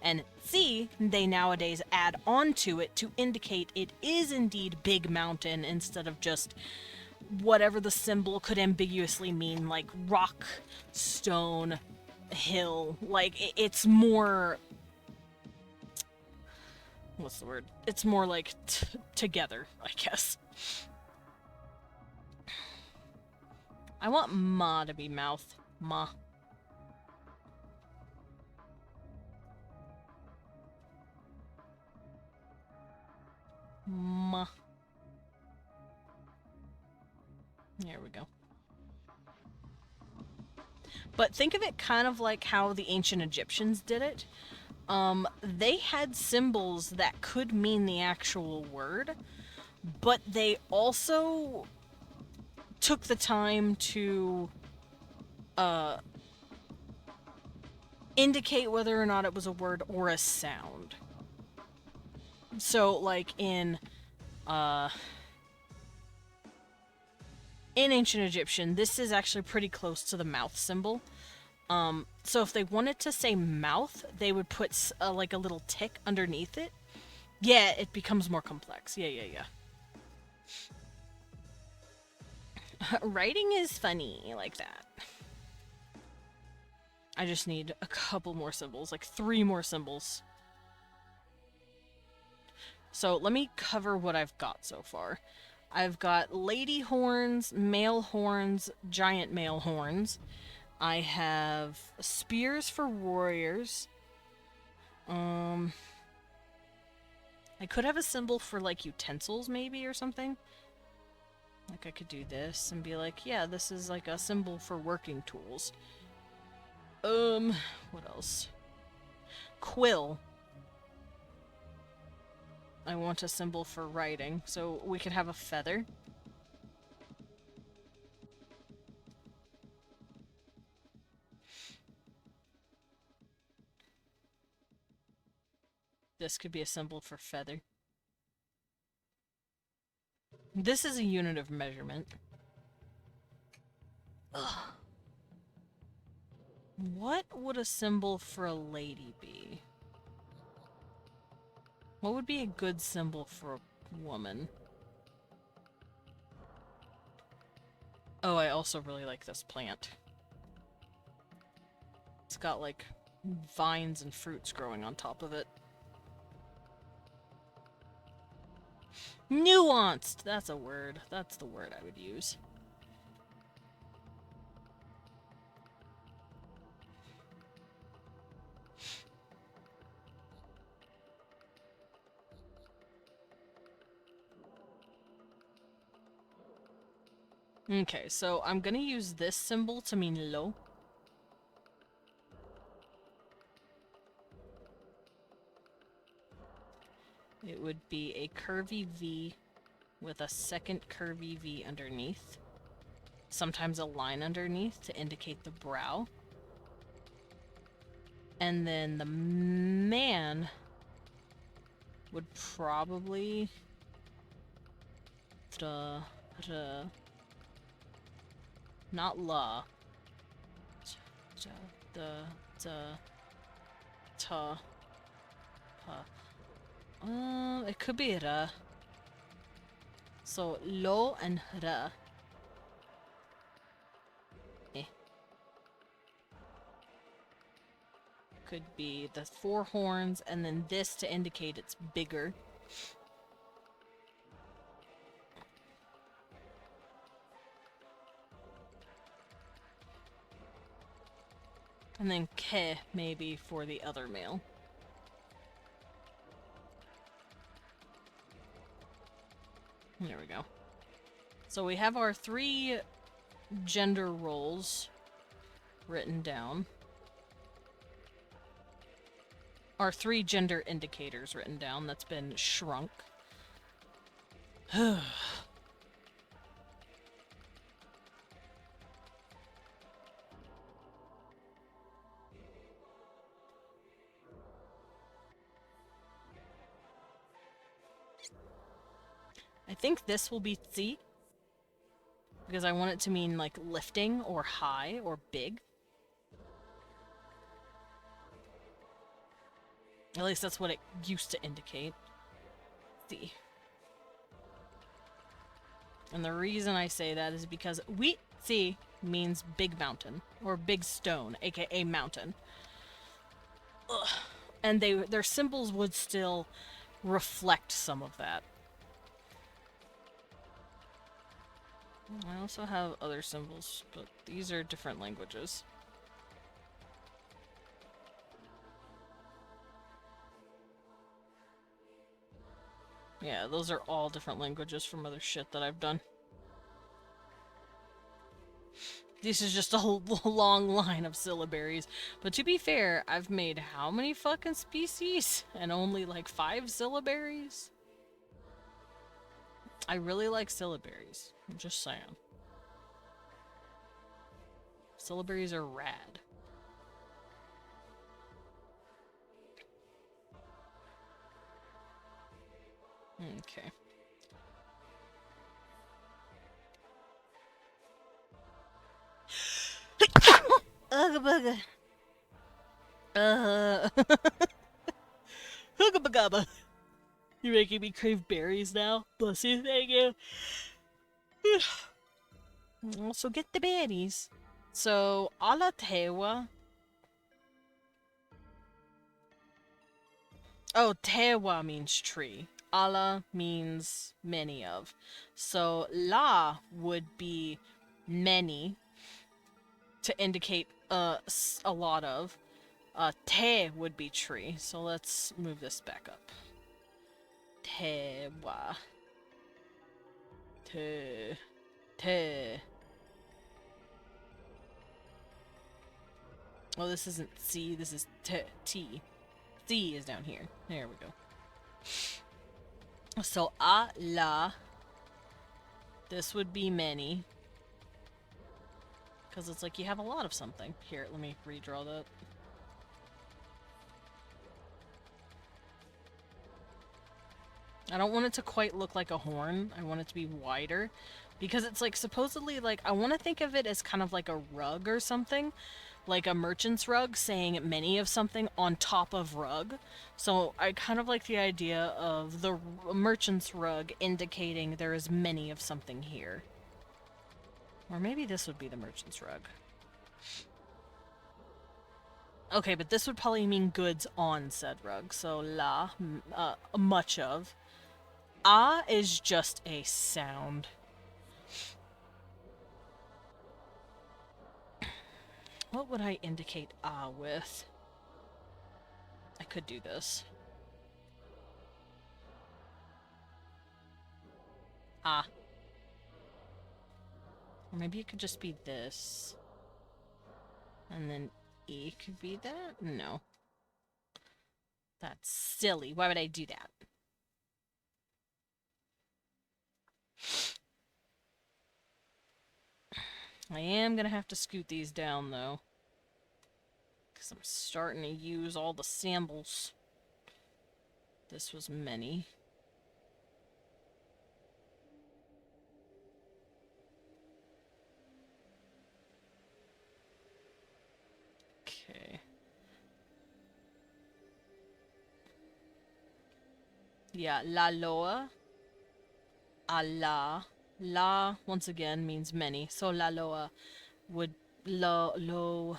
And C, they nowadays add on to it to indicate it is indeed big mountain instead of just whatever the symbol could ambiguously mean, like rock, stone, hill. Like, it's more... What's the word? It's more like together, I guess. I want ma to be mouth. Ma. Ma. There we go. But think of it kind of like how the ancient Egyptians did it. They had symbols that could mean the actual word, but they also took the time to indicate whether or not it was a word or a sound. So, like in ancient Egyptian, this is actually pretty close to the mouth symbol. So if they wanted to say mouth, they would put like a little tick underneath it. Yeah, it becomes more complex. Yeah. Writing is funny like that. I just need a couple more symbols, like 3 more symbols. So let me cover what I've got so far. I've got lady horns, male horns, giant male horns. I have spears for warriors. I could have a symbol for like utensils maybe or something. Like I could do this and be like, yeah, this is like a symbol for working tools. What else? Quill. I want a symbol for writing, so we could have a feather. This could be a symbol for feather. This is a unit of measurement. Ugh. What would a symbol for a lady be? What would be a good symbol for a woman? Oh, I also really like this plant. It's got like vines and fruits growing on top of it. Nuanced! That's a word. That's the word I would use. Okay, so I'm gonna use this symbol to mean low. It would be a curvy V with a second curvy V underneath. Sometimes a line underneath to indicate the brow. And then the man would probably... Not la. It could be ra. So lo and ra. Could be the 4 horns and then this to indicate it's bigger. And then ke maybe for the other male. There we go. So we have our 3 gender roles. written down. Or 3 gender indicators written down that's been shrunk. I think this will be tsi, because I want it to mean like lifting or high or big. At least that's what it used to indicate. Tsi. And the reason I say that is because tsi means big mountain or big stone, aka mountain. Ugh. And their symbols would still reflect some of that. I also have other symbols, but these are different languages. Yeah, those are all different languages from other shit that I've done. This is just a whole long line of syllabaries. But to be fair, I've made how many fucking species? And only like 5 syllabaries? I really like syllabaries. I'm just saying. Syllabaries are rad. Okay. Ugga bugga. Hugga bagabba. You're making me crave berries now. Bless you, thank you. Also get the berries. So, ala tewa. Oh, tewa means tree. Ala means many of. So, la would be many to indicate a lot of. Te would be tree. So let's move this back up. Tewa. Te. Oh, this isn't C, this is T. C is down here. There we go. So, la. This would be many. Because it's like you have a lot of something. Here, let me redraw that. I don't want it to quite look like a horn. I want it to be wider. Because it's like supposedly like I want to think of it as kind of like a rug or something. Like a merchant's rug saying many of something on top of rug. So I kind of like the idea of the merchant's rug indicating there is many of something here. Or maybe this would be the merchant's rug. Okay, but this would probably mean goods on said rug. So la, much of. Ah is just a sound. What would I indicate ah with? I could do this. Ah. Or maybe it could just be this. And then E could be that? No. That's silly. Why would I do that? I am gonna have to scoot these down, though. Because I'm starting to use all the samples. This was many. Okay. Yeah, la loa. Allah. La, once again, means many. So la loa would... Lo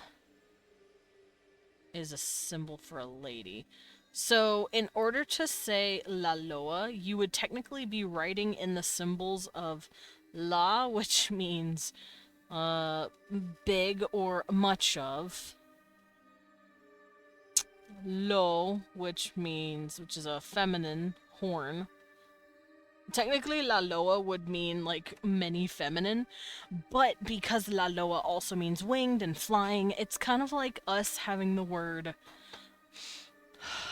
is a symbol for a lady. So in order to say la loa, you would technically be writing in the symbols of la, which means big or much of. Lo, which is a feminine horn. Technically, La Loa would mean, like, many feminine, but because La Loa also means winged and flying, it's kind of like us having the word...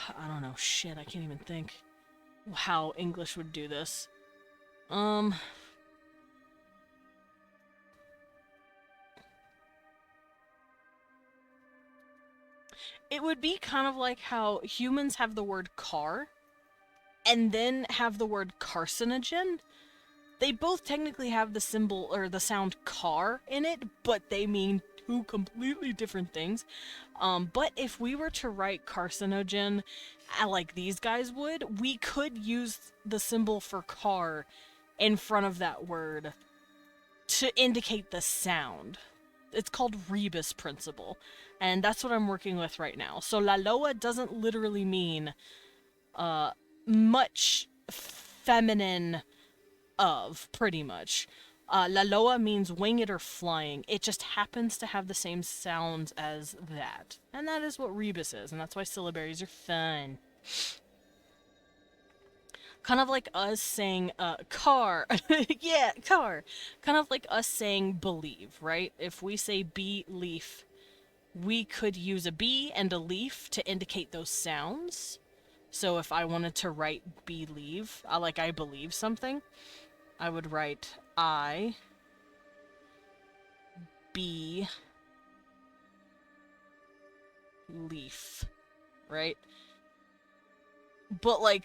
I don't know, shit, I can't even think how English would do this. It would be kind of like how humans have the word car, and then have the word carcinogen. They both technically have the symbol or the sound car in it, but they mean two completely different things. But if we were to write carcinogen like these guys would, we could use the symbol for car in front of that word to indicate the sound. It's called Rebus principle, and that's what I'm working with right now. So La Loa doesn't literally mean much feminine of, pretty much. La Loa means winged or flying. It just happens to have the same sounds as that. And that is what Rebus is, and that's why syllabaries are fun. Kind of like us saying, car. Yeah, car. Kind of like us saying believe, right? If we say be leaf, we could use a bee and a leaf to indicate those sounds. So if I wanted to write believe, like I believe something, I would write I be leaf, right? But like,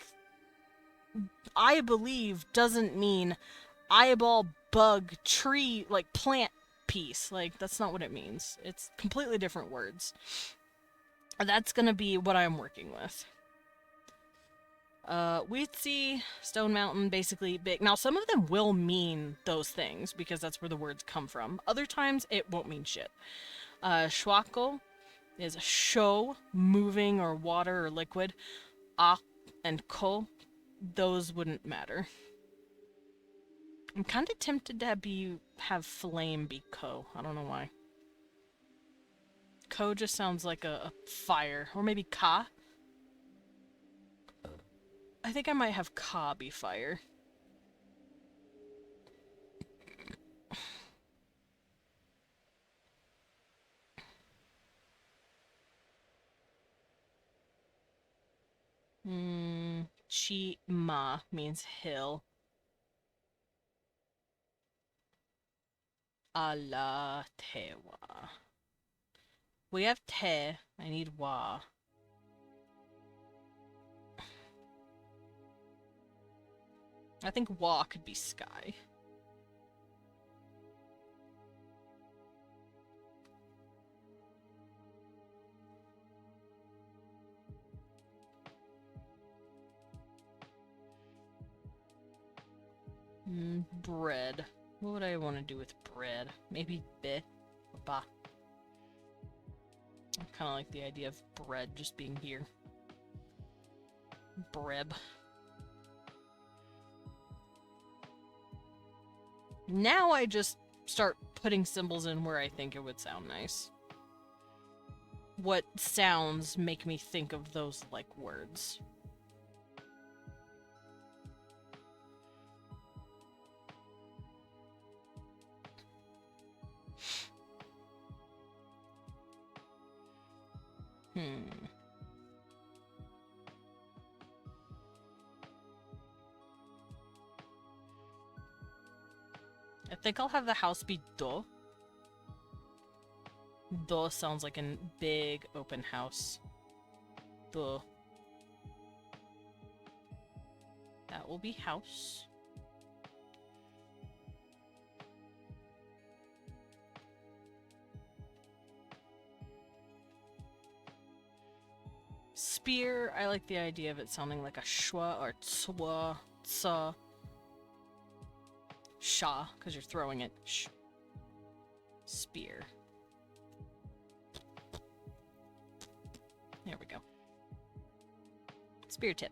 I believe doesn't mean eyeball bug tree, like plant piece. Like, that's not what it means. It's completely different words. And that's gonna be what I'm working with. Weedsea, Stone Mountain, basically big. Now, some of them will mean those things because that's where the words come from. Other times, it won't mean shit. Schwako is show, moving, or water or liquid. Ah and ko, those wouldn't matter. I'm kind of tempted to have flame be ko. I don't know why. Ko just sounds like a fire. Or maybe ka. I think I might have ka be fire. Chi ma means hill. Ala tewa. We have te. I need wa. I think wa could be sky. Bread. What would I want to do with bread? Maybe be or ba. I kind of like the idea of bread just being here. Breb. Now I just start putting symbols in where I think it would sound nice. What sounds make me think of those, like, words? I think I'll have the house be do. Do sounds like a big open house. Do. That will be house. Spear, I like the idea of it sounding like a schwa or tswa, tsa. Sha, because you're throwing it. Shh. Spear. There we go. Spear tip.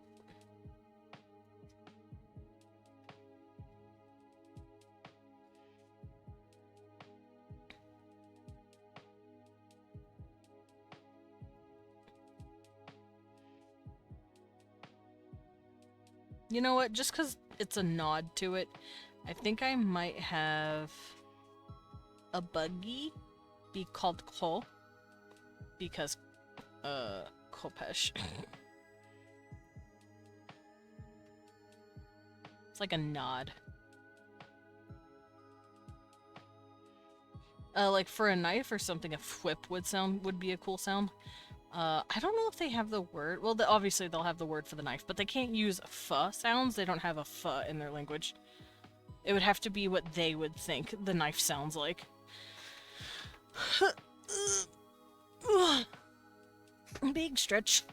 You know what? Just because it's a nod to it. I think I might have a buggy be called Ko, because, Kopesh. It's like a nod. Like for a knife or something, a whip would be a cool sound. I don't know if they have the word. Well, obviously they'll have the word for the knife, but they can't use "f" sounds. They don't have a "f" in their language. It would have to be what they would think the knife sounds like. Big stretch.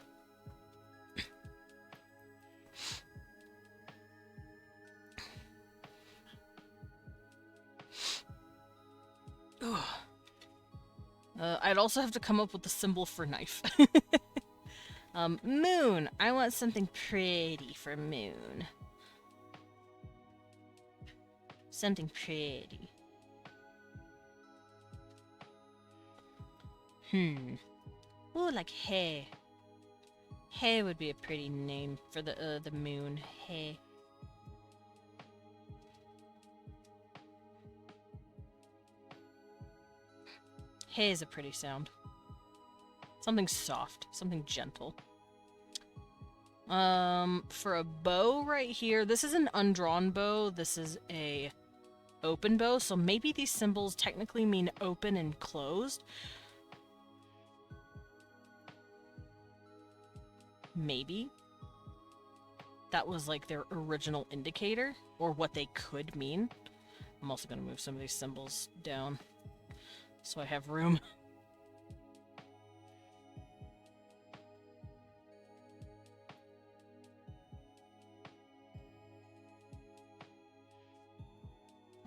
I'd also have to come up with the symbol for knife. Moon. I want something pretty for moon. Something pretty. Ooh, like hay. Hay would be a pretty name for the moon. Hay. Hay is a pretty sound. Something soft, something gentle. For a bow right here, this is an undrawn bow. This is a open bow, so maybe these symbols technically mean open and closed. Maybe. That was like their original indicator, or what they could mean. I'm also gonna move some of these symbols down, so I have room.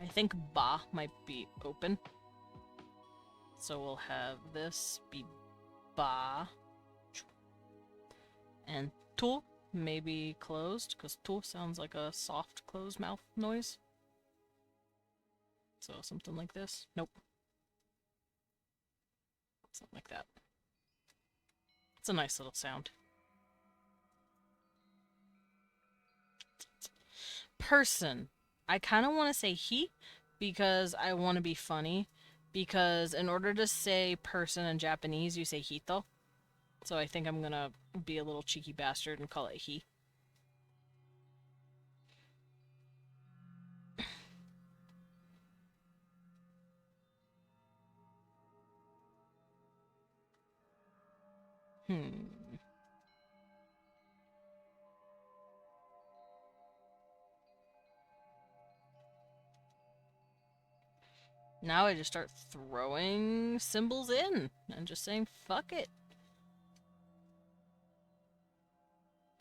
I think ba might be open. So we'll have this be ba. And tu maybe closed, because tu sounds like a soft closed mouth noise. So something like this. Nope. Something like that. It's a nice little sound. Person. I kind of want to say he, because I want to be funny. Because in order to say person in Japanese, you say hito. So I think I'm gonna be a little cheeky bastard and call it he. Now I just start throwing symbols in and just saying fuck it.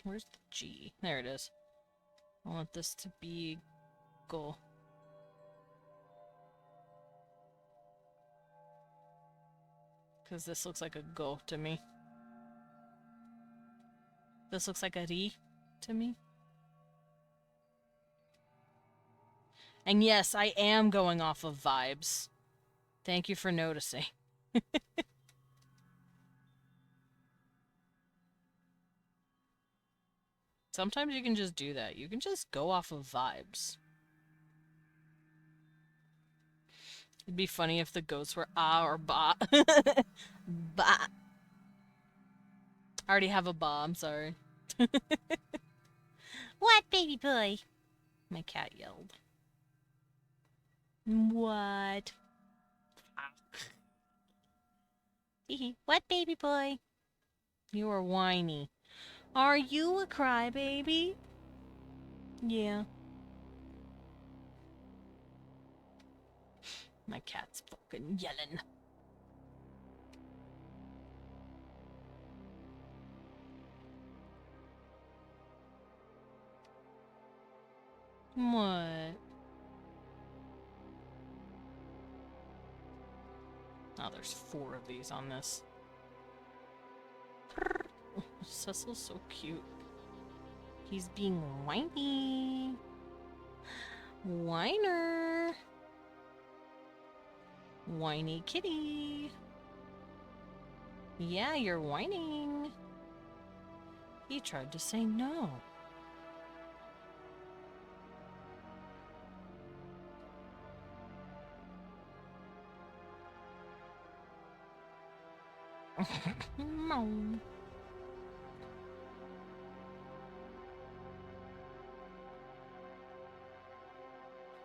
Where's the G? There it is. I want this to be go. Because this looks like a go to me. This looks like a ri to me. And yes, I am going off of vibes. Thank you for noticing. Sometimes you can just do that. You can just go off of vibes. It'd be funny if the goats were ah or ba. Ba. I already have a ba, I'm sorry. What, baby boy? My cat yelled. What? What, baby boy? You are whiny. Are you a crybaby? Yeah. My cat's fucking yelling. What? Oh, there's 4 of these on this. Cecil's so cute. He's being whiny. Whiner. Whiny kitty. Yeah, you're whining. He tried to say no.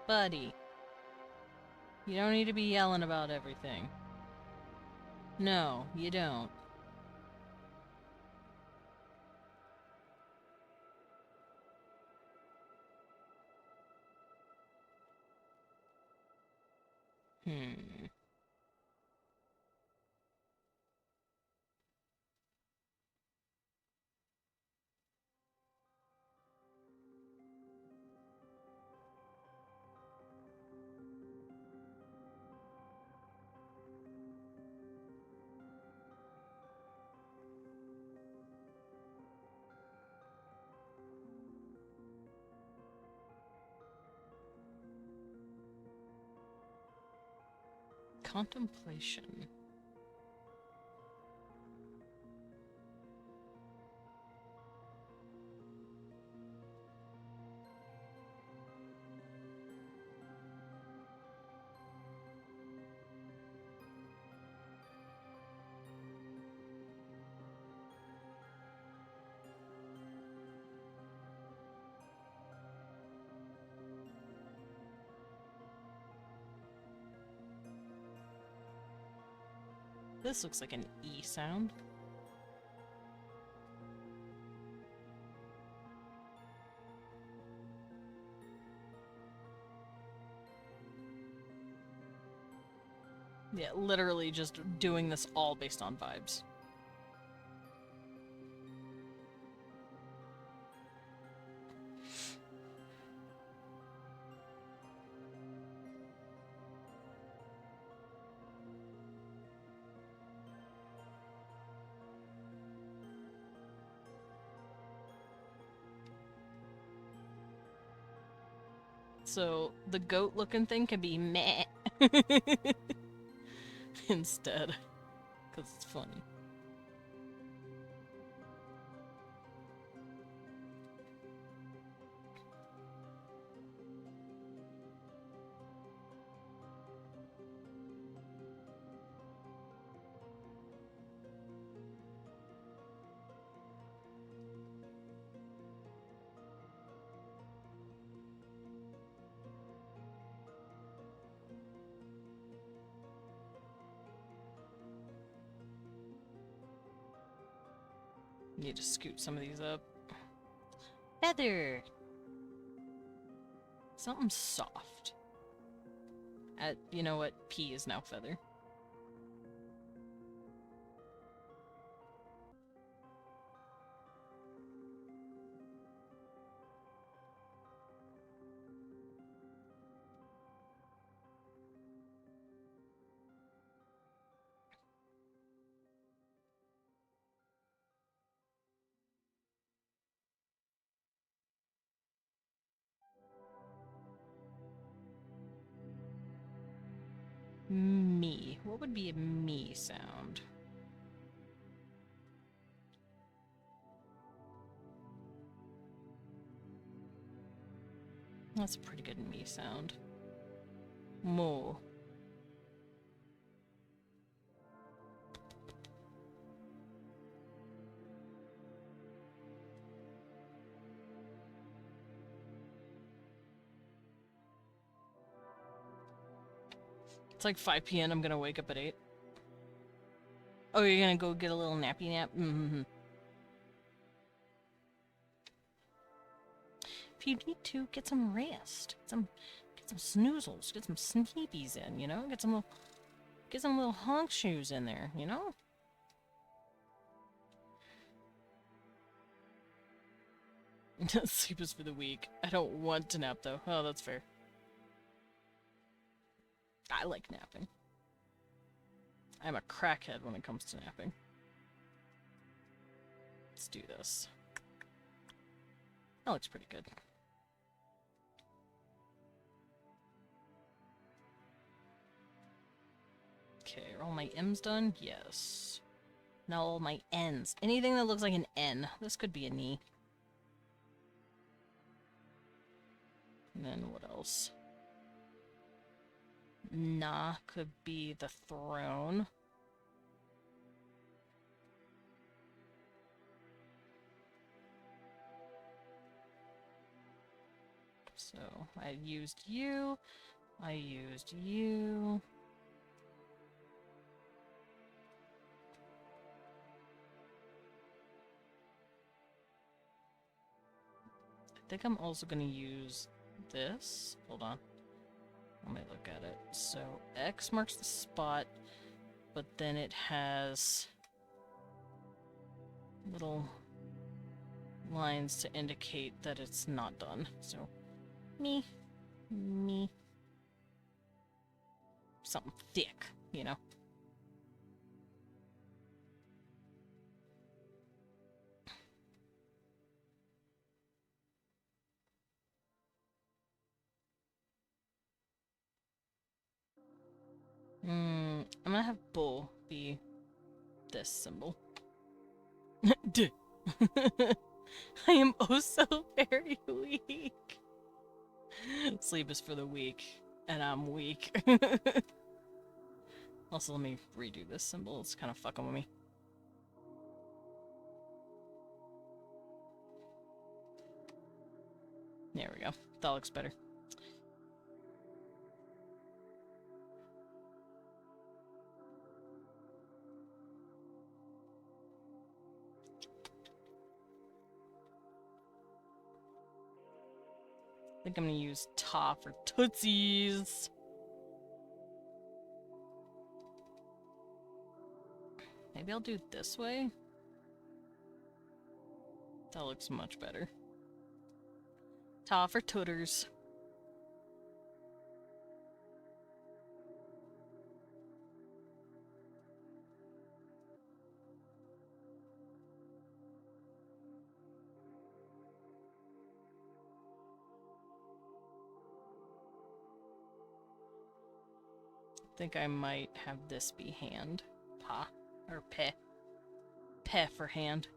Buddy, you don't need to be yelling about everything. No, you don't. Hmm. Contemplation. This looks like an E sound. Yeah, literally just doing this all based on vibes. So the goat looking thing can be meh instead, because it's funny. Need to scoot some of these up. Feather! Something soft. You know what? P is now feather. Me. What would be a me sound? That's a pretty good me sound. Moo. It's like 5 p.m. I'm gonna wake up at 8. Oh, you're gonna go get a little nappy nap? Mm-hmm. If you need to, get some rest. Get some snoozles. Get some sneepies in, you know? Get some little honk shoes in there, you know? Sleep is for the weak. I don't want to nap, though. Oh, that's fair. I like napping. I'm a crackhead when it comes to napping. Let's do this. That looks pretty good. Okay, are all my M's done? Yes. Now all my N's. Anything that looks like an N. This could be a knee. And then what else? Nah could be the throne. So I used you. I used you. I think I'm also going to use this. Hold on. Let me look at it. So X marks the spot, but then it has little lines to indicate that it's not done. So me, me, something thick, you know. I'm gonna have bull be this symbol. Duh. I am oh so very weak. Sleep is for the weak, and I'm weak. Also, let me redo this symbol. It's kind of fucking with me. There we go. That looks better. I think I'm gonna use Ta for Tootsies. Maybe I'll do it this way. That looks much better. Ta for Tooters. I think I might have this be hand. Pa. Or pe. Pe for hand.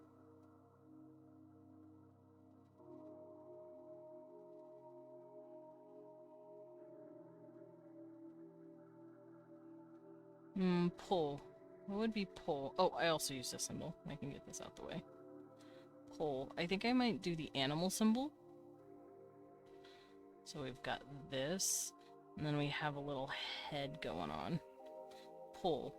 Pull. What would be pull? Oh, I also use this symbol. I can get this out the way. Pull. I think I might do the animal symbol. So we've got this, and then we have a little head going on. Pull.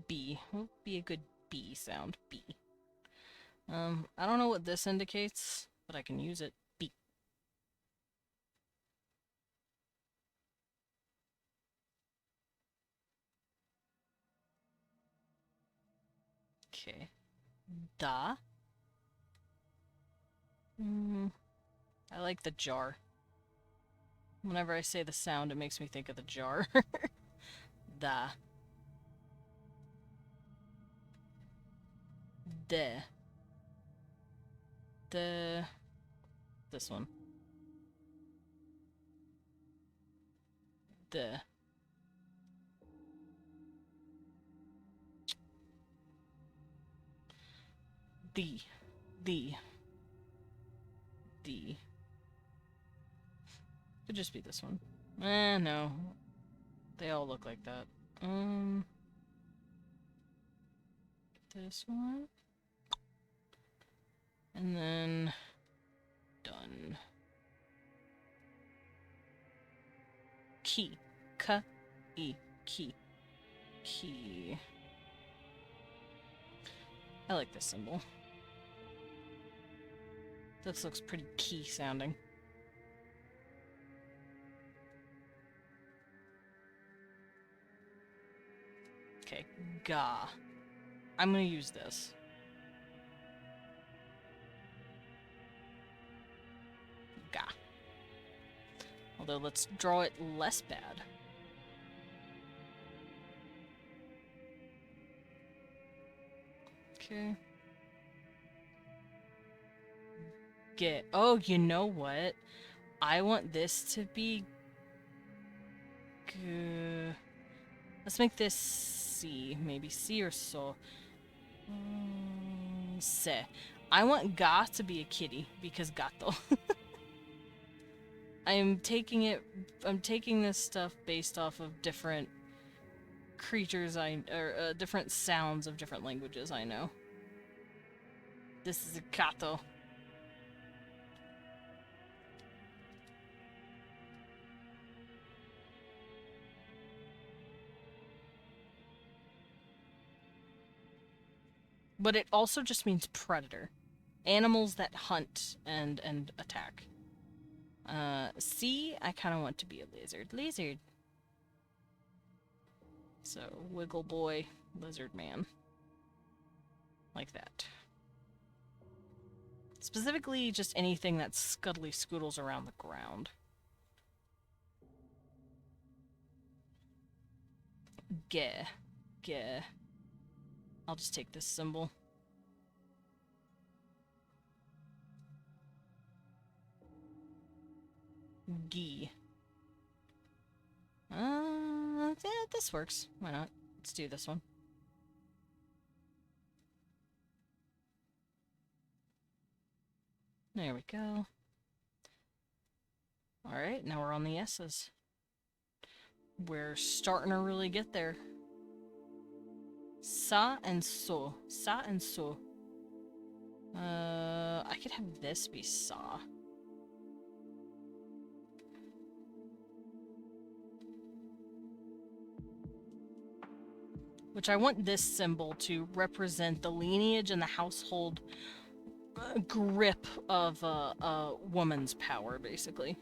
B. What would be a good B sound? B. I don't know what this indicates, but I can use it. B. Okay. Da. I like the jar. Whenever I say the sound, it makes me think of the jar. Da. De. The. This one. The. The. The. The. Could just be this one. No. They all look like that. This one. And then done. Key. K-E. Key. Key. I like this symbol. This looks pretty key sounding. Okay, ga. I'm gonna use this. Ga. Although let's draw it less bad. Okay. Get. Oh, you know what? I want this to be. Let's make this C. Maybe C or so. Se. I want ga to be a kitty because gato. I'm taking this stuff based off of different creatures different sounds of different languages I know. This is a gato. But it also just means predator. Animals that hunt and attack. C, I kind of want to be a lizard. Lizard. So, wiggle boy, lizard man. Like that. Specifically, just anything that scuttly scoodles around the ground. Geh. Geh. I'll just take this symbol. Gee. Yeah, this works. Why not? Let's do this one. There we go. Alright, now we're on the S's. We're starting to really get there. Sa and so. Sa and so. I could have this be sa. Which I want this symbol to represent the lineage and the household grip of a woman's power, basically.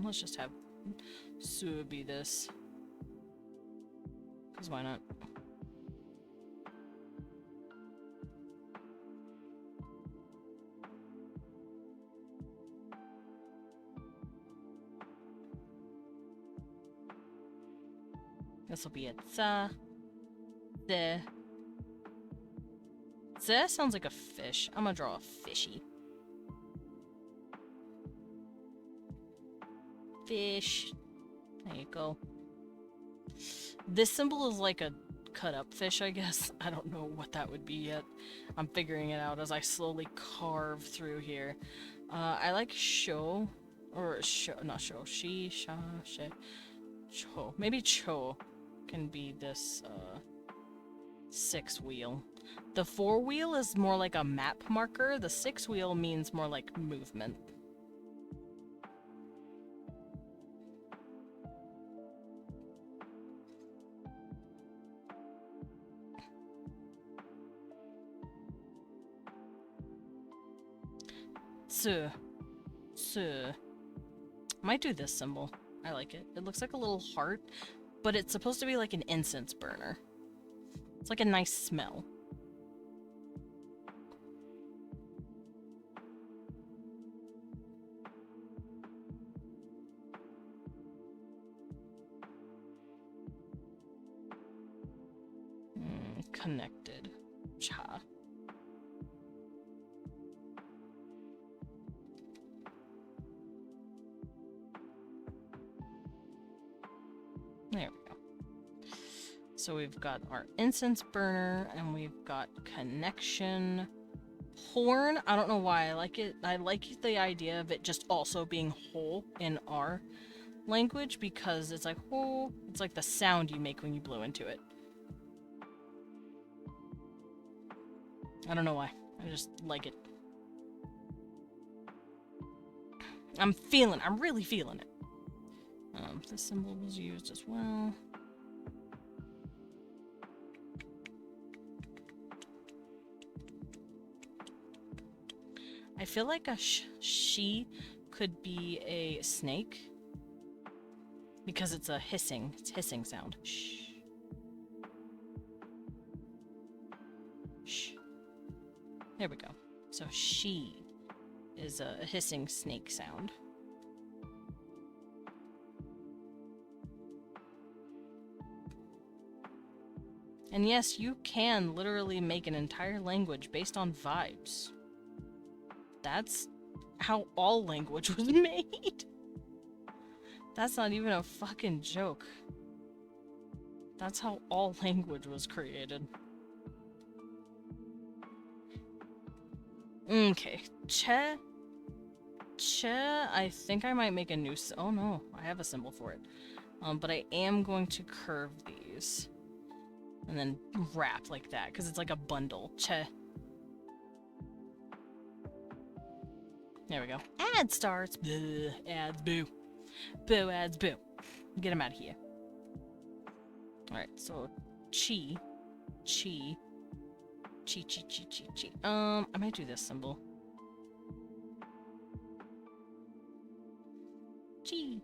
Let's just have Su be this. Because why not? This will be a tsa. The. That sounds like a fish. I'm gonna draw a fishy. Fish. There you go. This symbol is like a cut up fish, I guess. I don't know what that would be yet. I'm figuring it out as I slowly carve through here. I like sho. Or sho. Not sho. She, sha, she. Cho. Maybe cho can be this, 6-wheel. The 4-wheel is more like a map marker. The 6-wheel means more like movement. So, might do this symbol. I like it. It looks like a little heart, but it's supposed to be like an incense burner. It's like a nice smell. Connected. Cha. There we go. So we've got our incense burner, and we've got connection. Horn, I don't know why I like it. I like the idea of it just also being whole in our language, because it's like, oh, it's like the sound you make when you blow into it. I don't know why. I just like it. I'm really feeling it. This symbol was used as well. I feel like a she could be a snake because it's a hissing sound. Shh. Shh. There we go. So she is a hissing snake sound. And yes, you can literally make an entire language based on vibes. That's how all language was made. That's not even a fucking joke. That's how all language was created. Okay, che, I think I might make a new oh no, I have a symbol for it. But I am going to curve these. And then wrap like that, because it's like a bundle. Che. There we go. Ad starts. Blah, ads, boo. Boo, ads, boo. Get him out of here. Alright, so chi. Chi. Chi, chi, chi, chi, chi. I might do this symbol. Chi.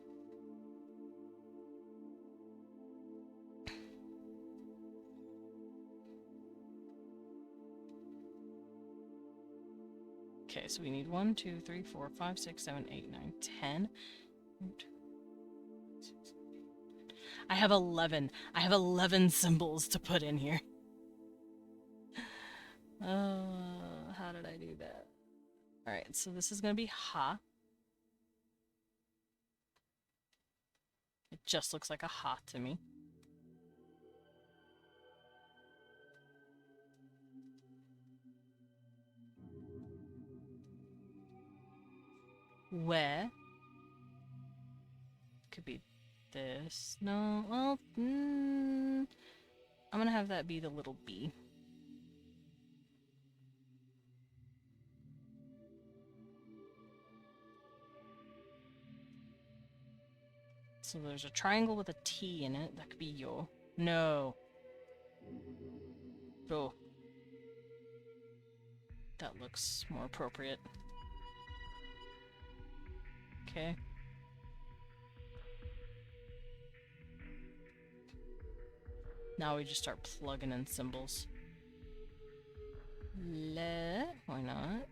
Okay, so we need 1, 2, 3, 4, 5, 6, 7, 8, 9, 10. I have 11. I have 11 symbols to put in here. How did I do that? Alright, so this is gonna be ha. It just looks like a ha to me. Where could be this. No, well, I'm gonna have that be the little b. So there's a triangle with a T in it. That could be yo. No. Oh. That looks more appropriate. Okay. Now we just start plugging in symbols. Le, why not?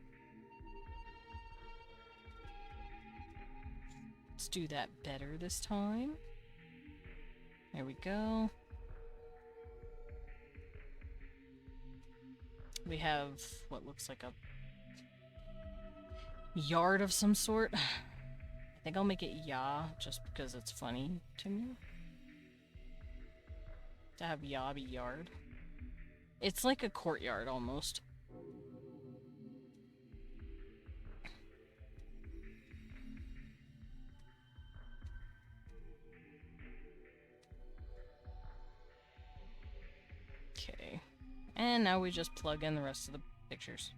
Let's do that better this time. There we go. We have what looks like a yard of some sort. I think I'll make it ya, just because it's funny to me. To have ya be yard. It's like a courtyard, almost. Okay. And now we just plug in the rest of the pictures.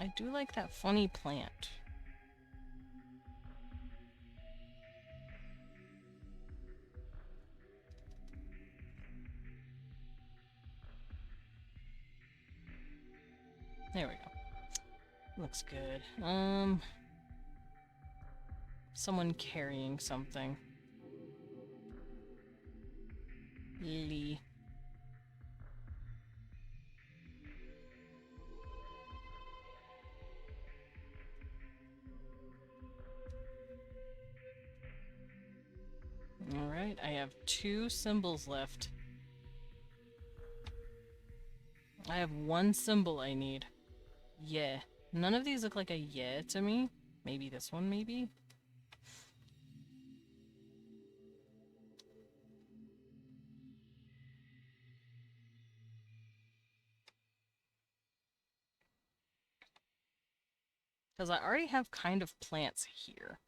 I do like that funny plant. There we go. Looks good. Someone carrying something. Lee. Alright, I have 2 symbols left. I have 1 symbol I need. Yeah. None of these look like a yeah to me. Maybe this one, maybe? Because I already have kind of plants here.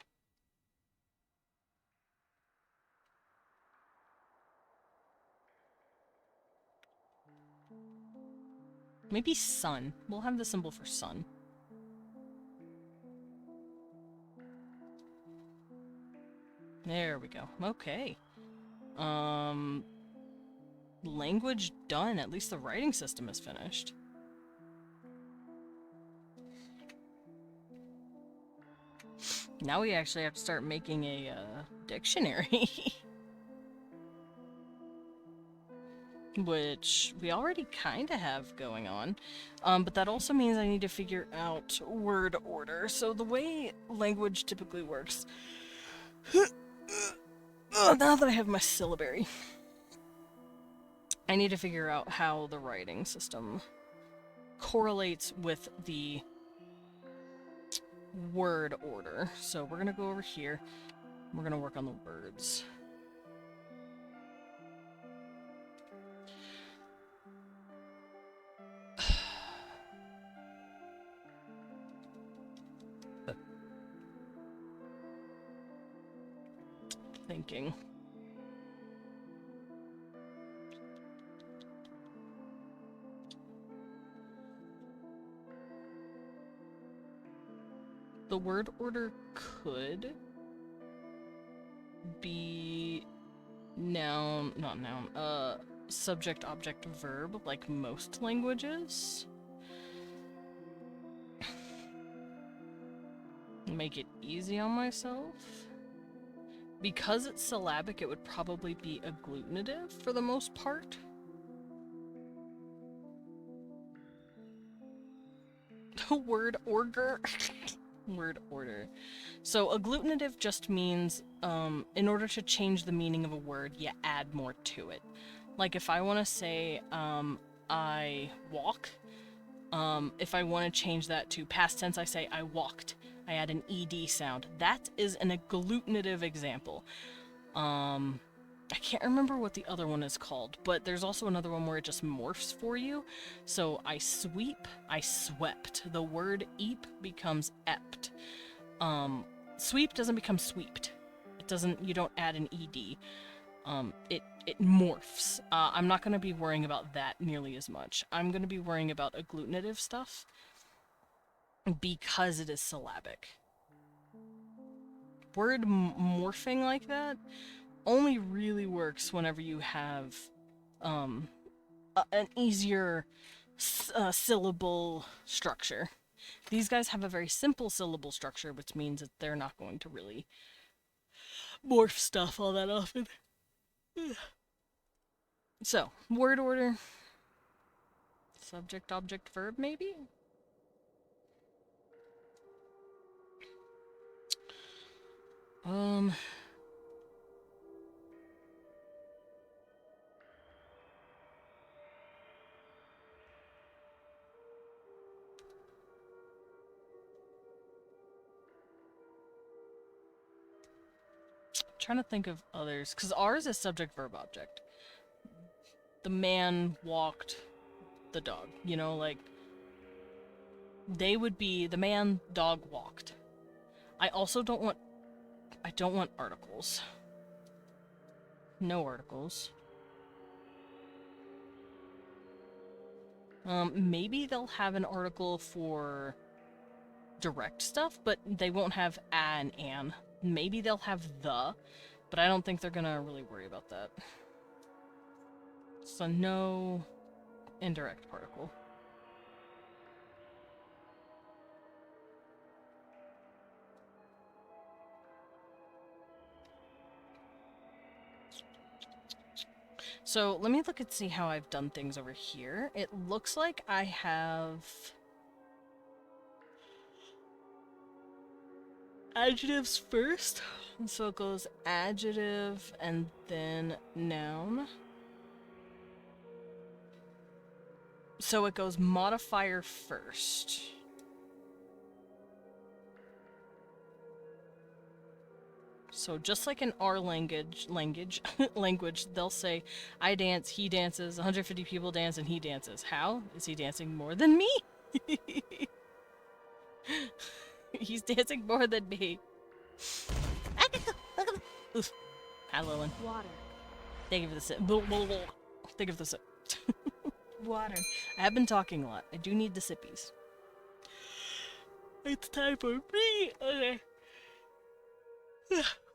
Maybe sun. We'll have the symbol for sun. There we go. Okay. Language done. At least the writing system is finished. Now we actually have to start making a dictionary. which we already kind of have going on. But that also means I need to figure out word order. So the way language typically works, now that I have my syllabary, I need to figure out how the writing system correlates with the word order. So we're gonna go over here. We're gonna work on the words. Thinking. The word order could be noun, not noun, subject, object, verb, like most languages. Make it easy on myself. Because it's syllabic, it would probably be agglutinative for the most part. Word order. Word order. So agglutinative just means, in order to change the meaning of a word, you add more to it. Like if I want to say, I walk, if I want to change that to past tense, I say I walked. I add an ed sound. That is an agglutinative example. I can't remember what the other one is called, but there's also another one where it just morphs for you. So I sweep, I swept. The word eep becomes ept. Sweep doesn't become sweeped. It doesn't, you don't add an ed. It morphs. I'm not going to be worrying about that nearly as much. I'm going to be worrying about agglutinative stuff because it is syllabic. Word morphing like that only really works whenever you have an easier syllable structure. These guys have a very simple syllable structure, which means that they're not going to really morph stuff all that often. So, word order. Subject, object, verb, maybe? Trying to think of others, because ours is subject, verb, object. The man walked the dog, you know, like, they would be the man, dog walked. I also don't want articles. No articles. Maybe they'll have an article for direct stuff, but they won't have an. Maybe they'll have the, but I don't think they're gonna really worry about that. So no indirect particle. So let me look and see how I've done things over here. It looks like I have adjectives first. So it goes adjective and then noun. So it goes modifier first. So just like in our language, they'll say, I dance, he dances, 150 people dance, and he dances. How? Is he dancing more than me? He's dancing more than me. Oof. Hi, Lillian. Water. Thank you for the sip. Thank you for the sip. Water. I have been talking a lot. I do need the sippies. It's time for me. Okay.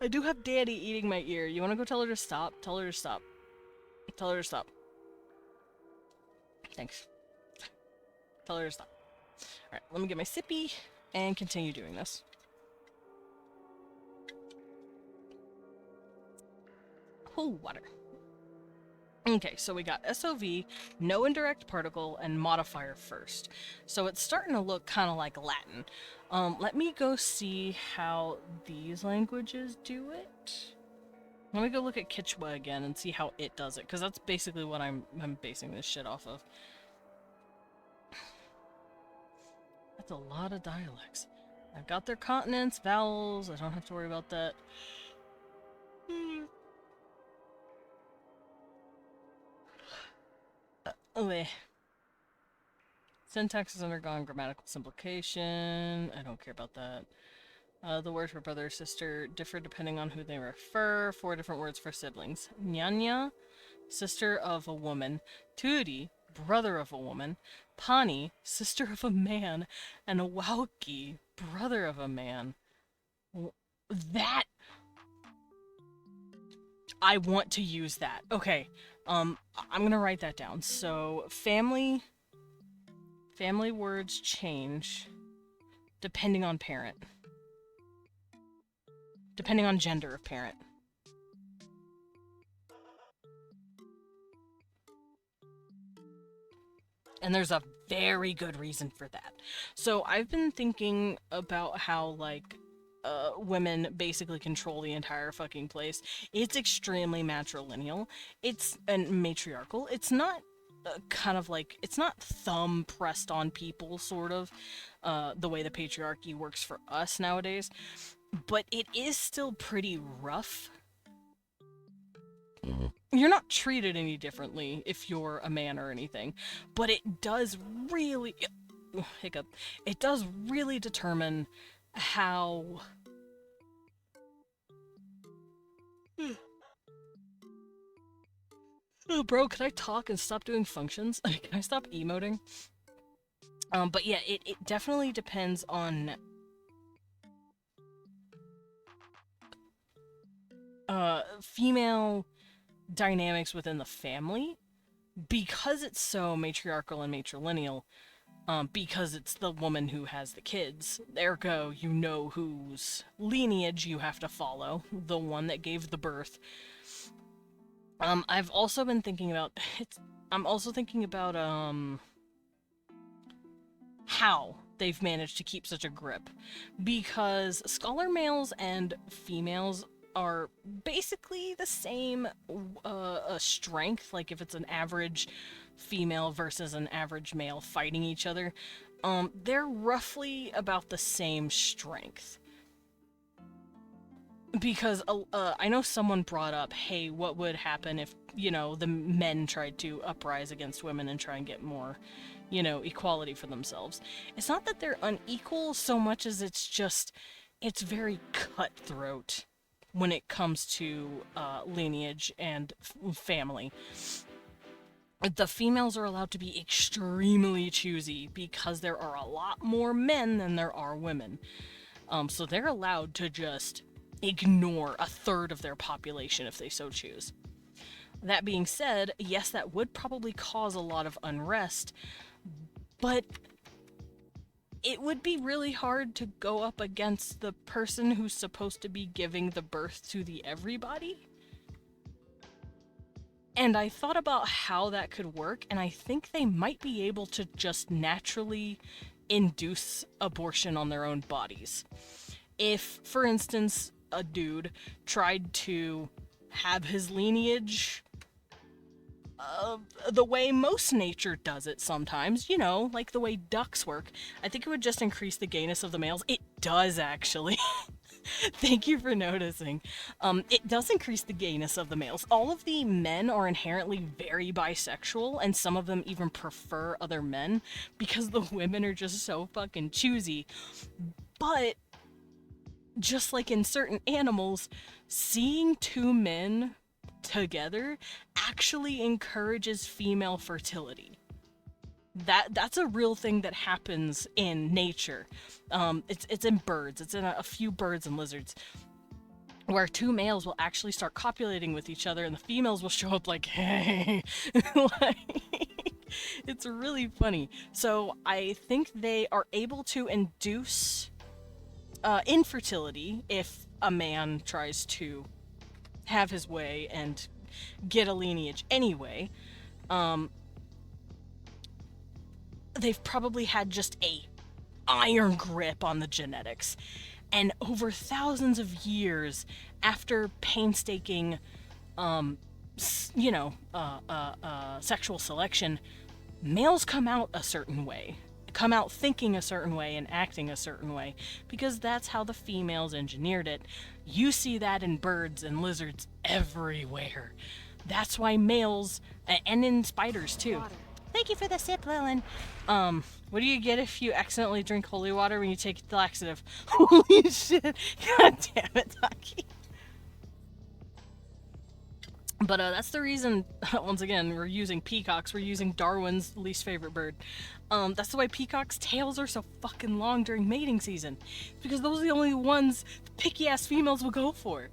I do have Daddy eating my ear. You want to go tell her to stop? Tell her to stop. Tell her to stop. Thanks. Tell her to stop. Alright, let me get my sippy and continue doing this. Oh, water. Okay, so we got SOV, no indirect particle, and modifier first. So it's starting to look kind of like Latin. Let me go see how these languages do it. Let me go look at Kichwa again and see how it does it, because that's basically what I'm basing this shit off of. That's a lot of dialects. I've got their consonants, vowels, I don't have to worry about that. Okay. Syntax has undergone grammatical simplification. I don't care about that. The words for brother or sister differ depending on who they refer. 4 different words for siblings. Nyanya, sister of a woman. Turi, brother of a woman. Pani, sister of a man. And Wauki, brother of a man. That... I want to use that. Okay, I'm gonna write that down. So, family words change depending on parent. Depending on gender of parent. And there's a very good reason for that. So I've been thinking about how, like, women basically control the entire fucking place. It's extremely matrilineal. It's matriarchal. It's not kind of like, it's not thumb pressed on people, sort of, the way the patriarchy works for us nowadays. But it is still pretty rough. You're not treated any differently if you're a man or anything, but it does really... hiccup. It does really determine how... Oh, bro, can I talk and stop doing functions? Can I stop emoting? But yeah, it definitely depends on... female dynamics within the family, because it's so matriarchal and matrilineal, because it's the woman who has the kids, ergo, you know whose lineage you have to follow, the one that gave the birth. I've also been thinking about, I'm also thinking about, how they've managed to keep such a grip, because scholar males and females are basically the same strength. Like if it's an average female versus an average male fighting each other, they're roughly about the same strength. Because I know someone brought up, hey, what would happen if, you know, the men tried to uprise against women and try and get more, you know, equality for themselves. It's not that they're unequal so much as it's just, it's very cutthroat when it comes to lineage and family. The females are allowed to be extremely choosy because there are a lot more men than there are women. So they're allowed to just ignore a third of their population if they so choose. That being said, yes, that would probably cause a lot of unrest, but it would be really hard to go up against the person who's supposed to be giving the birth to the everybody. And I thought about how that could work, and I think they might be able to just naturally induce abortion on their own bodies. If, for instance, a dude tried to have his lineage the way most nature does it sometimes, you know, like the way ducks work, I think it would just increase the gayness of the males. It does, actually. Thank you for noticing. It does increase the gayness of the males. All of the men are inherently very bisexual, and some of them even prefer other men, because the women are just so fucking choosy. But, just like in certain animals, seeing 2 men together actually encourages female fertility. That's a real thing that happens in nature. It's in birds. It's in a few birds and lizards, where 2 males will actually start copulating with each other, and the females will show up like, hey. Like, it's really funny. So I think they are able to induce infertility if a man tries to have his way and get a lineage anyway, they've probably had just a iron grip on the genetics. And over thousands of years after painstaking, sexual selection, males come out a certain way, come out thinking a certain way and acting a certain way, because that's how the females engineered it. You see that in birds and lizards everywhere. That's why males, and in spiders too. Thank you for the sip, Lilin. What do you get if you accidentally drink holy water when you take the laxative? Holy shit. God damn it, Taki. But that's the reason, once again, we're using peacocks. We're using Darwin's least favorite bird. That's why peacocks' tails are so fucking long during mating season. It's because those are the only ones the picky-ass females will go for.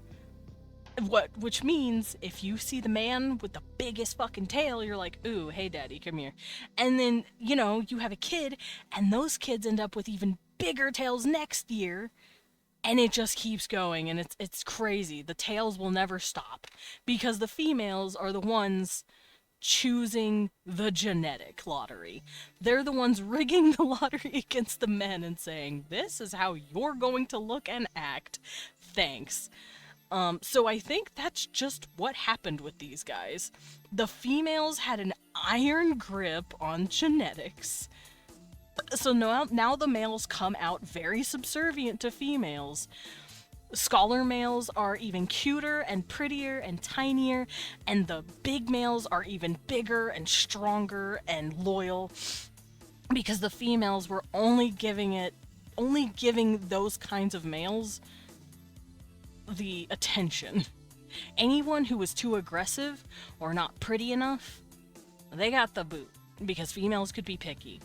Which means, if you see the man with the biggest fucking tail, you're like, ooh, hey daddy, come here. And then, you have a kid, and those kids end up with even bigger tails next year. And it just keeps going, and it's crazy. The tails will never stop, because the females are the ones choosing the genetic lottery. They're the ones rigging the lottery against the men and saying, this is how you're going to look and act. Thanks. So I think that's just what happened with these guys. The females had an iron grip on genetics. So now the males come out very subservient to females. Scholar males are even cuter and prettier and tinier, and the big males are even bigger and stronger and loyal, because the females were only giving those kinds of males the attention. Anyone who was too aggressive or not pretty enough, they got the boot, because females could be picky.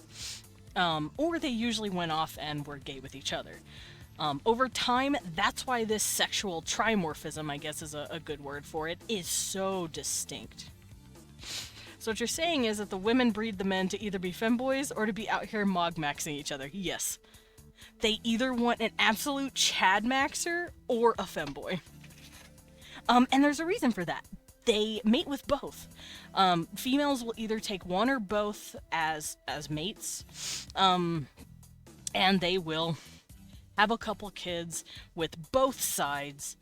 Or they usually went off and were gay with each other. Over time, that's why this sexual trimorphism, I guess is a good word for it, is so distinct. So what you're saying is that the women breed the men to either be femboys or to be out here mogmaxing each other. Yes. They either want an absolute Chad Maxer or a femboy. And there's a reason for that. They mate with both. Females will either take one or both as mates, and they will have a couple kids with both sides,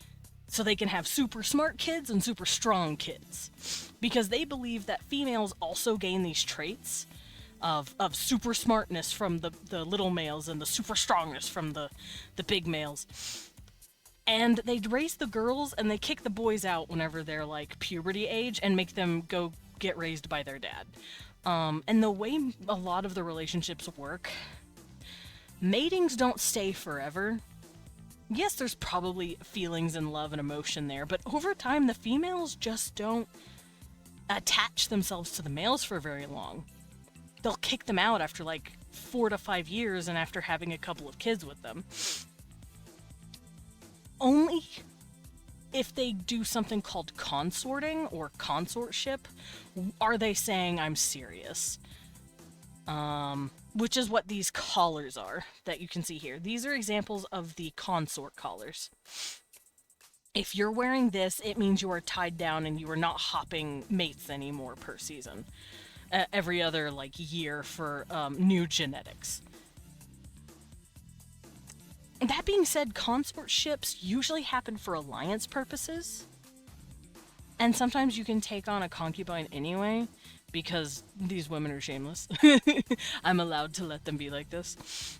so they can have super smart kids and super strong kids. Because they believe that females also gain these traits of super smartness from the little males and the super strongness from the big males. And they'd raise the girls and they kick the boys out whenever they're like puberty age and make them go get raised by their dad. And the way a lot of the relationships work, matings don't stay forever. Yes, there's probably feelings and love and emotion there, but over time the females just don't attach themselves to the males for very long. They'll kick them out after like 4 to 5 years and after having a couple of kids with them. Only if they do something called consorting or consortship are they saying I'm serious. Which is what these collars are that you can see here. These are examples of the consort collars. If you're wearing this, it means you are tied down and you are not hopping mates anymore per season. Every other year for new genetics. That being said, consortships usually happen for alliance purposes. And sometimes you can take on a concubine anyway, because these women are shameless. I'm allowed to let them be like this.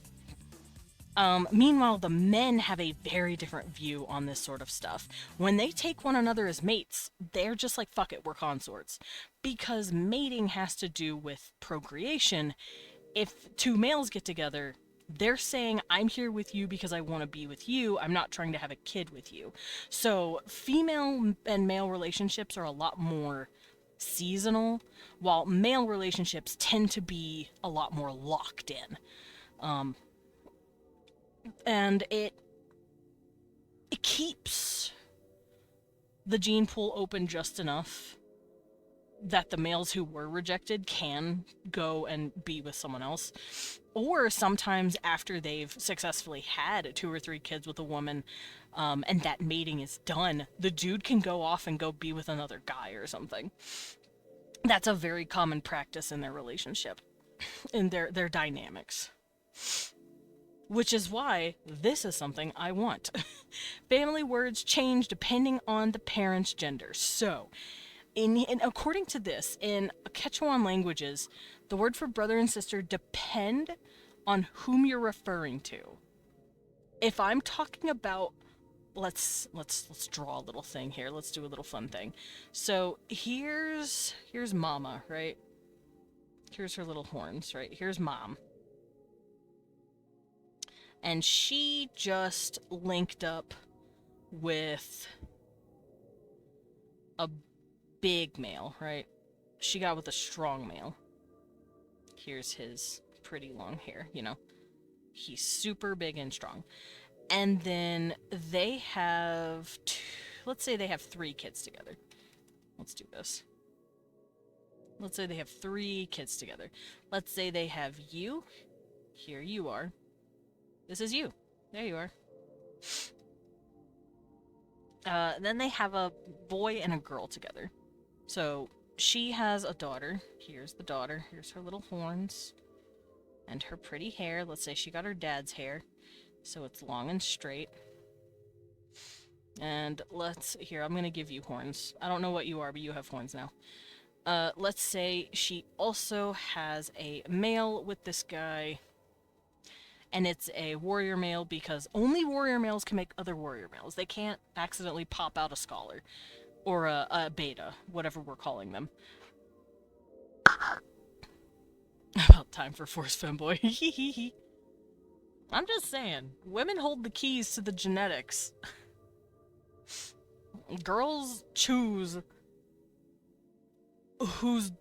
Meanwhile, the men have a very different view on this sort of stuff. When they take one another as mates, they're just like, fuck it, we're consorts. Because mating has to do with procreation. If two males get together, they're saying, I'm here with you because I want to be with you. I'm not trying to have a kid with you. So female and male relationships are a lot more seasonal, while male relationships tend to be a lot more locked in. And it keeps the gene pool open just enough that the males who were rejected can go and be with someone else. Or sometimes after they've successfully had 2 or 3 kids with a woman, and that mating is done, the dude can go off and go be with another guy or something. That's a very common practice in their relationship, in their dynamics. Which is why this is something I want. Family words change depending on the parent's gender. So, according to this, in Quechuan languages, the word for brother and sister depend on whom you're referring to. If I'm talking about, let's draw a little thing here. Let's do a little fun thing. So here's Mama, right? Here's her little horns, right? Here's Mom. And she just linked up with a big male, right? She got with a strong male. Here's his pretty long hair, you know. He's super big and strong. And then they have, let's say they have 3 kids together. Let's do this. Let's say they have 3 kids together. Let's say they have you. Here you are. This is you. There you are. Then they have a boy and a girl together. So she has a daughter. Here's the daughter. Here's her little horns. And her pretty hair. Let's say she got her dad's hair. So it's long and straight. And here, I'm gonna give you horns. I don't know what you are, but you have horns now. Let's say she also has a male with this guy. And it's a warrior male because only warrior males can make other warrior males. They can't accidentally pop out a scholar. Or a beta, whatever we're calling them. About time for Force Femboy. I'm just saying, women hold the keys to the genetics. Girls choose whose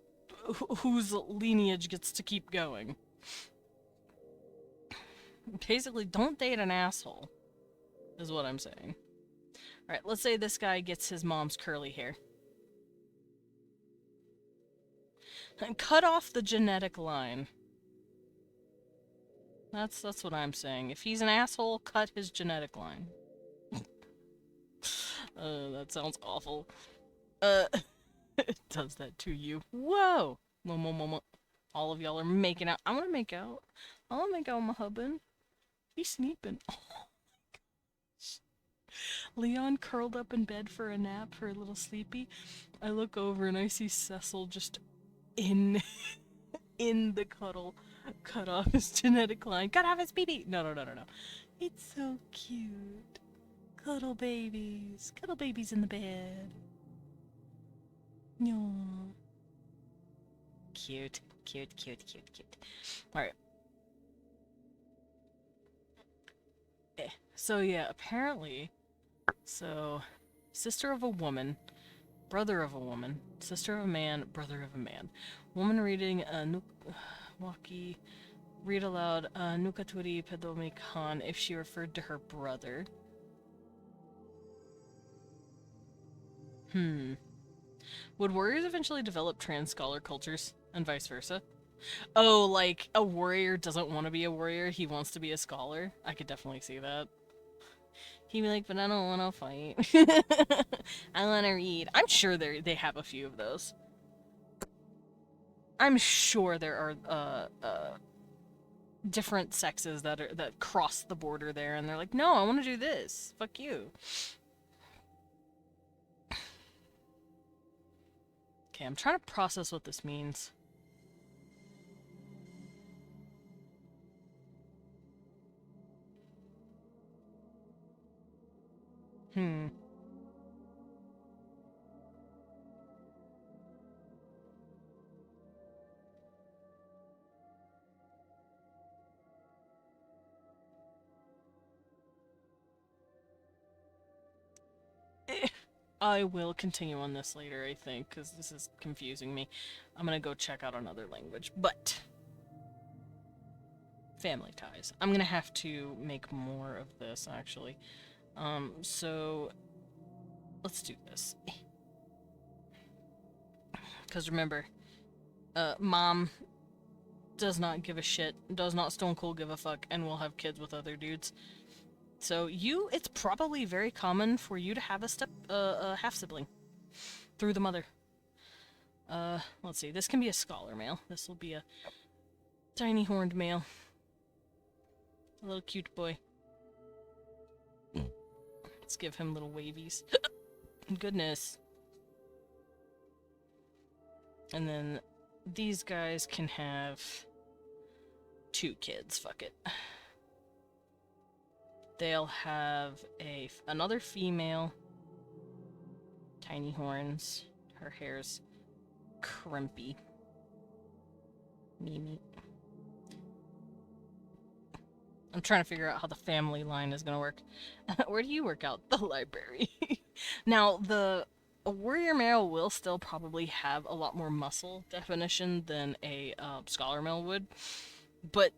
lineage gets to keep going. Basically, don't date an asshole, is what I'm saying. Alright, let's say this guy gets his mom's curly hair. And cut off the genetic line. That's what I'm saying. If he's an asshole, cut his genetic line. That sounds awful. It does that to you. Whoa! All of y'all are making out. I wanna make out. I wanna make out with my husband. He's sleeping. Oh my gosh. Leon curled up in bed for a nap, for a little sleepy. I look over and I see Cecil just in the cuddle. Cut off his genetic line. Cut off his baby. No. It's so cute. Cuddle babies. Cuddle babies in the bed. No. Cute. Alright. So yeah, apparently, sister of a woman, brother of a woman, sister of a man, brother of a man. Woman reading Waki, read aloud Nukaturi Pedome Khan if she referred to her brother. Would warriors eventually develop trans scholar cultures, and vice versa? Oh, like, a warrior doesn't want to be a warrior, he wants to be a scholar? I could definitely see that. He'd be like, but I don't want to fight. I want to read. I'm sure they have a few of those. I'm sure there are, different sexes that cross the border there, and they're like, no, I want to do this. Fuck you. Okay, I'm trying to process what this means. I will continue on this later, I think, because this is confusing me. I'm gonna go check out another language, but... family ties. I'm gonna have to make more of this, actually. So... let's do this. Because remember, mom does not give a shit, does not stone cold give a fuck, and will have kids with other dudes. So it's probably very common for you to have a half sibling through the mother. Let's see. This can be a scholar male. This will be a tiny horned male. A little cute boy. Let's give him little wavies. Goodness. And then these guys can have 2 kids. Fuck it. They'll have another female. Tiny horns. Her hair's crimpy. Mimi. I'm trying to figure out how the family line is gonna work. Where do you work out? The library. Now, a warrior male will still probably have a lot more muscle definition than a scholar male would, but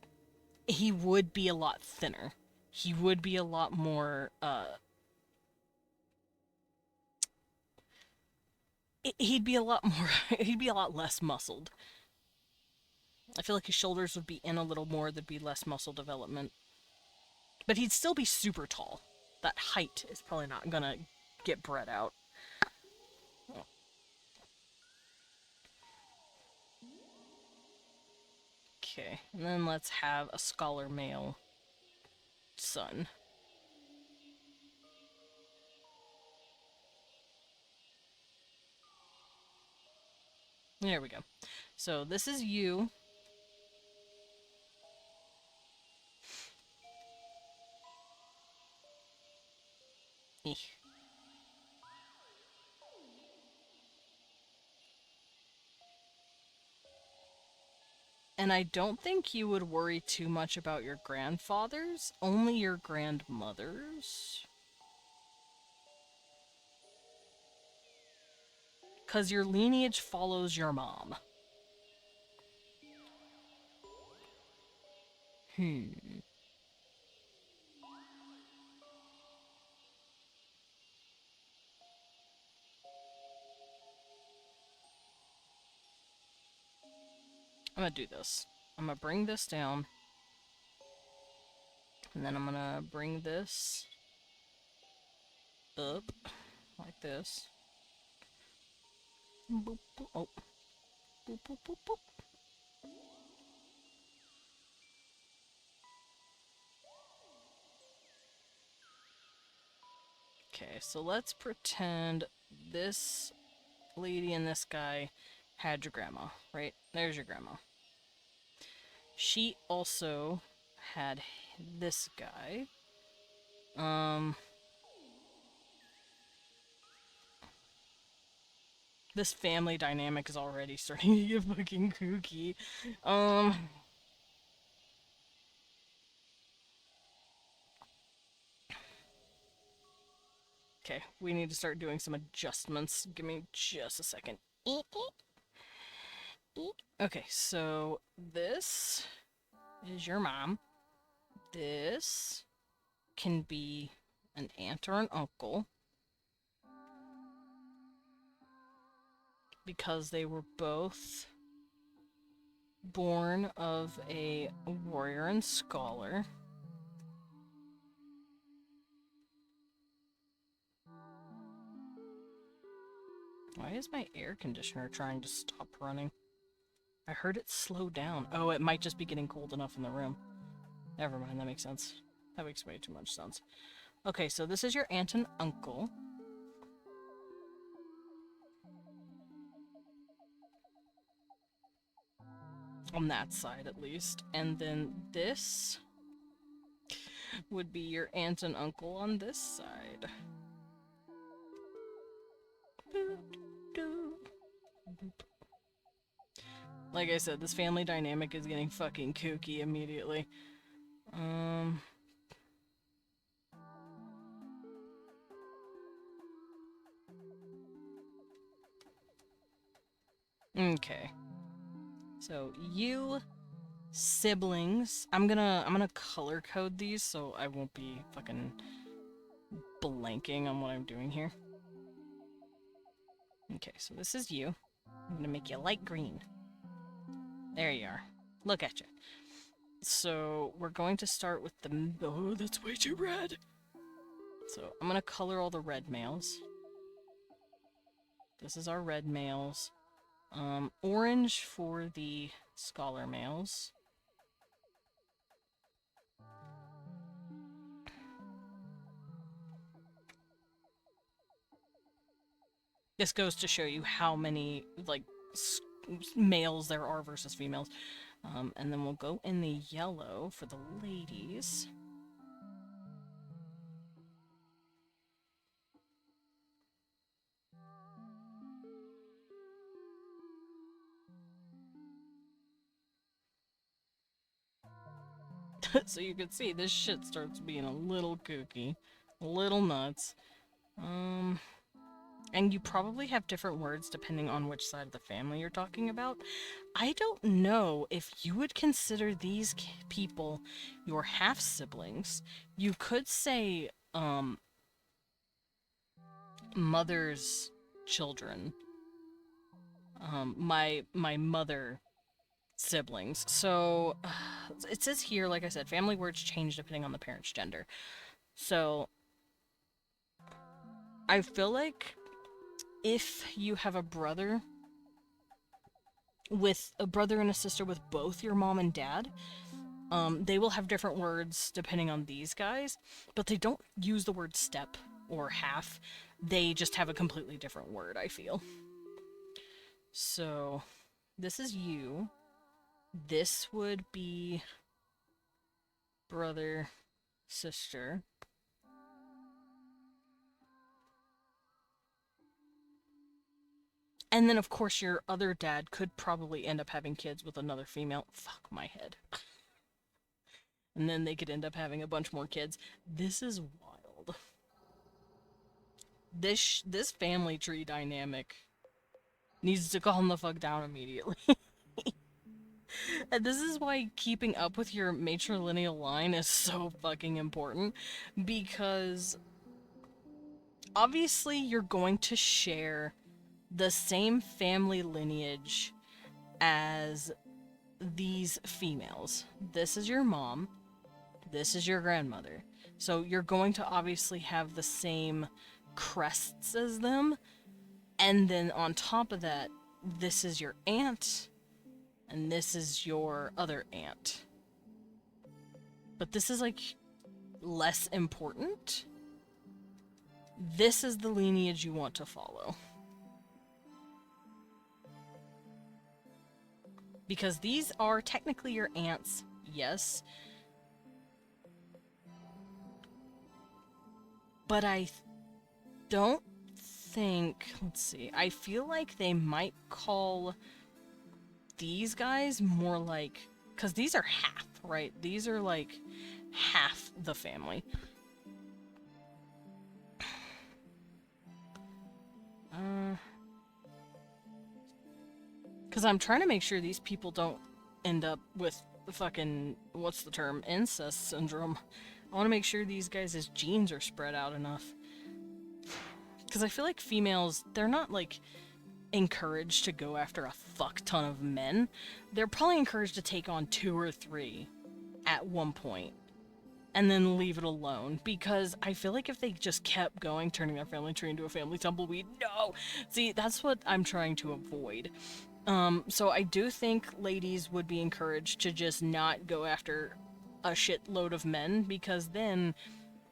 he would be a lot thinner. He would be a lot more, he'd be a lot less muscled. I feel like his shoulders would be in a little more, there'd be less muscle development. But he'd still be super tall. That height is probably not gonna get bred out. Okay, and then let's have a scholar male son. There we go. So this is you. Eek. And I don't think you would worry too much about your grandfathers, only your grandmothers. Because your lineage follows your mom. I'm gonna do this. I'm gonna bring this down. And then I'm gonna bring this up like this. Boop, boop, oh. Boop, boop, boop, boop. Okay, so let's pretend this lady and this guy had your grandma, right? There's your grandma. She also had this guy. This family dynamic is already starting to get fucking kooky. Okay, we need to start doing some adjustments. Give me just a second. Okay, so this is your mom. This can be an aunt or an uncle. Because they were both born of a warrior and scholar. Why is my air conditioner trying to stop running? I heard it slow down. Oh, it might just be getting cold enough in the room. Never mind, that makes sense. That makes way too much sense. Okay, so this is your aunt and uncle. On that side, at least. And then this would be your aunt and uncle on this side. Like I said, this family dynamic is getting fucking kooky immediately. Okay. So you siblings, I'm gonna color code these so I won't be fucking blanking on what I'm doing here. Okay, so this is you. I'm gonna make you light green. There you are. Look at you. So we're going to start with the... Oh, that's way too red! So I'm gonna color all the red males. This is our red males. Orange for the scholar males. This goes to show you how many, like, males there are versus females. And then we'll go in the yellow for the ladies. So you can see this shit starts being a little kooky, a little nuts. And you probably have different words depending on which side of the family you're talking about. I don't know if you would consider these people your half-siblings. You could say, mother's children. My mother siblings. So, it says here, like I said, family words change depending on the parent's gender. So, I feel like if you have a brother and a sister with both your mom and dad, they will have different words depending on these guys, but they don't use the word step or half. They just have a completely different word, I feel. So, this is you. This would be brother, sister. And then, of course, your other dad could probably end up having kids with another female. Fuck my head. And then they could end up having a bunch more kids. This is wild. This family tree dynamic needs to calm the fuck down immediately. And this is why keeping up with your matrilineal line is so fucking important. Because obviously you're going to share the same family lineage as these females. This is your mom. This is your grandmother. So you're going to obviously have the same crests as them. And then on top of that, this is your aunt. And this is your other aunt. But this is, like, less important. This is the lineage you want to follow. Because these are technically your aunts, yes. But I don't think... Let's see. I feel like they might call these guys more like... Because these are half, right? These are, like, half the family. Because I'm trying to make sure these people don't end up with the fucking... What's the term? Incest syndrome. I want to make sure these guys' genes are spread out enough. Because I feel like females, they're not, like, encouraged to go after a fuck ton of men. They're probably encouraged to take on 2 or 3 at one point. And then leave it alone. Because I feel like if they just kept going, turning their family tree into a family tumbleweed, no! See, that's what I'm trying to avoid. So I do think ladies would be encouraged to just not go after a shitload of men, because then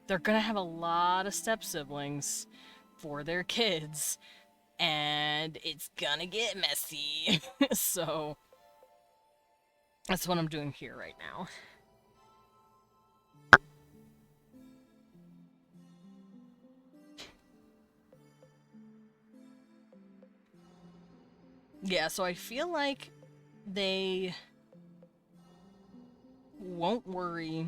they're gonna have a lot of step-siblings for their kids, and it's gonna get messy. So that's what I'm doing here right now. Yeah, so I feel like they won't worry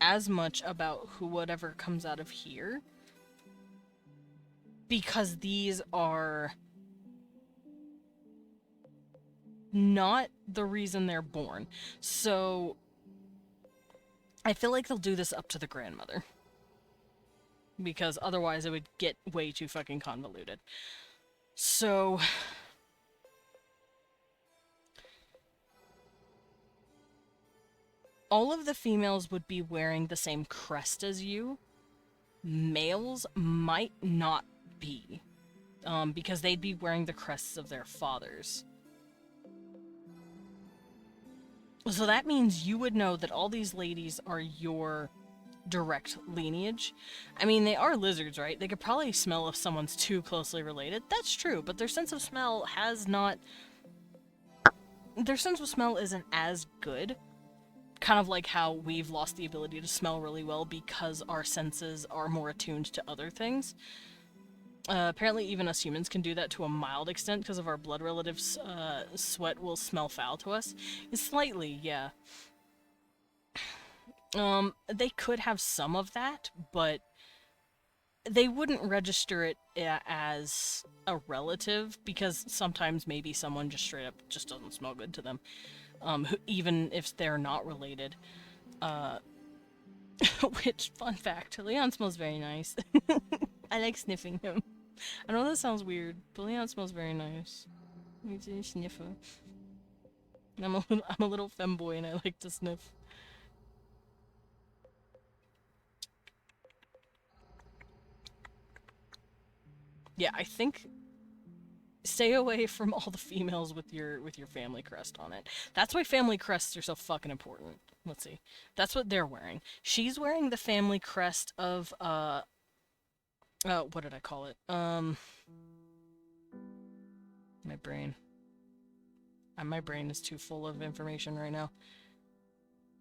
as much about whatever comes out of here, because these are not the reason they're born. So I feel like they'll do this up to the grandmother, because otherwise it would get way too fucking convoluted. So all of the females would be wearing the same crest as you. Males might not be, because they'd be wearing the crests of their fathers. So that means you would know that all these ladies are your direct lineage. I mean, they are lizards, right? They could probably smell if someone's too closely related. That's true, but their sense of smell has not... Their sense of smell isn't as good. Kind of like how we've lost the ability to smell really well because our senses are more attuned to other things. Apparently even us humans can do that to a mild extent because of our blood relatives' sweat will smell foul to us. Slightly, yeah. They could have some of that, but they wouldn't register it as a relative because sometimes maybe someone just straight up just doesn't smell good to them, even if they're not related. Which, fun fact, Leon smells very nice. I like sniffing him. I know that sounds weird, but Leon smells very nice. He's a sniffer. I'm a little femboy and I like to sniff. Yeah, I think stay away from all the females with your family crest on it. That's why family crests are so fucking important. Let's see. That's what they're wearing. She's wearing the family crest of what did I call it? My brain. My brain is too full of information right now.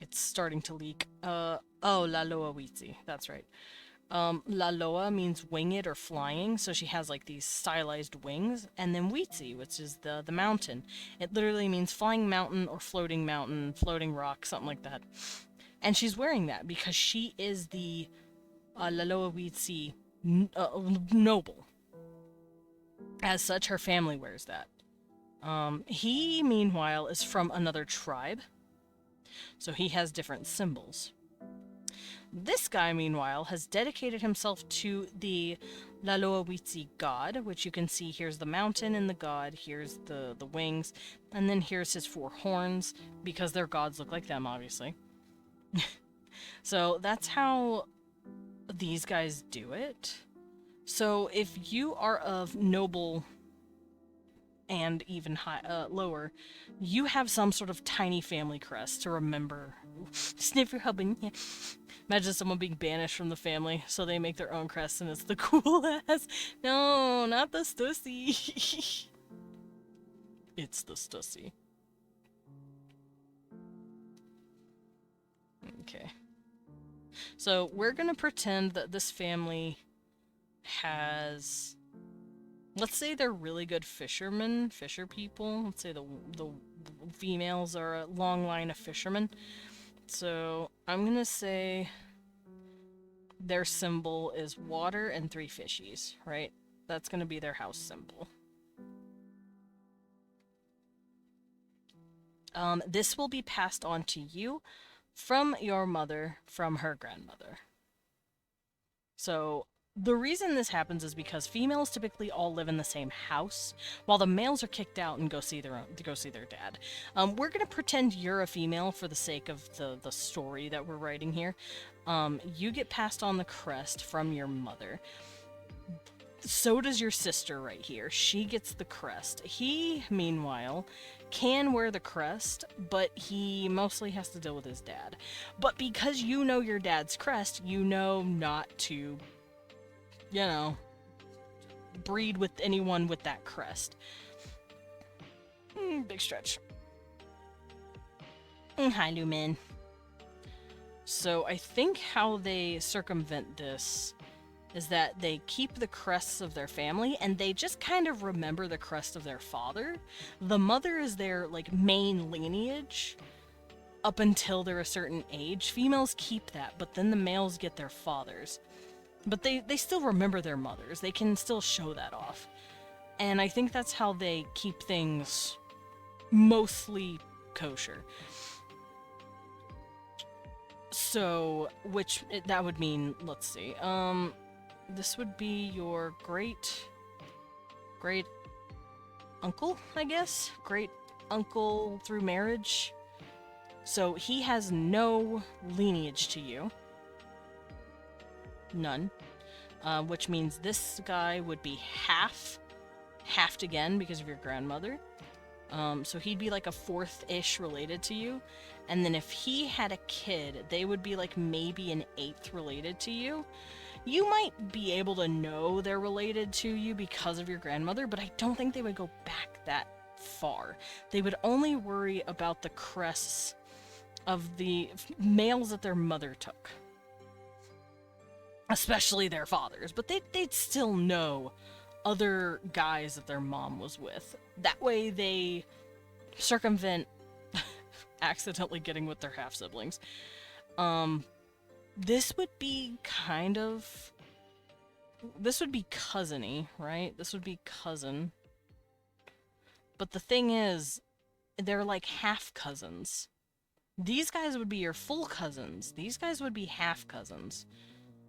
It's starting to leak. Oh, La Loa Wheatsy. That's right. La Loa means winged or flying, so she has like these stylized wings. And then Wheatsy, which is the mountain. It literally means flying mountain or floating mountain, floating rock, something like that. And she's wearing that because she is the La Loa Wheatsy noble. As such, her family wears that. He, meanwhile, is from another tribe, so he has different symbols. This guy, meanwhile, has dedicated himself to the Laloawitsi god, which you can see here's the mountain and the god, here's the wings, and then here's his 4 horns, because their gods look like them, obviously. So that's how these guys do it. So if you are of noble and even lower, you have some sort of tiny family crest to remember. Sniff your hubbin'. Yeah. Imagine someone being banished from the family, so they make their own crest and it's the cool ass. No, not the Stussy. It's the Stussy. Okay. So we're gonna pretend that this family has... Let's say they're really good fishermen, fisher people. Let's say the females are a long line of fishermen. So I'm gonna say their symbol is water and 3 fishies, right? That's gonna be their house symbol. This will be passed on to you from your mother, from her grandmother. So the reason this happens is because females typically all live in the same house, while the males are kicked out and go see their dad. We're gonna pretend you're a female for the sake of the story that we're writing here. You get passed on the crest from your mother. So does your sister right here. She gets the crest. He, meanwhile, can wear the crest, but he mostly has to deal with his dad. But because you know your dad's crest, you know not to, you know, breed with anyone with that crest. Big stretch. Hi, Lumen. So I think how they circumvent this is that they keep the crests of their family and they just kind of remember the crest of their father. The mother is their like main lineage up until they're a certain age. Females keep that, but then the males get their fathers. But they still remember their mothers. They can still show that off. And I think that's how they keep things mostly kosher. So, that would mean, let's see, this would be your great uncle, I guess? Great uncle through marriage. So he has no lineage to you. None. Which means this guy would be halved again because of your grandmother. So he'd be like a fourth-ish related to you. And then if he had a kid, they would be like maybe an eighth related to you. You might be able to know they're related to you because of your grandmother, but I don't think they would go back that far. They would only worry about the crests of the males that their mother took. Especially their fathers, but they'd still know other guys that their mom was with. That way they circumvent accidentally getting with their half-siblings. This would be cousin-y, right? This would be cousin. But the thing is, they're like half-cousins. These guys would be your full cousins. These guys would be half-cousins.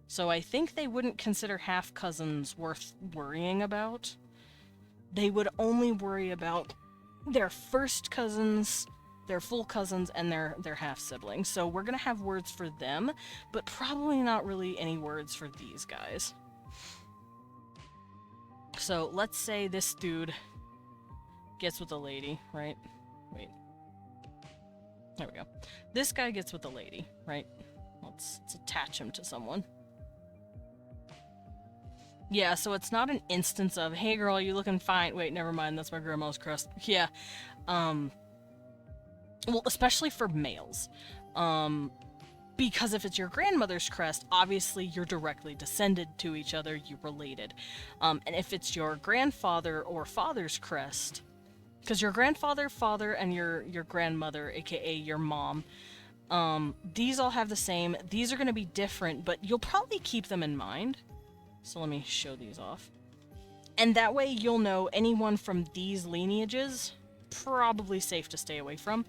So I think they wouldn't consider half-cousins worth worrying about. They would only worry about their first cousins, their full cousins, and their half-siblings. So we're gonna have words for them, but probably not really any words for these guys. So let's say this dude gets with a lady, right? Wait. There we go. This guy gets with a lady, right? Let's attach him to someone. Yeah, so it's not an instance of, hey girl, you looking fine. Wait, never mind, that's my grandma's crest. Yeah. Well, especially for males. Because if it's your grandmother's crest, obviously you're directly descended to each other, you're related. And if it's your grandfather or father's crest, because your grandfather, father, and your grandmother, aka your mom, these all have the same. These are going to be different, but you'll probably keep them in mind. So let me show these off. And that way you'll know anyone from these lineages, probably safe to stay away from.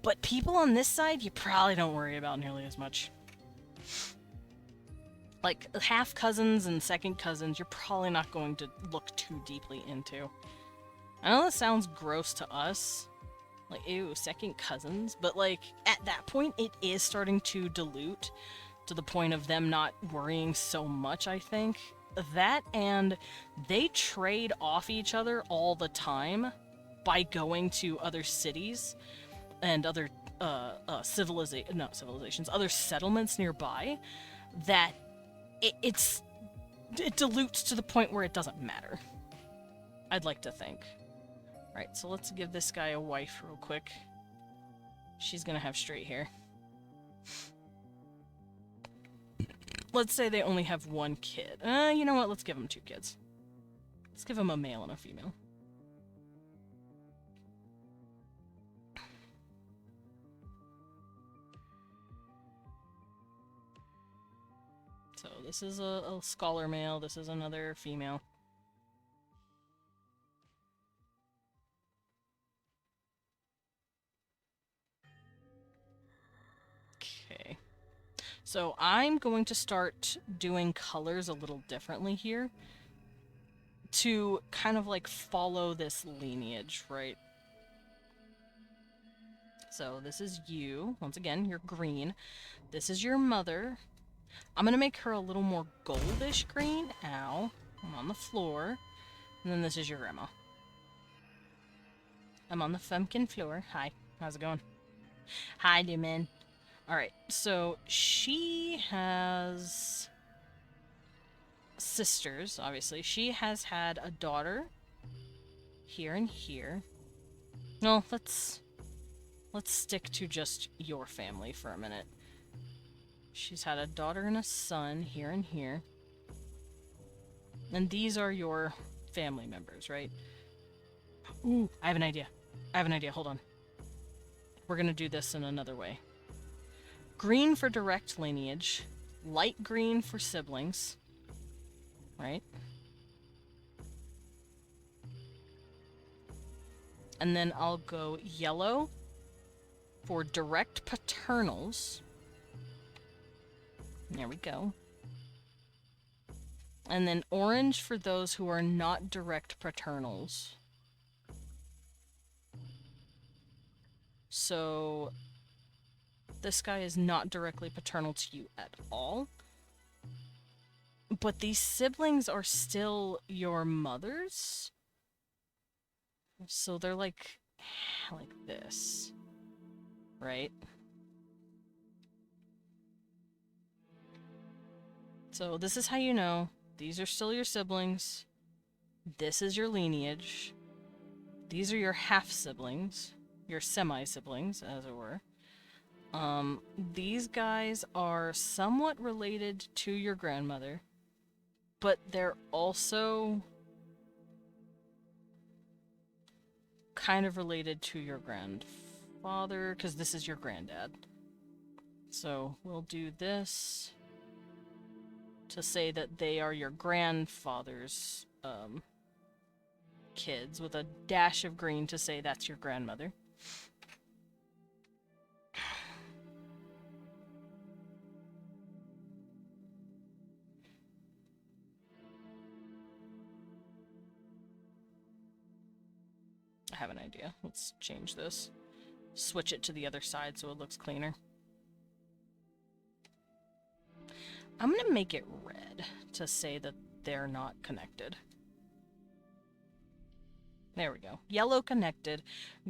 But people on this side, you probably don't worry about nearly as much. Like, half cousins and second cousins, you're probably not going to look too deeply into. I know that sounds gross to us. Like, ew, second cousins. But, like, at that point, it is starting to dilute to the point of them not worrying so much, I think. That, and they trade off each other all the time by going to other cities and other other settlements nearby, that it dilutes to the point where it doesn't matter. I'd like to think. Right, so let's give this guy a wife real quick. She's gonna have straight hair. Let's say they only have one kid. You know what? Let's give them 2 kids. Let's give them a male and a female. So this is a scholar male. This is another female. Okay. So I'm going to start doing colors a little differently here to kind of like follow this lineage, right? So this is you. Once again, you're green. This is your mother. I'm gonna make her a little more goldish green. Ow. I'm on the floor. And then this is your grandma. I'm on the Femkin floor. Hi. How's it going? Hi, Lumen. Alright, so she has sisters, obviously. She has had a daughter here and here. No, let's stick to just your family for a minute. She's had a daughter and a son here and here. And these are your family members, right? Ooh, I have an idea. Hold on. We're gonna do this in another way. Green for direct lineage, light green for siblings, right? And then I'll go yellow for direct paternals. There we go. And then orange for those who are not direct paternals. So This guy is not directly paternal to you at all. But these siblings are still your mother's. So they're like this. Right? So this is how you know. These are still your siblings. This is your lineage. These are your half-siblings. Your semi-siblings, as it were. These guys are somewhat related to your grandmother. But they're also kind of related to your grandfather, because this is your granddad. So we'll do this to say that they are your grandfather's kids, with a dash of green to say that's your grandmother. I have an idea. Let's change this. Switch it to the other side so it looks cleaner. I'm gonna make it red to say that they're not connected. There we go. Yellow connected,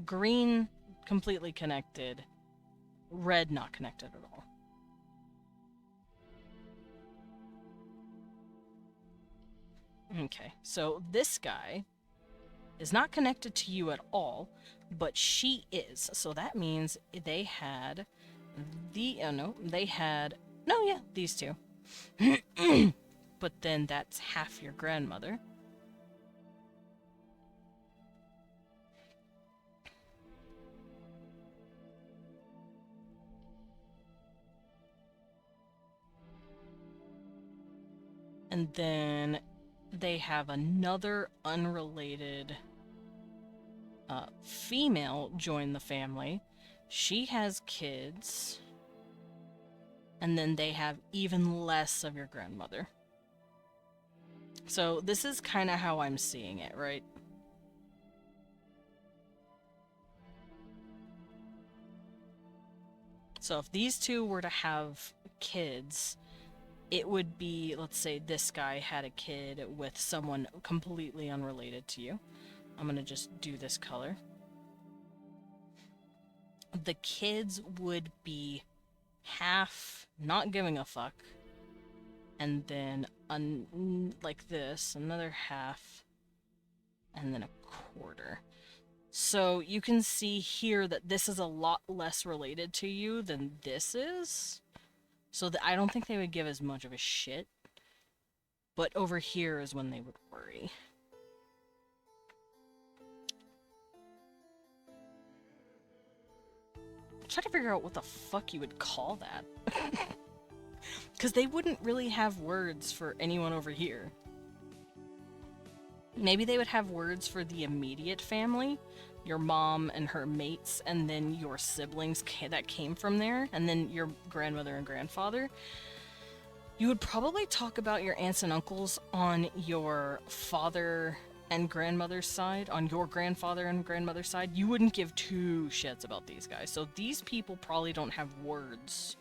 green completely connected, red not connected at all. Okay, so this guy is not connected to you at all, but she is. So that means they had these two. But then that's half your grandmother. And then they have another unrelated female join the family. She has kids. And then they have even less of your grandmother. So this is kind of how I'm seeing it, right? So if these two were to have kids, it would be, let's say this guy had a kid with someone completely unrelated to you. I'm gonna just do this color. The kids would be half not giving a fuck, and then like this, another half, and then a quarter. So you can see here that this is a lot less related to you than this is. So that I don't think they would give as much of a shit. But over here is when they would worry. Try to figure out what the fuck you would call that. Because they wouldn't really have words for anyone over here. Maybe they would have words for the immediate family, your mom and her mates, and then your siblings that came from there, and then your grandmother and grandfather. You would probably talk about your aunts and uncles on your father and grandmother's side, on your grandfather and grandmother's side. You wouldn't give two shits about these guys. So these people probably don't have words.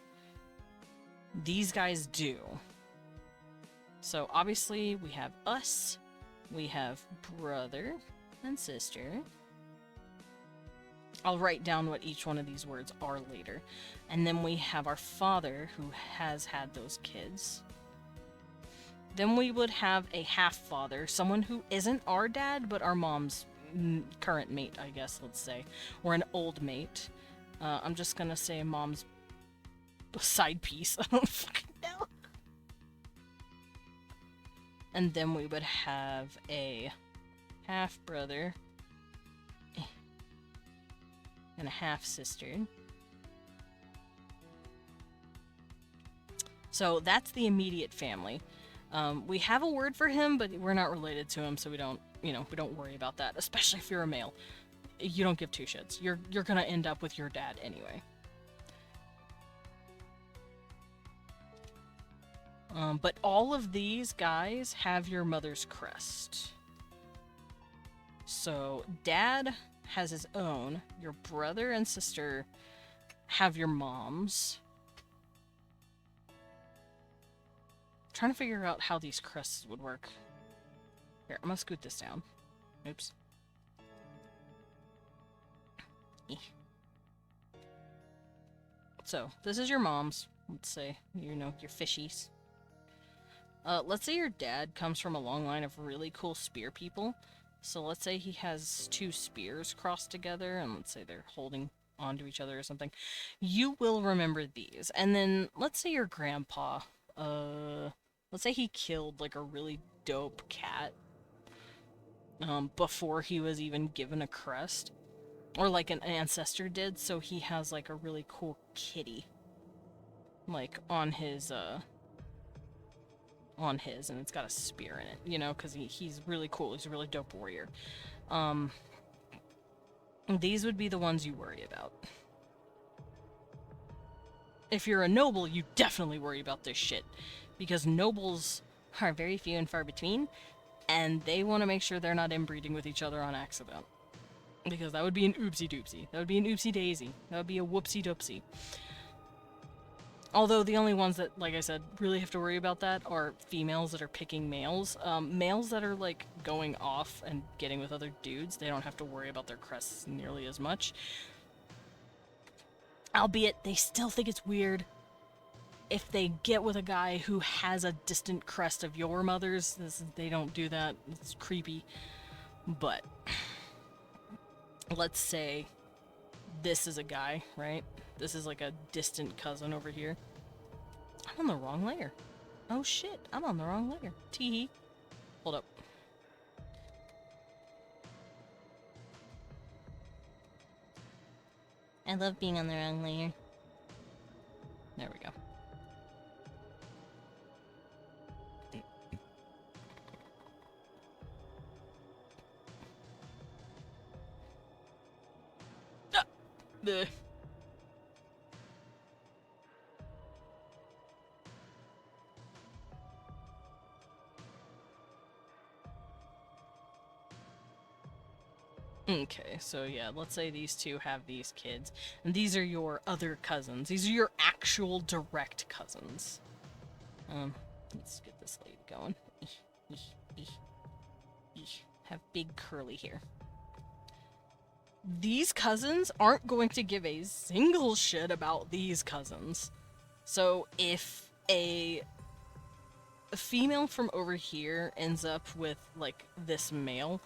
These guys do. So obviously we have us, we have brother and sister. I'll write down what each one of these words are later. And then we have our father, who has had those kids. Then we would have a half-father, someone who isn't our dad, but our mom's current mate, I guess, let's say. Or an old mate. I'm just gonna say mom's side piece. I don't fucking know. And then we would have a half-brother and a half-sister. So that's the immediate family. We have a word for him, but we're not related to him, so we don't worry about that, especially if you're a male. You don't give two shits. You're gonna end up with your dad anyway. But all of these guys have your mother's crest. So dad has his own. Your brother and sister have your moms. Trying to figure out how these crests would work. Here, I'm gonna scoot this down. Oops. Eh. So, this is your mom's. Let's say, you know, your fishies. Let's say your dad comes from a long line of really cool spear people. So let's say he has two spears crossed together, and let's say they're holding onto each other or something. You will remember these. And then, let's say your grandpa, let's say he killed, like, a really dope cat, before he was even given a crest. Or, like, an ancestor did, so he has, like, a really cool kitty. Like, on his, and it's got a spear in it, you know, because he's really cool. He's a really dope warrior. These would be the ones you worry about. If you're a noble, you definitely worry about this shit. Because nobles are very few and far between, and they want to make sure they're not inbreeding with each other on accident. Because that would be an oopsie-doopsie. That would be an oopsie-daisy. That would be a whoopsie-doopsie. Although the only ones that, like I said, really have to worry about that are females that are picking males. Males that are, like, going off and getting with other dudes, they don't have to worry about their crests nearly as much. Albeit, they still think it's weird if they get with a guy who has a distant crest of your mother's. They don't do that. It's creepy. But let's say this is a guy, right? This is like a distant cousin over here. I'm on the wrong layer. Oh shit, I'm on the wrong layer. Tee-hee. Hold up. I love being on the wrong layer. There we go. Ah! Bleh. Okay, so yeah, let's say these two have these kids, and these are your other cousins. These are your actual direct cousins. Let's get this lady going. Have big curly hair. These cousins aren't going to give a single shit about these cousins. So if a female from over here ends up with, like, this male,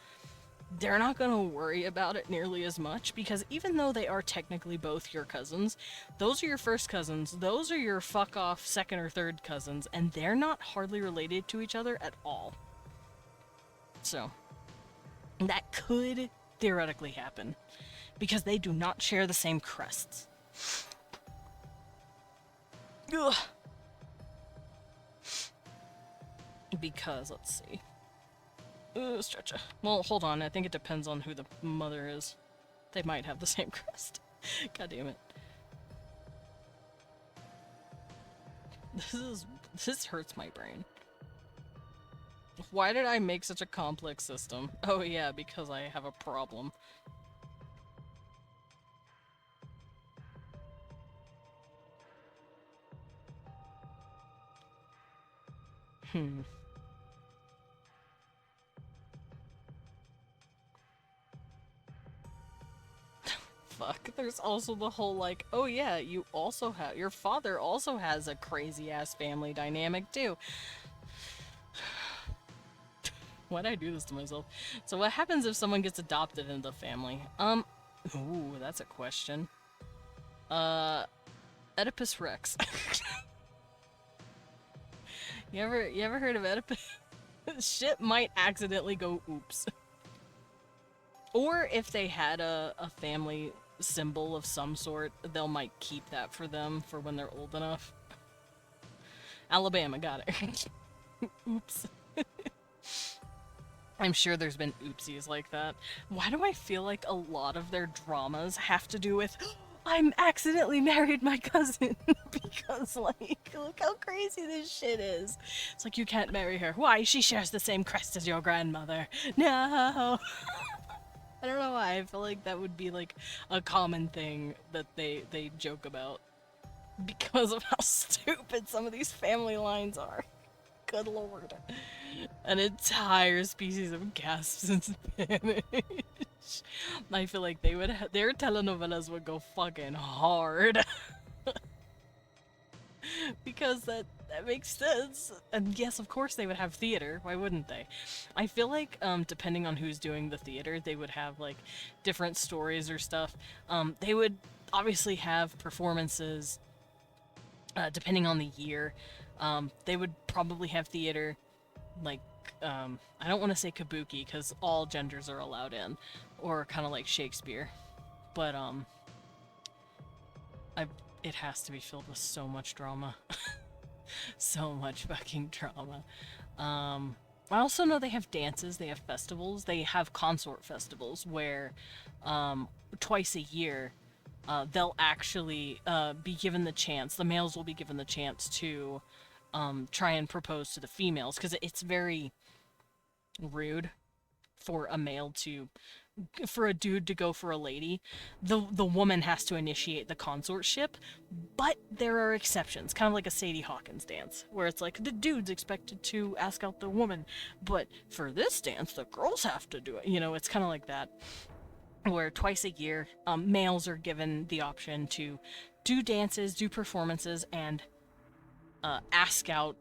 they're not going to worry about it nearly as much, because even though they are technically both your cousins, those are your first cousins, those are your fuck-off second or third cousins, and they're not hardly related to each other at all. So, that could theoretically happen, because they do not share the same crests. Ugh. Because, let's see. Stretcha. Well, hold on. I think it depends on who the mother is. They might have the same crest. God damn it. This hurts my brain. Why did I make such a complex system? Oh yeah, because I have a problem. Fuck, there's also the whole, like, oh yeah, you also have, your father also has a crazy-ass family dynamic, too. Why'd I do this to myself? So what happens if someone gets adopted into the family? Ooh, that's a question. Oedipus Rex. You ever heard of Oedipus? Shit might accidentally go oops. Or if they had a family symbol of some sort, they'll might keep that for them for when they're old enough. Alabama, got it. Oops. I'm sure there's been oopsies like that. Why do I feel like a lot of their dramas have to do with I'm accidentally married my cousin? Because, like, look how crazy this shit is. It's like, you can't marry her. Why? She shares the same crest as your grandmother. No! I don't know why. I feel like that would be like a common thing that they joke about because of how stupid some of these family lines are. Good lord. An entire species of gasps in Spanish. I feel like their telenovelas would go fucking hard. Because that makes sense. And yes, of course they would have theater. Why wouldn't they? I feel like depending on who's doing the theater, they would have like different stories or stuff. They would obviously have performances depending on the year. They would probably have theater like I don't want to say kabuki because all genders are allowed in, or kind of like Shakespeare, but it has to be filled with so much drama. So much fucking drama. I also know they have dances, they have festivals, they have consort festivals where twice a year they'll actually be given the chance, the males will be given the chance to try and propose to the females, because it's very rude for a male to for a dude to go for a lady. The woman has to initiate the consortship, but there are exceptions, kind of like a Sadie Hawkins dance, where it's like the dude's expected to ask out the woman, but for this dance the girls have to do it. You know, it's kind of like that, where twice a year males are given the option to do dances, do performances, and ask out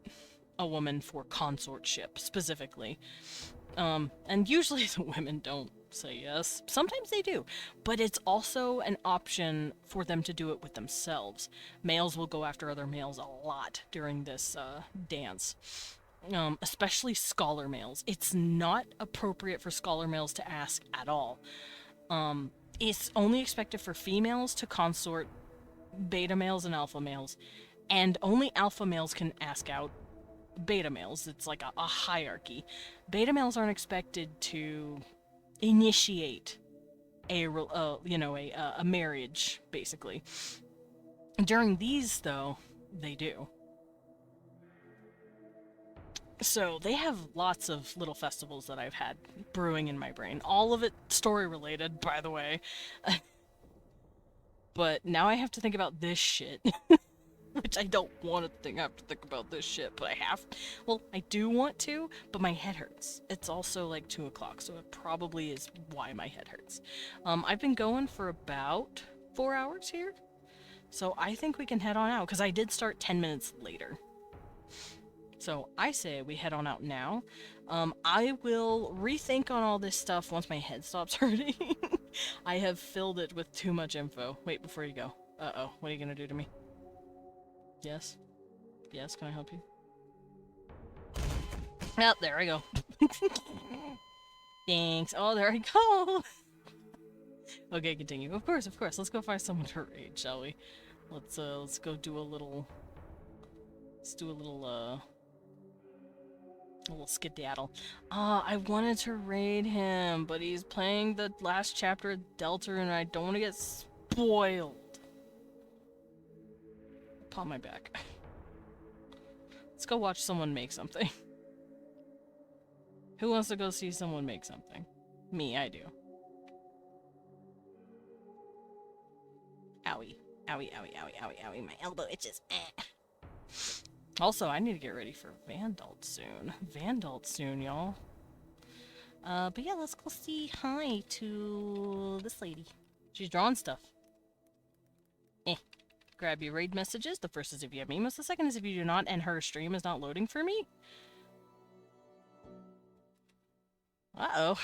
a woman for consortship specifically. And usually the women don't say yes. Sometimes they do, but it's also an option for them to do it with themselves. Males will go after other males a lot during this dance. Especially scholar males. It's not appropriate for scholar males to ask at all. It's only expected for females to consort beta males and alpha males, and only alpha males can ask out beta males. It's like a hierarchy. Beta males aren't expected to initiate a marriage, basically. During these, though, they do. So they have lots of little festivals that I've had brewing in my brain. All of it story related, by the way. But now I have to think about this shit. Which I don't want to have to think about this shit, but I have. Well, I do want to, but my head hurts. It's also like 2 o'clock, so it probably is why my head hurts. I've been going for about 4 hours here, so I think we can head on out, because I did start 10 minutes later. So I say we head on out now. I will rethink on all this stuff once my head stops hurting. I have filled it with too much info. Wait, before you go. Uh-oh, what are you gonna do to me? Yes? Yes, can I help you? Oh, there I go. Thanks. Oh, there I go. Okay, continue. Of course, of course. Let's go find someone to raid, shall we? Let's go do a little... Let's do a little skedaddle. I wanted to raid him, but he's playing the last chapter of Delta, and I don't want to get spoiled. Paw my back. Let's go watch someone make something. Who wants to go see someone make something? Me, I do. Owie. Owie, owie, owie, owie, owie. My elbow itches. Also, I need to get ready for Vandalt soon. Vandalt soon, y'all. But yeah, let's go say hi to this lady. She's drawing stuff. Grab your raid messages. The first is if you have emos. The second is if you do not, and her stream is not loading for me. Uh-oh.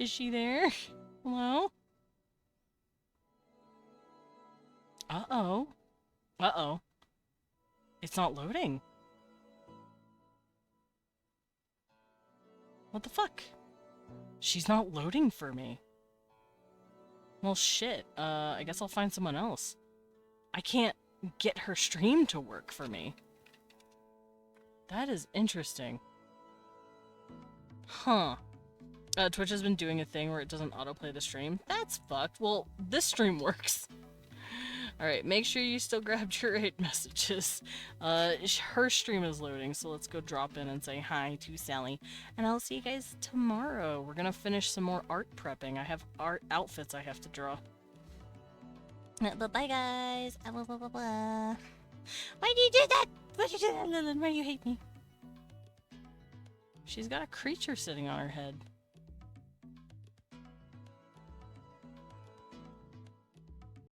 Is she there? Hello? Uh-oh. Uh-oh. It's not loading. What the fuck? She's not loading for me. Well, shit. I guess I'll find someone else. I can't get her stream to work for me. That is interesting. Huh. Twitch has been doing a thing where it doesn't autoplay the stream. That's fucked. Well, this stream works. Alright, make sure you still grabbed your 8 messages. Her stream is loading, so let's go drop in and say hi to Sally. And I'll see you guys tomorrow. We're gonna finish some more art prepping. I have art outfits I have to draw. Bye guys. Blah, blah, blah, blah. Why do you do that? Why do you do that, Lillian? Why do you hate me? She's got a creature sitting on her head.